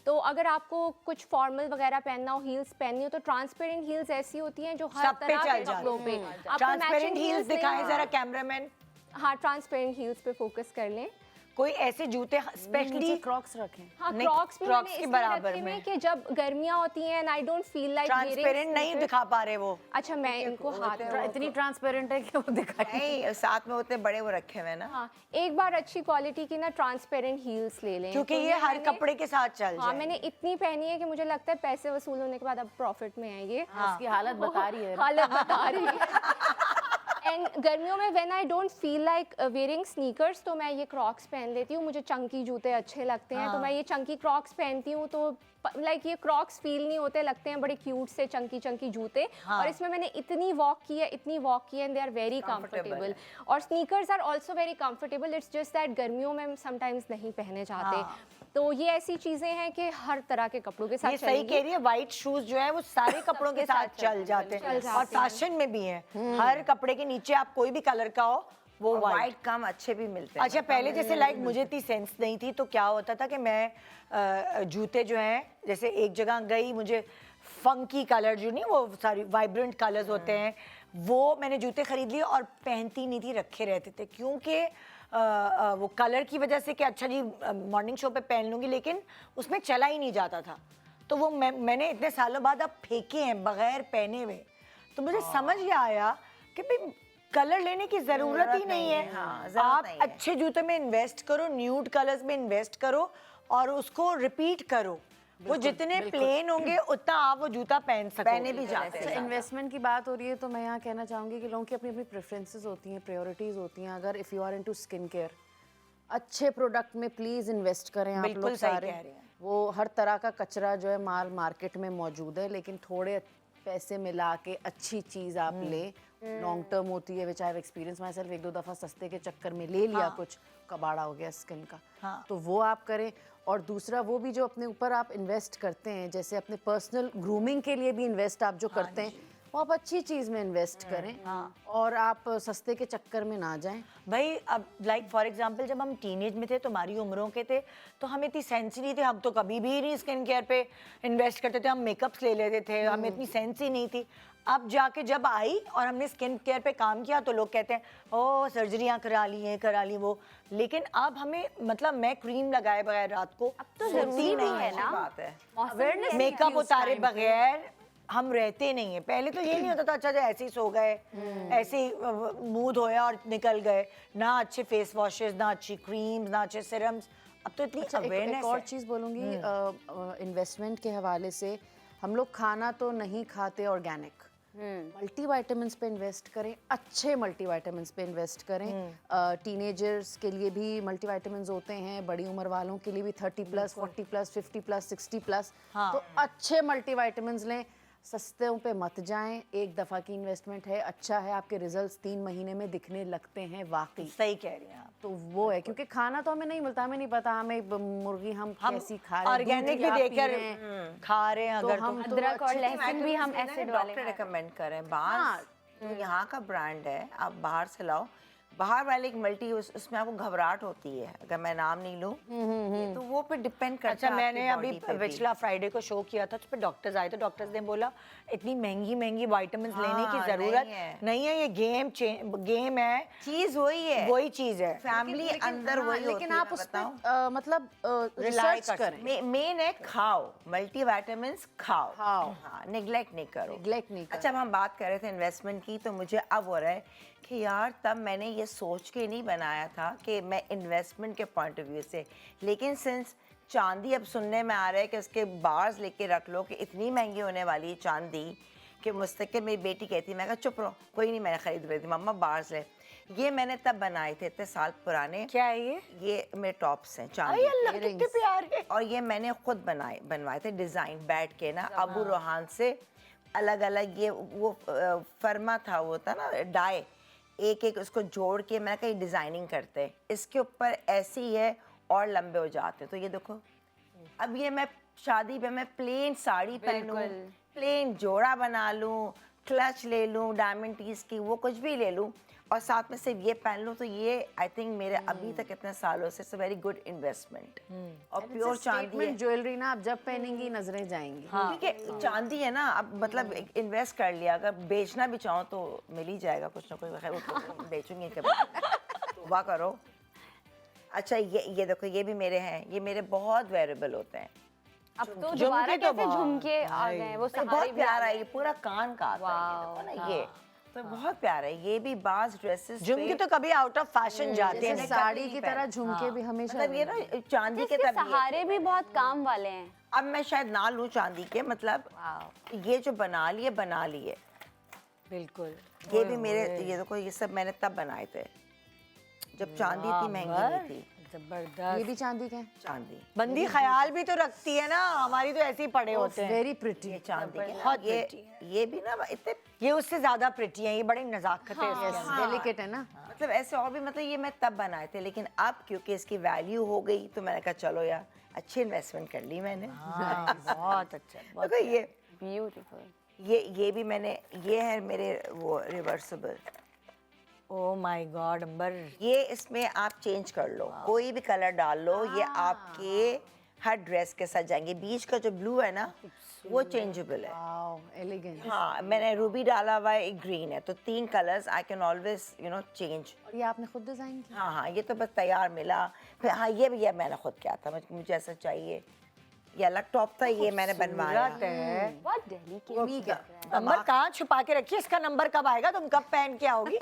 तो अगर आपको कुछ फॉर्मल वगैरह पहनना हो, हील्स पहननी हो, तो ट्रांसपेरेंट हील्स ऐसी होती हैं जो हर सब पे तरह चल के जाती कपड़ों पे आपको ट्रांसपेरेंट मैचिंग हील्स दिखाएं नहीं- जरा कैमरामैन। हाँ, ट्रांसपेरेंट हील्स पे फोकस कर लें। कोई ऐसे जूते स्पेशली क्रॉक्स रखें। हाँ, नहीं, क्रॉक्स भी Crocs मैंने के इसलिए बराबर रखे हुए में। हैं कि जब गर्मियाँ होती हैं and I don't feel like transparent नहीं दिखा पा रहे वो। अच्छा, मैं इनको हाथ इतनी ट्रांसपेरेंट है कि वो दिखाई। नहीं, साथ में उतने बड़े वो रखे हुए हैं ना। हाँ, एक बार अच्छी क्वालिटी की ना ट्रांसपेरेंट हील्स ले लें, क्योंकि तो ये हर मैंने- कपड़े के साथ चल हाँ, जाए। मैंने इतनी पहनी है कि मुझे लगता है पैसे वसूल होने के बाद अब प्रॉफिट में है ये। इसकी हालत बता रही है ना। हालत बता रही है। एंड गर्मियों में when I don't feel like wearing sneakers, तो मैं ये क्रॉक्स पहन लेती हूँ। मुझे चंकी जूते अच्छे लगते हैं, तो मैं ये चंकी क्रॉक्स पहनती हूँ। तो लाइक ये क्रॉक्स फील नहीं होते, लगते हैं बड़े क्यूट से चंकी चंकी जूते। और इसमें मैंने इतनी वॉक की है and they are very comfortable. और sneakers are also very comfortable. It's just that गर्मियों में समटाइम्स नहीं पहने जाते। तो ये ऐसी चीजें हैं कि हर तरह के कपड़ों के साथ ये सही कह रही है, व्हाइट शूज जो है वो सारे कपड़ों के साथ चल जाते हैं और फैशन में भी है। हर कपड़े के नीचे आप कोई भी कलर का हो वो वाइट कम अच्छे भी मिलते हैं। अच्छा, पहले जैसे लाइक मुझे इतनी सेंस नहीं थी, तो क्या होता था कि मैं जूते जो हैं, जैसे एक जगह गई, मुझे फंकी कलर जो नहीं, वो सारी वाइब्रेंट कलर्स होते हैं, वो मैंने जूते खरीद लिए और पहनती नहीं थी, रखे रहते थे, क्योंकि वो कलर की वजह से कि अच्छा जी मॉर्निंग शो पे पहन लूँगी, लेकिन उसमें चला ही नहीं जाता था। तो वो मैंने इतने सालों बाद अब फेंके हैं बगैर पहने हुए। तो मुझे समझ ये आया कि भाई कलर लेने की जरूरत ही नहीं है। हाँ, जरूरत आप नहीं है। अच्छे जूते में इन्वेस्ट करो, न्यूड कलर्स में इन्वेस्ट करो और उसको रिपीट करो। वो जितने प्लेन होंगे उतना आप वो जूता पहन सकते पहने भी जाते अच्छा, हैं। इन्वेस्टमेंट की बात हो रही है तो मैं यहाँ कहना चाहूँगी कि लोगों की अपनी अपनी प्रेफरेंसेस होती हैं, प्रायोरिटीज़ होती हैं। अगर if you are into skin care, अच्छे प्रोडक्ट में प्लीज़ इन्वेस्ट करें आप बिल्कुल लोग सही सारे। कह रही हैं। वो हर तरह का कचरा जो है माल मार्केट में मौजूद है, लेकिन थोड़े पैसे मिला के अच्छी चीज़ आप लें, लॉन्ग टर्म होती है, which I have experience myself. 1-2 दफ़ा सस्ते के चक्कर में ले लिया, कुछ कबाड़ा हो गया स्किन का, तो वो आप करें। और दूसरा वो भी जो अपने ऊपर आप इन्वेस्ट करते हैं, जैसे अपने पर्सनल ग्रूमिंग के लिए भी इन्वेस्ट आप जो करते हैं, वो आप अच्छी चीज़ में इन्वेस्ट करें और आप सस्ते के चक्कर में ना जाएं। भाई अब लाइक फॉर एग्जांपल जब हम टीनेज में थे, तुम्हारी उम्रों के थे, तो हमें इतनी सेंस ही नहीं थी। हम तो कभी भी नहीं स्किन केयर पे इन्वेस्ट करते थे, हम मेकअप्स ले लेते थे, हमें इतनी सेंस ही नहीं थी। अब जाके जब आई और हमने स्किन केयर पे काम किया तो लोग कहते हैं ओ सर्जरियाँ करा ली हैं, करा ली वो। लेकिन अब हमें मतलब मैं क्रीम लगाए बगैर रात को तो सोती जरूरी नहीं है ना, बात है। अवेयरनेस मेकअप उतारे बगैर हम रहते नहीं है। पहले तो ये नहीं होता था, अच्छा जो ऐसे ही सो गए, ऐसे ही मुंह धोया और निकल गए, ना अच्छे फेस वॉशेस, ना अच्छी क्रीम्स, ना अच्छे सीरम्स। अब तो इतनी अच्छा, एक अवेयरनेस और है। चीज़ बोलूँगी इन्वेस्टमेंट के हवाले से। हम लोग खाना तो नहीं खाते ऑर्गेनिक, मल्टीविटामिन्स पे इन्वेस्ट करें, अच्छे मल्टीविटामिन्स पे इन्वेस्ट करें। टीनेजर्स के लिए भी मल्टीविटामिन्स होते हैं, बड़ी उम्र वालों के लिए भी 30+, 40+, 50+, 60+। तो अच्छे मल्टीविटामिन्स लें, सस्ते पे मत जाएं। एक दफ़ा की इन्वेस्टमेंट है, अच्छा है, आपके रिजल्ट्स 3 महीने में दिखने लगते हैं वाकई। सही कह रही हैं आप। तो वो है, क्योंकि खाना तो हमें नहीं मिलता, हमें नहीं पता हमें मुर्गी हम कैसी खा रहे हैं, ऑर्गेनिक दूध भी क्या पी देकर रहे हैं। खा रहे हैं तो अगर हम तो तो अदरक और अच्छे लहसुन भी हम एसिड वाले डॉक्टर खाते हैं। रिकमेंड करें। बांस तो यहाँ का ब्रांड है, आप बाहर से लाओ। बाहर वाले एक मल्टी उसमें आपको घबराहट होती है, अगर मैं नाम नहीं लूँ तो वो पे डिपेंड करता अच्छा है मैंने आपकी अभी body पे भी। पिछला फ्राइडे को शो किया था, तो उस पर डॉक्टर्स आए थे। डॉक्टर्स ने बोला इतनी महंगी महंगी विटामिन लेने की हाँ, जरूरत नहीं है। नहीं है, ये गेम है, चीज वही है, वही चीज है। फैमिली अंदर वही होती लेकिन है। आप मैं उस पे बताऊं? मतलब Rely रिसर्च कर करें, मेन है खाओ, मल्टीविटामिन्स खाओ, खाओ। हाँ, नेग्लेक्ट नहीं करो। नेग्लेक्ट नहीं करो। अच्छा, अब हम बात कर रहे थे इन्वेस्टमेंट की, तो मुझे अब हो रहा है कि यार तब मैंने ये सोच के नहीं बनाया था कि मैं इन्वेस्टमेंट के पॉइंट ऑफ व्यू से, लेकिन सिंस चांदी अब सुनने में आ रहा है कि उसके बार्स लेके रख लो कि इतनी महंगी होने वाली है चांदी कि मुस्तकिल मेरी बेटी कहती है, मैं कहा चुप रहो, कोई नहीं, मैंने खरीद रही थी, मम्मा बार्स ले। ये मैंने तब बनाए थे, इतने साल पुराने। क्या है ये मेरे टॉप्स हैं आई चांदी अल्लाह के। कितने प्यारे। और ये मैंने खुद बनवाए थे, डिज़ाइन बैठ के ना अबू रोहान से अलग अलग। ये वो फर्मा था, वो था ना डाई, एक एक उसको जोड़ के मैंने कहीं डिज़ाइनिंग करते हैं, इसके ऊपर ऐसी है और लंबे हो जाते हैं। तो ये देखो, अब ये मैं शादी पे मैं प्लेन साड़ी पहनूं, प्लेन जोड़ा बना लूं, क्लच ले लूं डायमंड टीज की, वो कुछ भी ले लूं और साथ में सिर्फ ये पहन लूं, तो ये आई थिंक मेरे अभी तक इतने सालों से it's a very good investment. और प्योर चांदी है, ज्वेलरी ना आप जब पहेनेंगी नजरें जाएंगी। ठीक है, चांदी है ना, अब मतलब इन्वेस्ट कर लिया, अगर बेचना भी चाहो तो मिल ही जाएगा कुछ ना कुछ। खैर वो तो बेचूंगी कभी, तौबा करो। अच्छा, ये देखो, ये भी मेरे हैं, ये मेरे बहुत वेरेबल होते हैं। अब तो दोबारा तो कैसे झुमके आ गए, वो ये सहारे बहुत भी आ प्यारा गए। है, ये पूरा कान का आता है, ये देखो ना, ये तो बहुत प्यारा है। ये भी बाज ड्रेसेस झुमके तो कभी आउट ऑफ फैशन जाते जैसे हैं। साड़ी की तरह झुमके भी हमेशा मतलब ये ना चांदी के इसके तब ये। सहारे भी बहुत काम वाले हैं। अब मैं शायद ना लूं चांदी के, मतलब ये जो बना लिए बना लिए। बिल्कुल। ये भी मेरे, ये देखो, ये सब मैंने तब बनाए थे जब चांदी इतनी महंगी नहीं थी। जबरदस्त। ये भी चांदी के हैं। चांदी बंदी ख्याल भी तो रखती है ना, हमारी तो ऐसे ही पड़े होते हैं। Very pretty. ये चांदी के बहुत ये pretty ये भी ना इतने, ये उससे ज्यादा प्रिटी है, ये बड़ी नजाकत है इसके। डेलिकेट है ना। मतलब ऐसे और भी, मतलब ये मैं तब बनाए थे, लेकिन अब क्योंकि इसकी वैल्यू हो गई तो मैंने कहा चलो यार, अच्छी इन्वेस्टमेंट कर ली मैंने। हाँ, बहुत अच्छा, बहुत देखो ये ब्यूटीफुल। ये भी मैंने, ये है मेरे वो रिवर्सिबल। ओ माय गॉड अंबर। ये इसमें आप चेंज कर लो, कोई भी कलर डाल लो, ये आपके हर ड्रेस के साथ जाएंगे। बीच का जो ब्लू है ना, वो चेंजेबल है। Wow, elegant. हाँ, मैंने रूबी डाला हुआ है, एक ग्रीन है, तो 3 colours I can always change. और ये आपने खुद डिजाइन किया? हाँ, ये तो बस तैयार मिला। फिर हाँ, ये भी मैंने खुद किया था, मुझे ऐसा चाहिए। ये अलग टॉप था, ये मैंने बनवाया। है। बहुत डेलीकेट। अंबर कहाँ छुपा के रखी है? इसका नंबर कब आएगा? तुम कब पहन के आओगी?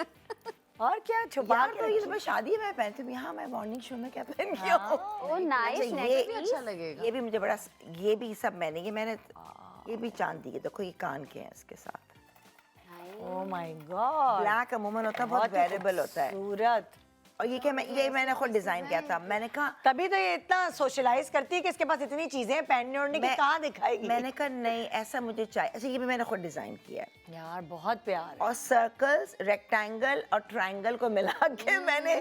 और क्या छुपा यार के तो ये रखी? मैं शादी में पहनती हूँ, यहाँ मैं मॉर्निंग शो में क्या पहन के आऊँ? ओ नाइस अच्छा, नेकलेस। भी अच्छा लगेगा। ये भी मुझे बड़ा, ये भी सब मैंने ये भी चांदी के, देखो ये कान के हैं इसके साथ। ओह माय गॉड, ब्लैक अमूमन होता है, बहुत वेरिएबल होता है। खूबसूरत। और ये क्या, ये मैंने खुद डिजाइन किया था। मैंने कहा तभी तो ये इतना सोशलाइज करती है कि इसके पास इतनी चीजें हैं पहनने ओढ़ने की, मैं- कहाँ दिखाएगी? मैंने कहा नहीं ऐसा मुझे चाहिए। अच्छा ये भी मैंने खुद डिजाइन किया है, यार बहुत प्यार है। और सर्कल्स, रेक्टेंगल और ट्रायंगल को मिला के मैंने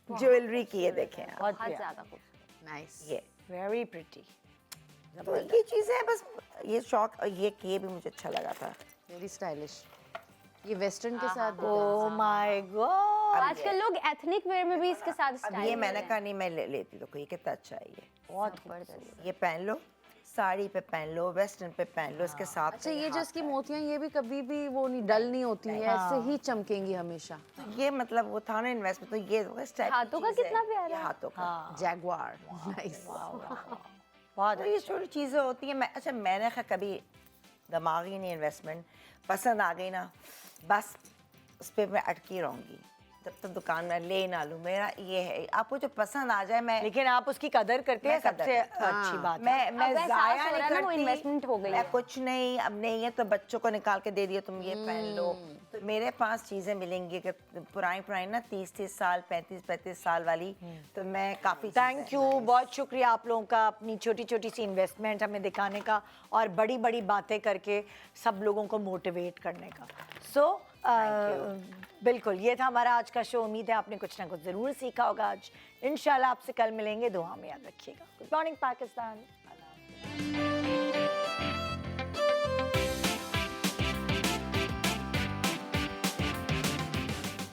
ज्वेलरी की है, देखें आप। बहुत बहुत प्यार, ज्यादा खूबसूरत। नाइस। ये वेरी प्रिटी। तो ये चीजें हैं बस, ये शौक। और ये भी मुझे अच्छा लगा था। Very stylish. ये वेस्टर्न के साथ भी ओह माय गॉड, आजकल लोग एथनिक वेयर में भी इसके साथ अब स्टाइल ये मैंने कहा नहीं मैं लेती, देखो ये कितना अच्छा है। ये बहुत जबरदस्त। ये पहन लो, साड़ी पे पहन लो, वेस्टर्न पे पहन लो, इसके साथ। अच्छा, ये जो इसकी मोतियां, ये भी कभी भी वो नहीं डल नहीं होती है, ऐसे ही चमकेंगी हमेशा। ये मतलब वो था ना इन्वेस्टमेंट, तो ये इस टाइप की हाथों का चीज़ है। कितना प्यारा ये है। हाथों का। जैगवार। नाइस। बहुत तो ये छोटी चीज़ें होती हैं। अच्छा मैंने कहा कभी दिमाग ही नहीं, इन्वेस्टमेंट पसंद आ गई ना, बस उस पर मैं अटकी रहूँगी जब तक दुकान में ले ना लूँ। मेरा ये है, आपको जो पसंद आ जाए मैं लेकिन आप उसकी कदर करते हैं, मैं कदर सबसे करती अच्छी बात है। मैं अब एहसास जाया हो नहीं रहा है ना, वो करती। investment हो गई मैं है। कुछ नहीं, अब नहीं है तो बच्चों को निकाल के दे दिया, तुम ये पहन लो। तो मेरे पास चीज़ें मिलेंगी कि पुरानी ना 30-30 साल, 35-35 साल वाली, तो मैं काफ़ी थैंक यू, बहुत शुक्रिया आप लोगों का अपनी छोटी छोटी सी इन्वेस्टमेंट हमें दिखाने का और बड़ी बड़ी बातें करके सब लोगों को मोटिवेट करने का। सो बिल्कुल, ये था हमारा आज का शो। उम्मीद है आपने कुछ ना कुछ ज़रूर सीखा होगा आज। इंशाल्लाह आपसे कल मिलेंगे, दुआ में याद रखिएगा। Good morning Pakistan.